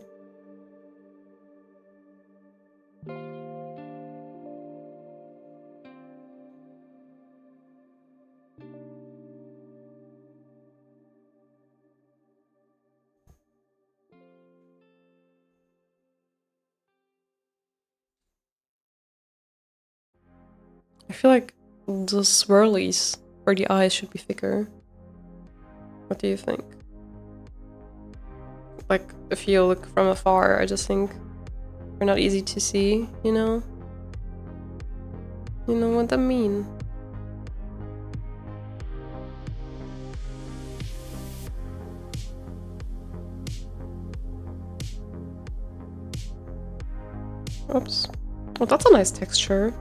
I feel like the swirlies for the eyes should be thicker. What do you think? Like, if you look from afar, I just think they're not easy to see, you know? You know what I mean? Oops. Well, that's a nice texture.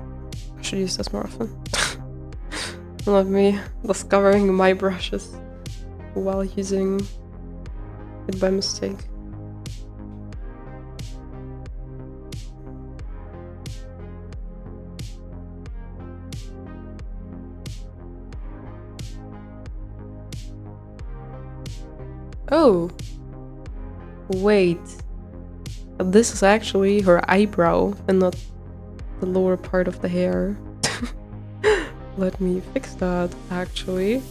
I should use this more often. Not me discovering my brushes while using it by mistake. Oh, wait. This is actually her eyebrow and not the lower part of the hair. Let me fix that, actually.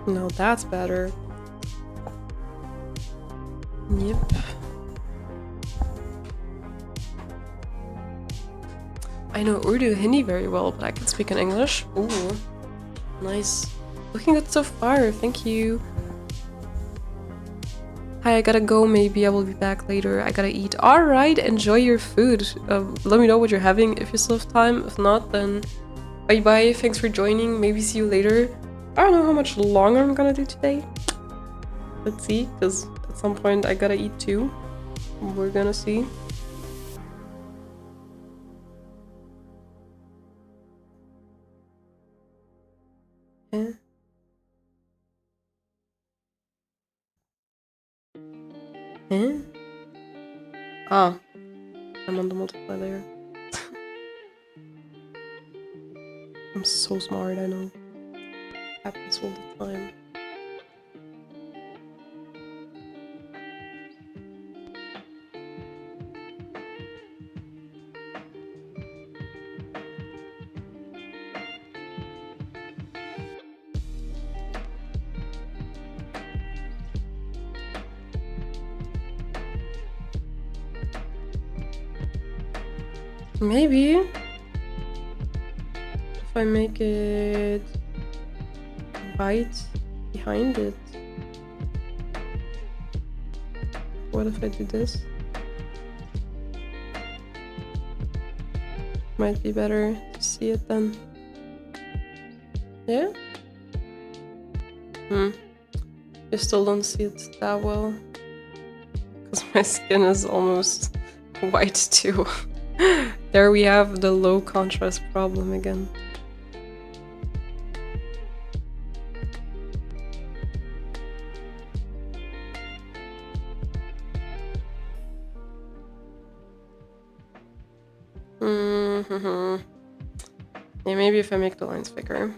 Now that's better. Yep. I know Urdu Hindi very well, but I can speak in English. Ooh, nice. Looking good so far, thank you. Hi, I gotta go, maybe I will be back later. I gotta eat. Alright, enjoy your food. Let me know what you're having if you still have time. If not, then bye-bye. Thanks for joining. Maybe see you later. I don't know how much longer I'm gonna do today. Let's see, because at some point I gotta eat too. We're gonna see. Yeah. Huh? Ah, I'm on the multiply layer. I'm so smart, I know. Happens all the time. Maybe if I make it white behind it. What if I do this? Might be better to see it then. Yeah? You still don't see it that well. Because my skin is almost white too. There we have the low contrast problem again. Yeah, maybe if I make the lines thicker.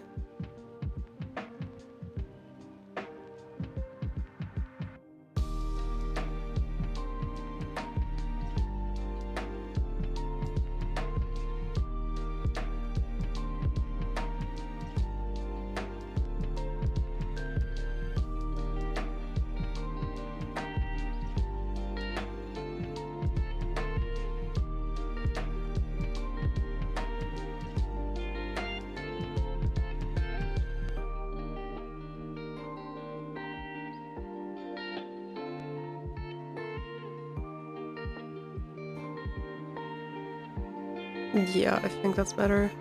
Yeah, I think that's better.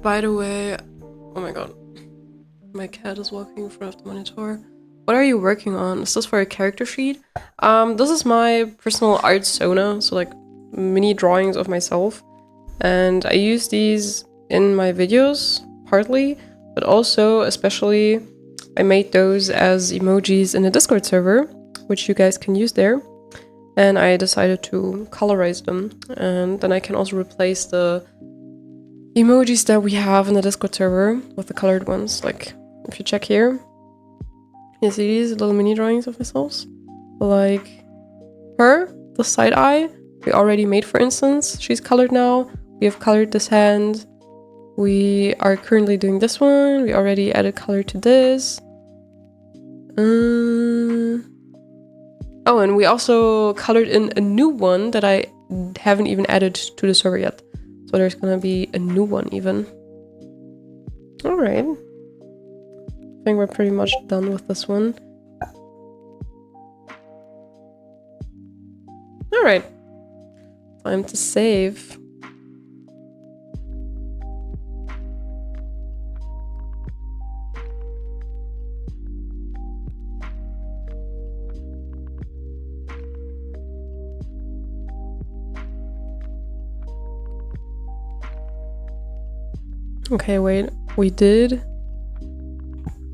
By the way, oh my god, my cat is walking in front of the monitor. What are you working on? Is this for a character sheet? This is my personal art Sona, so like mini drawings of myself. And I use these in my videos, partly, but also, especially, I made those as emojis in a Discord server, which you guys can use there. And I decided to colorize them. And then I can also replace the emojis that we have in the Discord server with the colored ones. Like, if you check here, you see these little mini drawings of myself? Like her, the side eye, we already made, for instance. She's colored now. We have colored this hand. We are currently doing this one. We already added color to this. Oh, and we also colored in a new one that I haven't even added to the server yet. So there's gonna be a new one even. Alright. I think we're pretty much done with this one. Alright. Time to save. Okay, wait. We did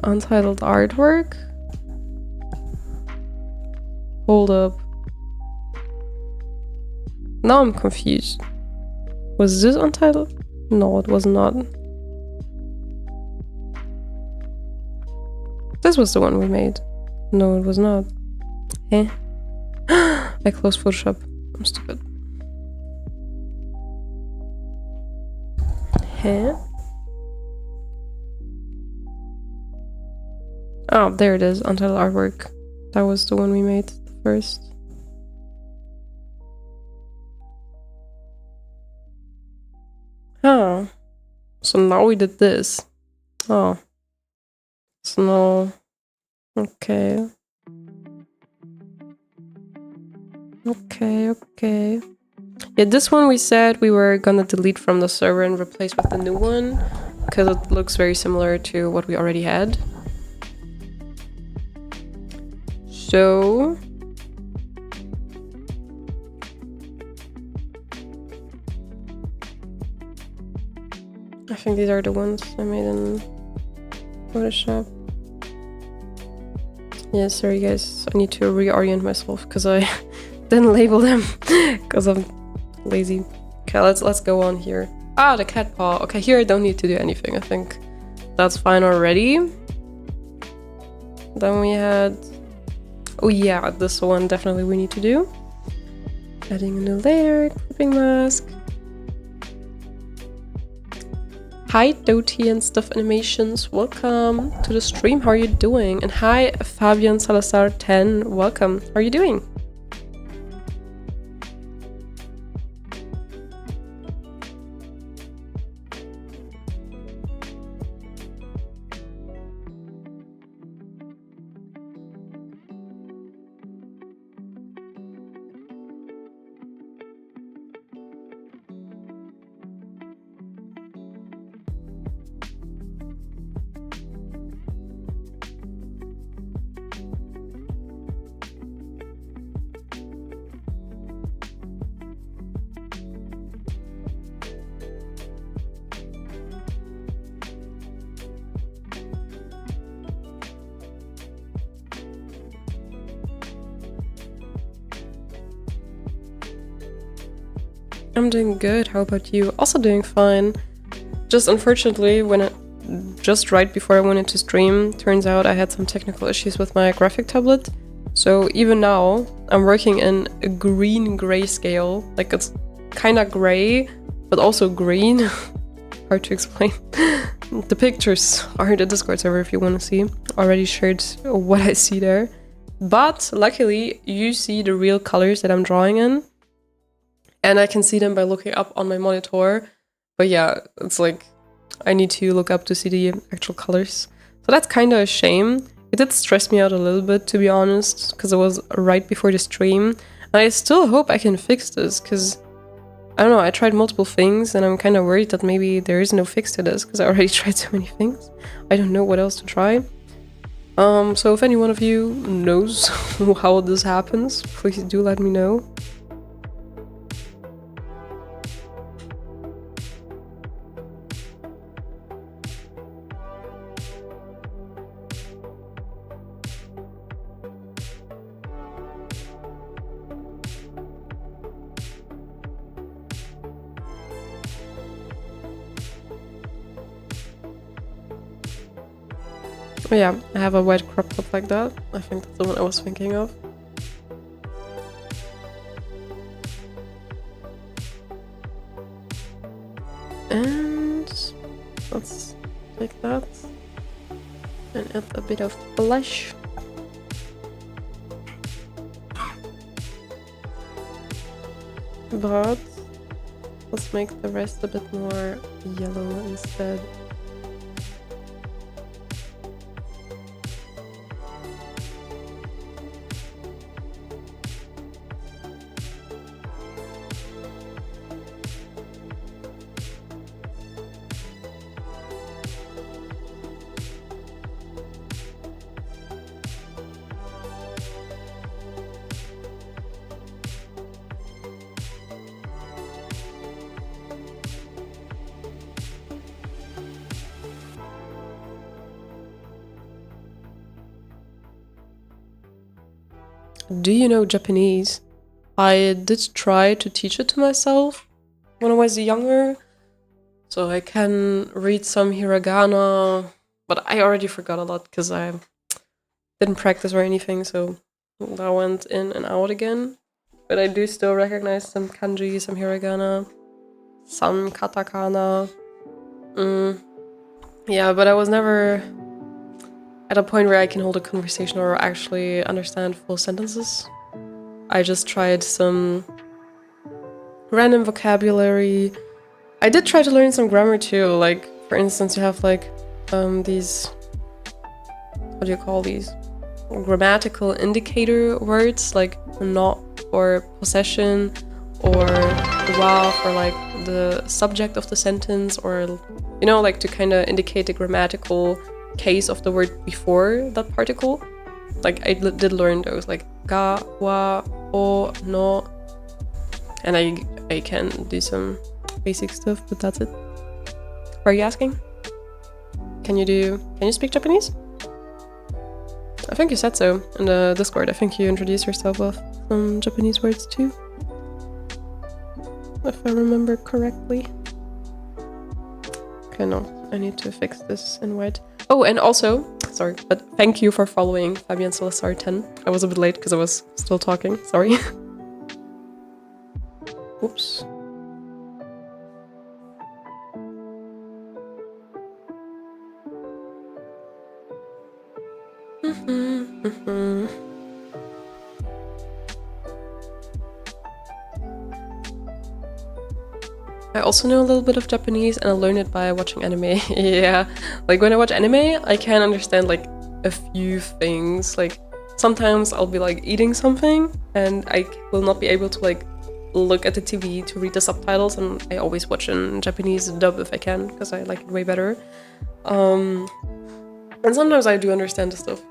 untitled artwork? Hold up. Now I'm confused. Was this untitled? No, it was not. This was the one we made. No, it was not. Eh? I closed Photoshop. I'm stupid. Huh? Oh, there it is. Untitled artwork. That was the one we made first. Oh. So now we did this. Oh. So now... Okay. Okay. Yeah, this one we said we were gonna delete from the server and replace with the new one, because it looks very similar to what we already had. So... I think these are the ones I made in Photoshop. Yeah, sorry guys, I need to reorient myself because I didn't label them because I'm lazy. Okay, let's go on here. Ah, the cat paw. Okay, here I don't need to do anything. I think that's fine already. Then we had... Oh yeah, this one definitely we need to do. Adding a new layer, clipping mask. Hi Doty and Stuff Animations, welcome to the stream, how are you doing? And hi Fabian Salazar 10, welcome, how are you doing? I'm doing good, how about you? Also doing fine. Just unfortunately, just right before I wanted to stream, turns out I had some technical issues with my graphic tablet. So even now, I'm working in a green grayscale. Like it's kinda gray, but also green. Hard to explain. The pictures are in the Discord server if you want to see. Already shared what I see there. But luckily, you see the real colors that I'm drawing in. And I can see them by looking up on my monitor. But yeah, it's like, I need to look up to see the actual colors. So that's kind of a shame. It did stress me out a little bit, to be honest, because it was right before the stream. And I still hope I can fix this, because, I don't know, I tried multiple things, and I'm kind of worried that maybe there is no fix to this, because I already tried so many things. I don't know what else to try. So if any one of you knows how this happens, please do let me know. Oh yeah, I have a white crop top like that. I think that's the one I was thinking of. And let's take that and add a bit of blush. But let's make the rest a bit more yellow instead. Do you know Japanese? I did try to teach it to myself when I was younger, so I can read some hiragana, but I already forgot a lot because I didn't practice or anything, so that went in and out again. But I do still recognize some kanji, some hiragana, some katakana. Yeah, but I was never at a point where I can hold a conversation or actually understand full sentences. I just tried some random vocabulary. I did try to learn some grammar too, like, for instance, you have like these, what do you call these? Grammatical indicator words, like not for possession, or wa for like the subject of the sentence, or, you know, like to kind of indicate the grammatical case of the word before that particle. Like I did learn those, like ga, wa, o, no, and I can do some basic stuff, but that's it. What are you asking? Can you speak Japanese? I think you said so in the Discord. I think you introduced yourself with some Japanese words too, if I remember correctly. Okay, no, I need to fix this in white. Oh, and also, sorry, but thank you for following Fabian Salazar 10. I was a bit late because I was still talking, sorry. Oops. I also know a little bit of Japanese, and I learned it by watching anime. Yeah, like when I watch anime, I can understand like a few things. Like sometimes I'll be like eating something and I will not be able to like look at the TV to read the subtitles, and I always watch in Japanese dub if I can, because I like it way better. And sometimes I do understand the stuff.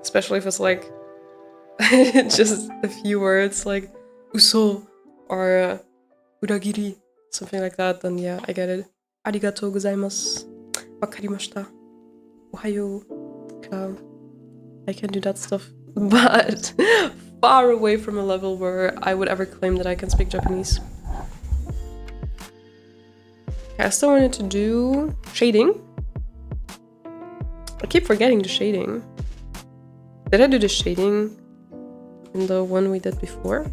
Especially if it's like just a few words like uso or uragiri, something like that, then yeah, I get it. Arigatou gozaimasu. Wakarimashita. Ohayo. I can do that stuff, but far away from a level where I would ever claim that I can speak Japanese. Okay, I still wanted to do shading. I keep forgetting the shading. Did I do the shading in the one we did before?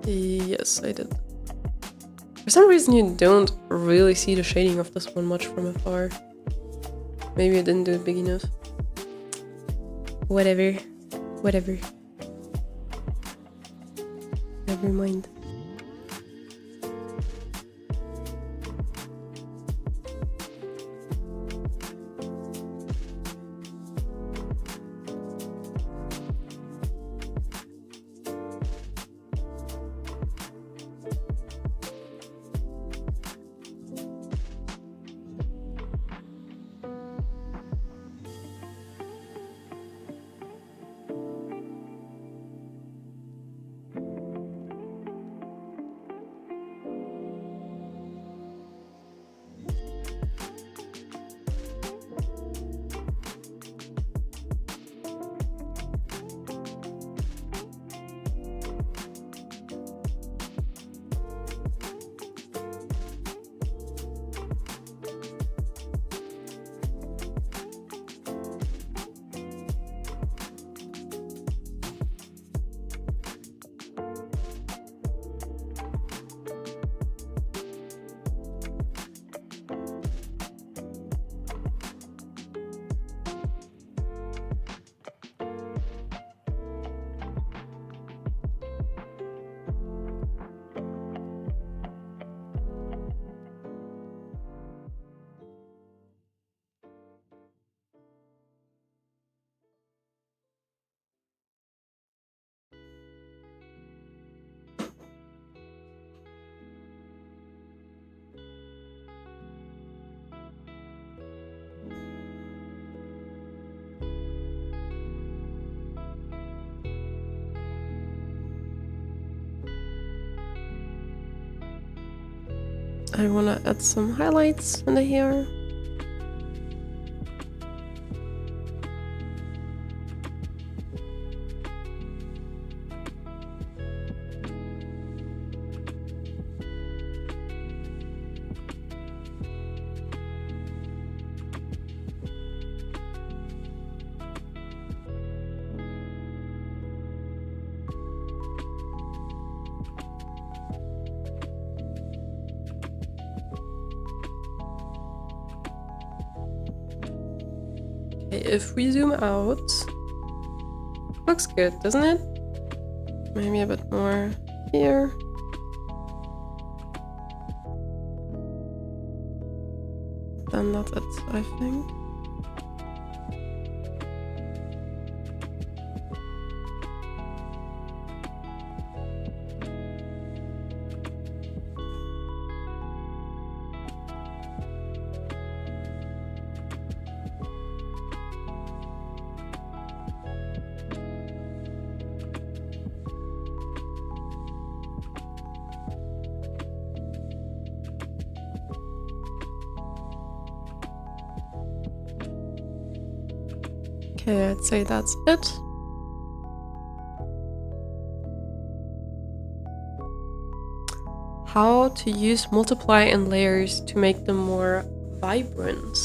Yes, I did. For some reason you don't really see the shading of this one much from afar. Maybe I didn't do it big enough. Whatever. Whatever. Never mind. I want to add some highlights in the hair. If we zoom out, looks good, doesn't it? Maybe a bit more here. Then that's it, I think. Okay, I'd say that's it. How to use multiply and layers to make them more vibrant.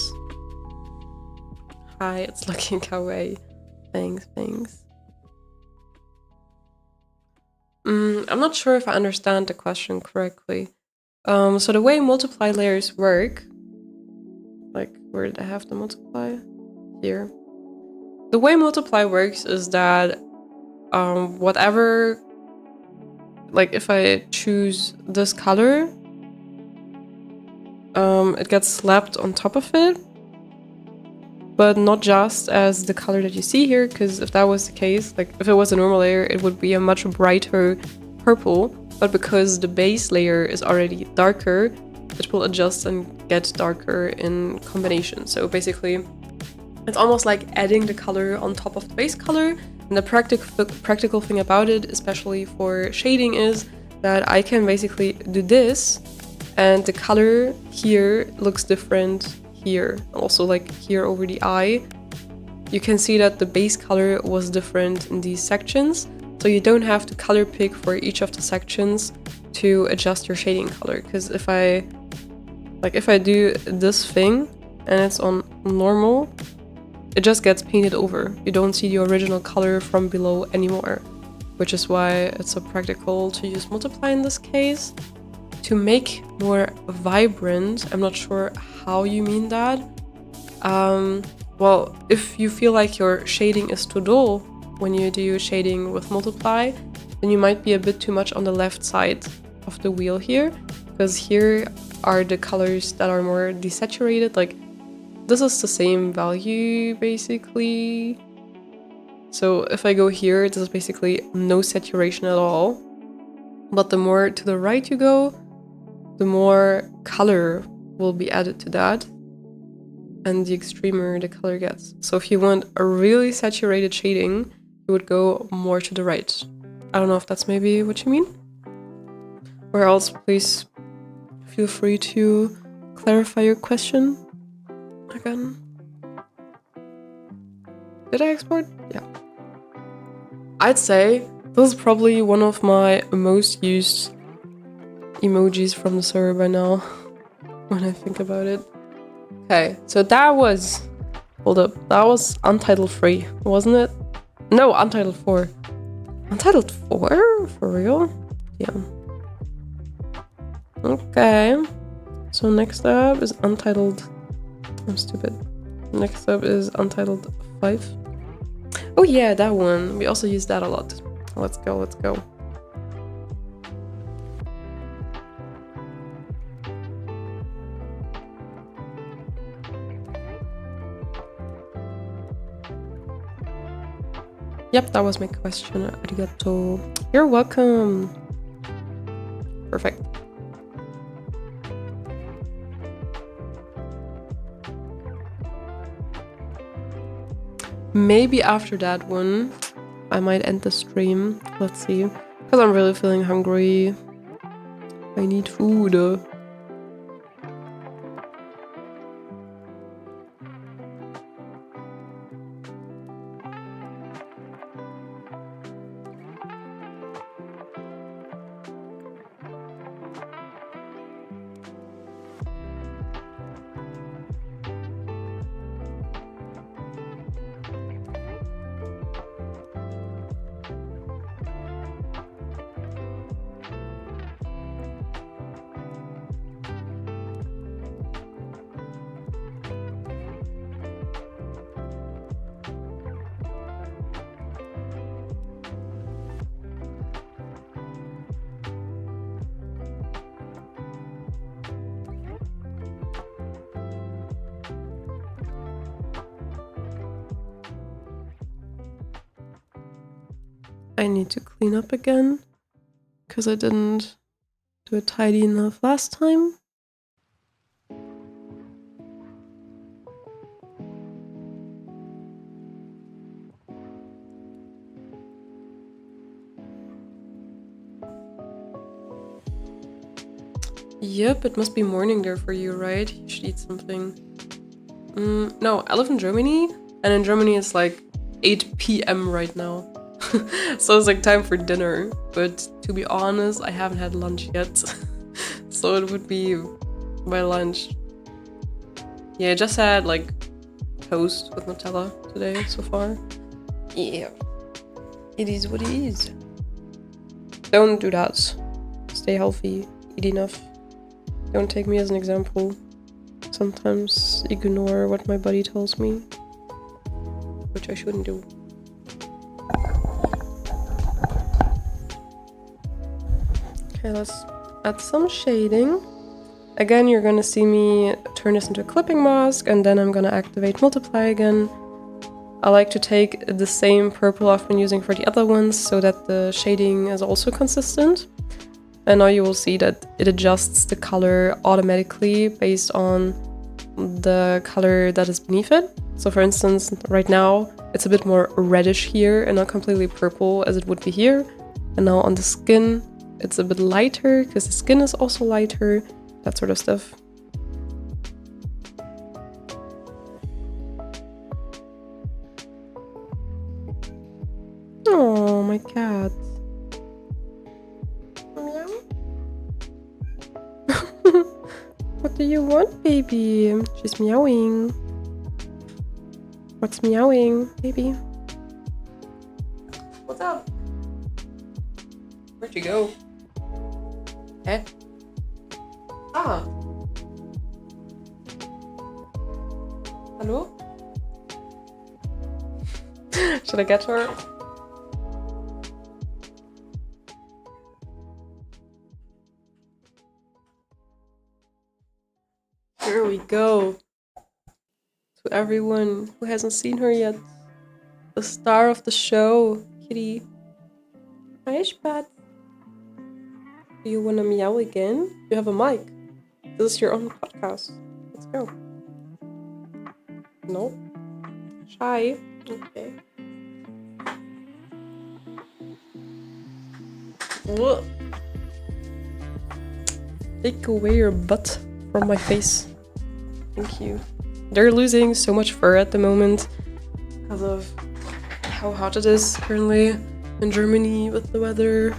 Hi, it's looking kawaii. Thanks. I'm not sure if I understand the question correctly. So the way multiply layers work, like where did I have the multiply? Here. The way multiply works is that whatever, like if I choose this color, it gets slapped on top of it, but not just as the color that you see here, because if that was the case, like if it was a normal layer, it would be a much brighter purple, but because the base layer is already darker, it will adjust and get darker in combination. So basically, it's almost like adding the color on top of the base color. And the practical thing about it, especially for shading, is that I can basically do this, and the color here looks different here. Also, like here over the eye, you can see that the base color was different in these sections. So you don't have to color pick for each of the sections to adjust your shading color. Because if I do this thing and it's on normal, it just gets painted over. You don't see the original color from below anymore, which is why it's so practical to use multiply in this case. To make more vibrant, I'm not sure how you mean that. Well, if you feel like your shading is too dull when you do shading with multiply, then you might be a bit too much on the left side of the wheel here, because here are the colors that are more desaturated. Like, this is the same value, basically. So if I go here, this is basically no saturation at all. But the more to the right you go, the more color will be added to that. And the extremer the color gets. So if you want a really saturated shading, you would go more to the right. I don't know if that's maybe what you mean. Or else, please feel free to clarify your question. Again. Did I export? Yeah. I'd say this is probably one of my most used emojis from the server by now, when I think about it. Okay, so that was... Hold up, that was Untitled 3, wasn't it? No, Untitled 4. Untitled 4? For real? Yeah. Okay. So next up is Untitled... I'm stupid. Next up is Untitled 5. Oh yeah, that one. We also use that a lot. Let's go. Yep, that was my question. Arigato. You're welcome. Perfect. Maybe after that one, I might end the stream. Let's see. Because I'm really feeling hungry. I need food. I need to clean up again because I didn't do it tidy enough last time. Yep, it must be morning there for you, right? You should eat something. No, I live in Germany, and in Germany it's like 8 p.m. right now. So it's like time for dinner. But to be honest, I haven't had lunch yet. So it would be my lunch. Yeah, I just had like toast with Nutella today so far. Yeah, it is what it is. Don't do that. Stay healthy, eat enough. Don't take me as an example. Sometimes ignore what my body tells me, which I shouldn't do. Okay, let's add some shading. Again, you're gonna see me turn this into a clipping mask, and then I'm gonna activate multiply again. I like to take the same purple I've been using for the other ones so that the shading is also consistent. And now you will see that it adjusts the color automatically based on the color that is beneath it. So for instance, right now it's a bit more reddish here and not completely purple as it would be here. And now on the skin, it's a bit lighter because the skin is also lighter, that sort of stuff. Oh, my cat. What do you want, baby? She's meowing. What's meowing, baby? What's up? Where'd you go? Eh? Ah. Hello? Should I get her? Here we go. To everyone who hasn't seen her yet. The star of the show, Kitty. Hi, Spat. Do you wanna meow again? You have a mic. This is your own podcast. Let's go. No? Shy? Okay. Ugh. Take away your butt from my face. Thank you. They're losing so much fur at the moment because of how hot it is currently in Germany with the weather.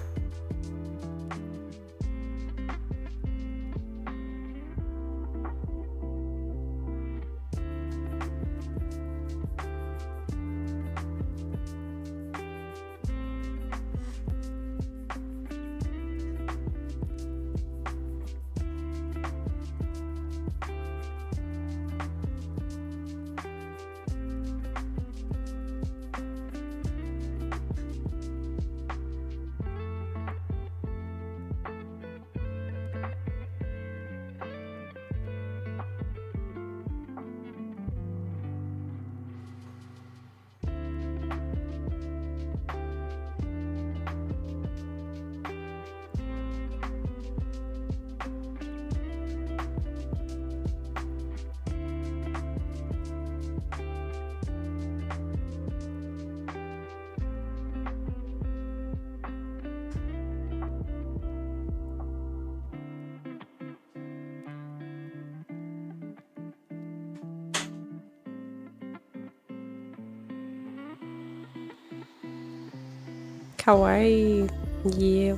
Kawaii. Yeah.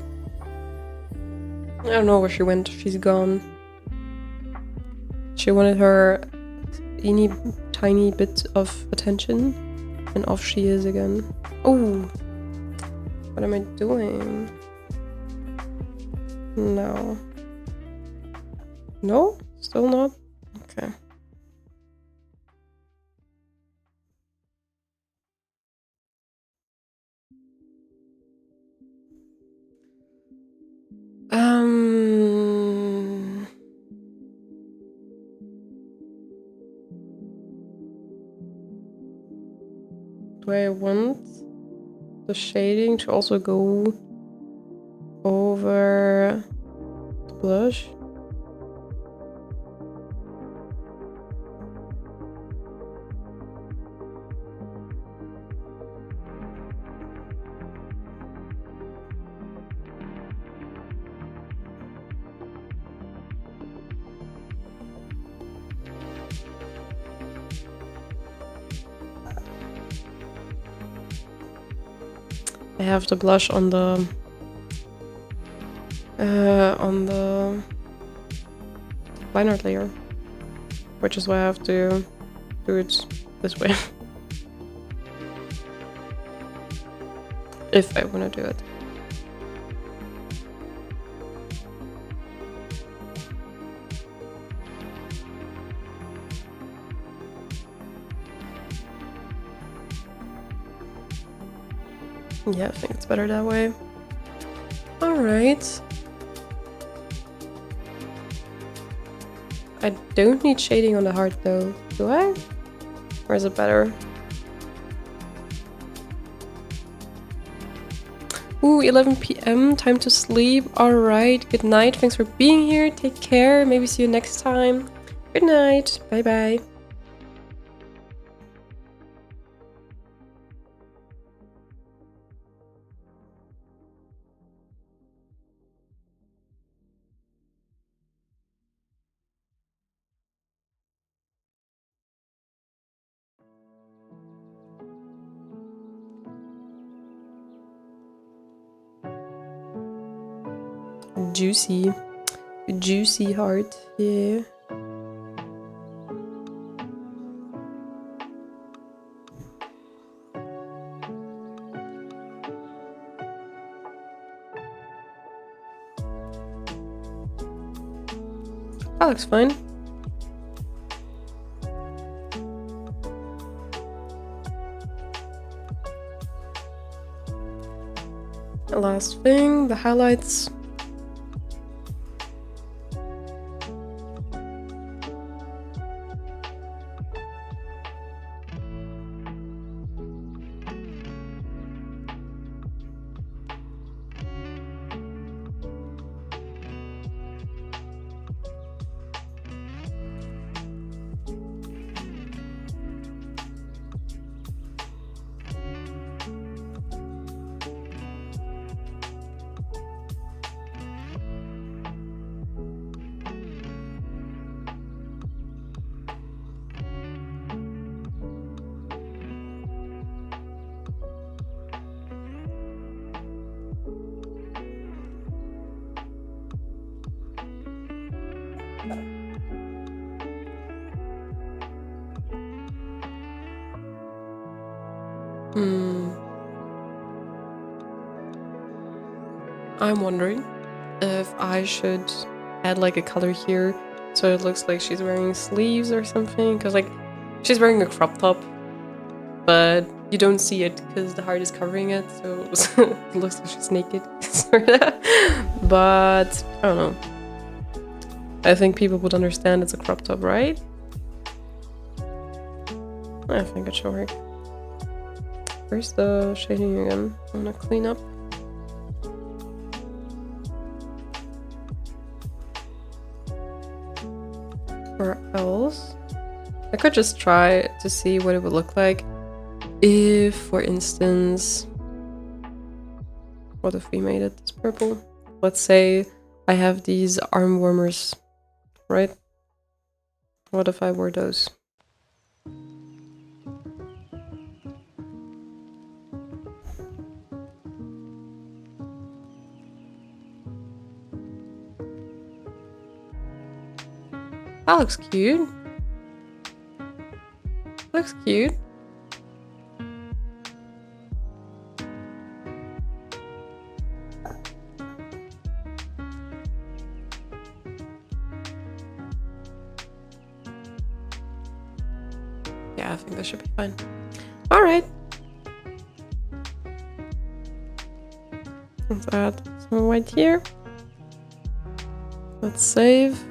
I don't know where she went. She's gone. She wanted her teeny tiny bit of attention, and off she is again. Oh, what am I doing? No. No? Still not? Okay. Do I want the shading to also go over the blush. I have the blush on the line art layer, which is why I have to do it this way if I want to do it. Yeah, I think it's better that way. Alright. I don't need shading on the heart though, do I? Or is it better? Ooh, 11 p.m, time to sleep. Alright, good night. Thanks for being here. Take care. Maybe see you next time. Good night. Bye-bye. Juicy heart, yeah. That looks fine. The last thing, the highlights. I'm wondering if I should add like a color here so it looks like she's wearing sleeves or something, because like she's wearing a crop top but you don't see it because the heart is covering it, so it looks like she's naked sorta. But I don't know, I think people would understand it's a crop top, right? I think it should work. Where's the shading again? I'm gonna clean up. Or else I could just try to see what it would look like if, for instance, what if we made it this purple? Let's say I have these arm warmers, right? What if I wore those? That looks cute. Looks cute. Yeah, I think that should be fine. All right. Let's add some white here. Let's save.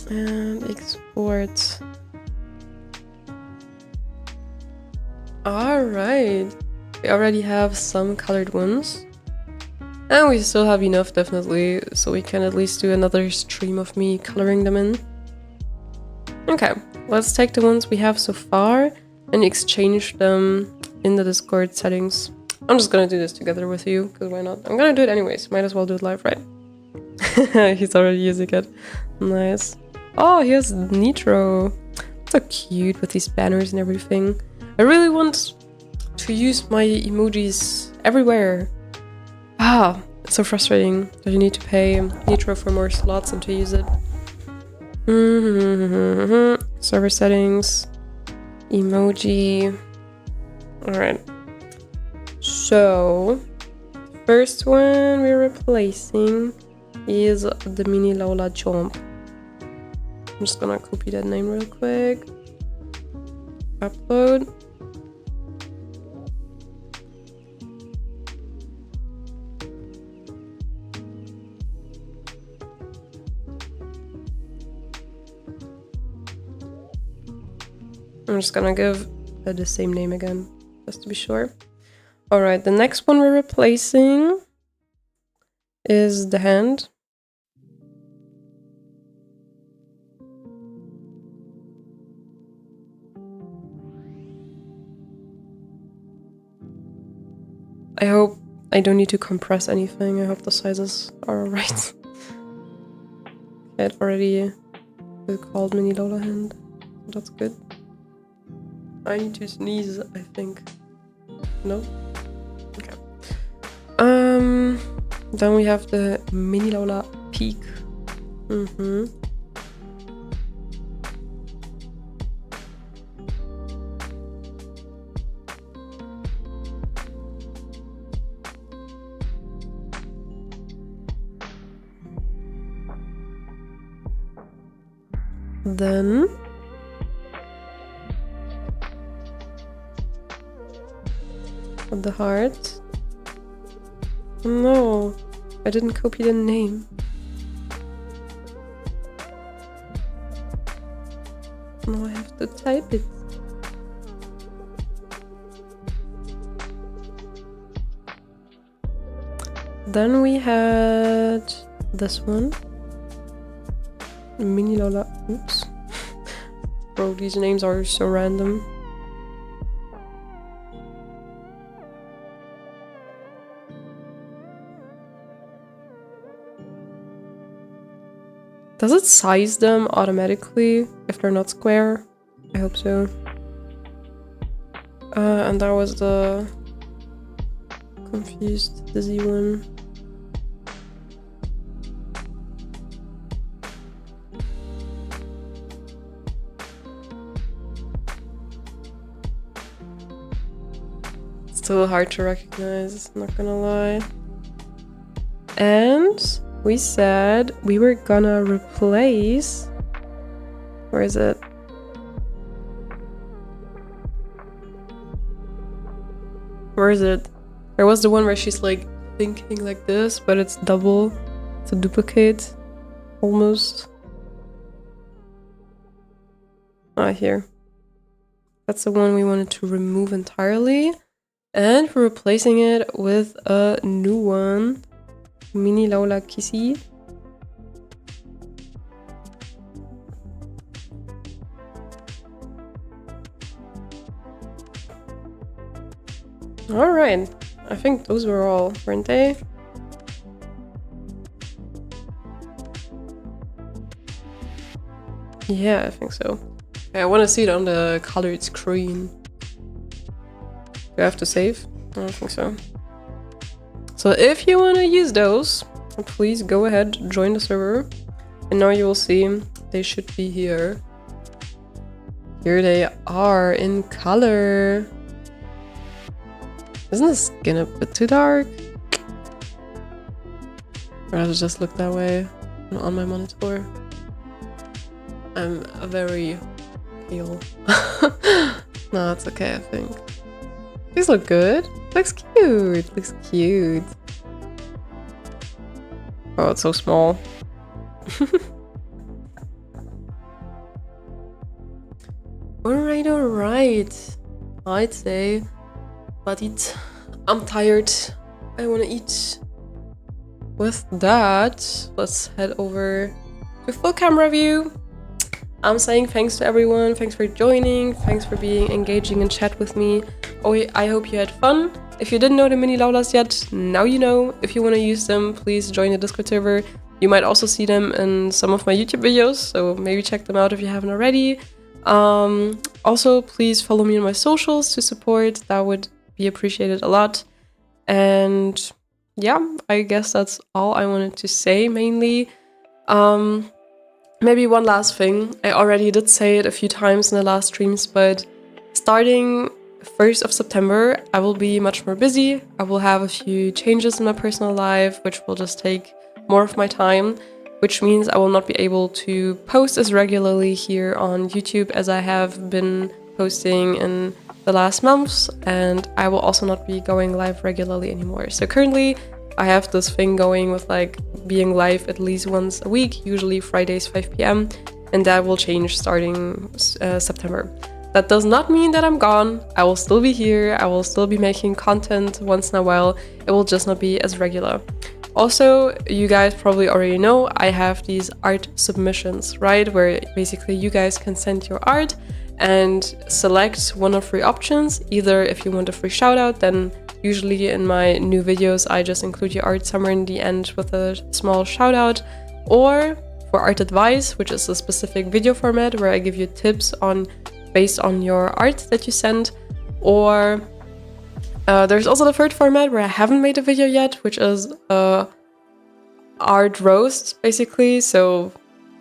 And export. Alright. We already have some colored ones. And we still have enough, definitely, so we can at least do another stream of me coloring them in. Okay, let's take the ones we have so far and exchange them in the Discord settings. I'm just gonna do this together with you, because why not? I'm gonna do it anyways, might as well do it live, right? He's already using it. Nice. Oh, he has Nitro. So cute with these banners and everything. I really want to use my emojis everywhere. Ah, it's so frustrating that you need to pay Nitro for more slots and to use it. Server settings. Emoji. Alright. So, first one we're replacing is the mini Laula jump. I'm just gonna copy that name real quick. Upload. I'm just gonna give the same name again, just to be sure. Alright, the next one we're replacing is the hand. I hope I don't need to compress anything. I hope the sizes are alright. It already called mini Lola hand. That's good. I need to sneeze, I think. No? Okay. Then we have the mini Lola peak. Then the heart. No, I didn't copy the name. Now I have to type it. Then we had this one. Mini Lola. Oops. Bro, these names are so random. Does it size them automatically if they're not square? I hope so. And that was the confused dizzy one. Still hard to recognize, not gonna lie. And we said we were gonna replace... Where is it? Where is it? There was the one where she's like thinking like this, but it's double. It's a duplicate. Almost. Ah, here. That's the one we wanted to remove entirely. And we're replacing it with a new one. Mini Laula Kissy. Alright. I think those were all, weren't they? Yeah, I think so. Okay, I want to see it on the colored screen. Do I have to save? I don't think so. So if you want to use those, please go ahead, join the server. And now you will see they should be here. Here they are in color. Isn't the skin a bit too dark? Or does it just look that way on my monitor? I'm very pale. No, it's okay, I think. These look good. Looks cute. Looks cute. Oh, it's so small. Alright, alright. I'd say. But I'm tired. I want to eat. With that, let's head over to full camera view. I'm saying thanks to everyone. Thanks for joining. Thanks for being engaging in chat with me. Oh, I hope you had fun. If you didn't know the mini Laulas yet, now you know. If you want to use them, please join the Discord server. You might also see them in some of my YouTube videos, so maybe check them out if you haven't already. Also, please follow me on my socials to support. That would be appreciated a lot. And yeah, I guess that's all I wanted to say mainly. Maybe one last thing. I already did say it a few times in the last streams, but starting 1st of September, I will be much more busy. I will have a few changes in my personal life, which will just take more of my time, which means I will not be able to post as regularly here on YouTube as I have been posting in the last months, and I will also not be going live regularly anymore. So currently I have this thing going with like being live at least once a week, usually Fridays 5 p.m, and that will change starting September. That does not mean that I'm gone. I will still be here. I will still be making content once in a while. It will just not be as regular. Also, you guys probably already know I have these art submissions, right? Where basically you guys can send your art and select one of 3 options. Either if you want a free shout out, then usually in my new videos I just include your art somewhere in the end with a small shout out. Or for art advice, which is a specific video format where I give you tips on based on your art that you send. Or there's also the 3rd format where I haven't made a video yet, which is art roast, basically. So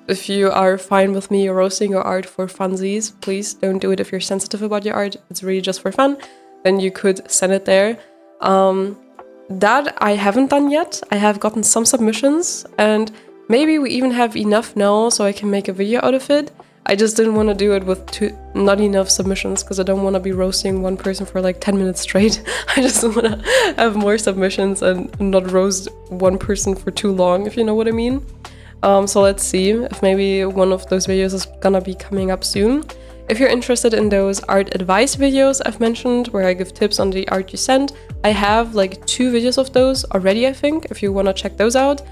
if you are fine with me roasting your art for funsies, please don't do it if you're sensitive about your art. It's really just for fun. Then you could send it there. That I haven't done yet. I have gotten some submissions, and maybe we even have enough now so I can make a video out of it. I just didn't want to do it with not enough submissions because I don't want to be roasting one person for like 10 minutes straight. I just want to have more submissions and not roast one person for too long, if you know what I mean. So let's see if maybe one of those videos is gonna be coming up soon. If you're interested in those art advice videos I've mentioned, where I give tips on the art you send, I have like 2 videos of those already, I think, if you want to check those out.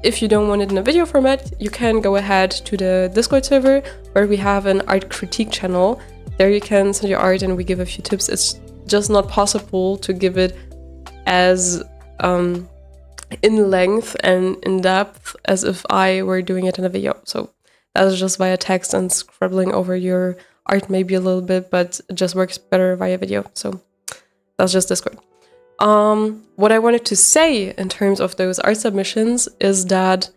If you don't want it in a video format, you can go ahead to the Discord server where we have an art critique channel. There you can send your art and we give a few tips. It's just not possible to give it as in length and in depth as if I were doing it in a video. So that's just via text and scribbling over your art maybe a little bit, but it just works better via video. So that's just Discord. What I wanted to say in terms of those art submissions is that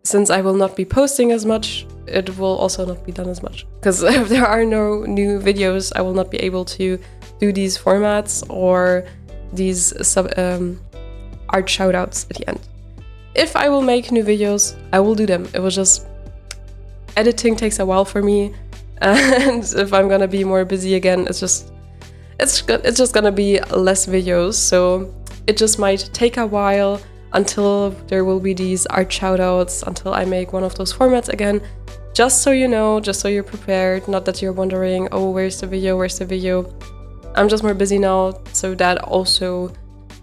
since I will not be posting as much, it will also not be done as much. Because if there are no new videos, I will not be able to do these formats or these art shoutouts at the end. If I will make new videos, I will do them. It was just editing takes a while for me, and if I'm gonna be more busy again, it's just gonna be less videos. So it just might take a while until there will be these art shoutouts, until I make one of those formats again. Just so you know, just so you're prepared, not that you're wondering, oh, where's the video, where's the video? I'm just more busy now, so that also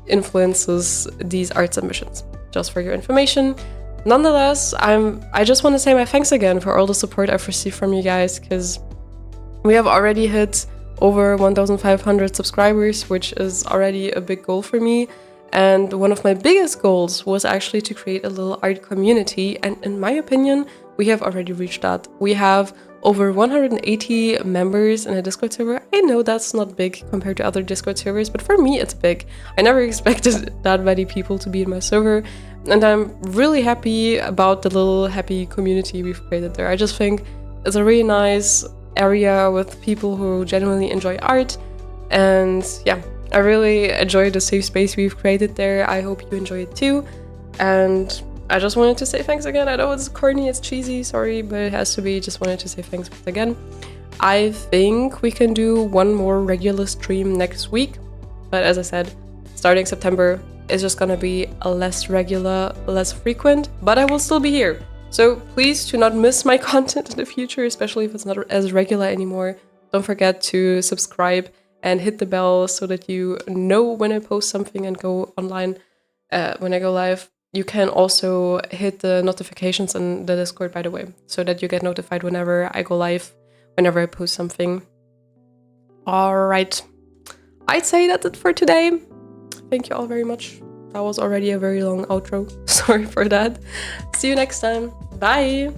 influences these art submissions, just for your information. Nonetheless, I just want to say my thanks again for all the support I've received from you guys, because we have already hit over 1,500 subscribers, which is already a big goal for me. And one of my biggest goals was actually to create a little art community, and in my opinion, we have already reached that. We have over 180 members in a Discord server. I know that's not big compared to other Discord servers, but for me it's big. I never expected that many people to be in my server, and I'm really happy about the little happy community we've created there. I just think it's a really nice area with people who genuinely enjoy art, and yeah, I really enjoy the safe space we've created there. I hope you enjoy it too, and I just wanted to say thanks again. I know it's corny, it's cheesy, sorry, but it has to be. Just wanted to say thanks again. I think we can do one more regular stream next week, but as I said, starting September is just gonna be a less regular, less frequent, but I will still be here. So please do not miss my content in the future, especially if it's not as regular anymore. Don't forget to subscribe and hit the bell so that you know when I post something and go online, when I go live. You can also hit the notifications in the Discord, by the way, so that you get notified whenever I go live, whenever I post something. All right. I'd say that's it for today. Thank you all very much. That was already a very long outro. Sorry for that. See you next time. Bye.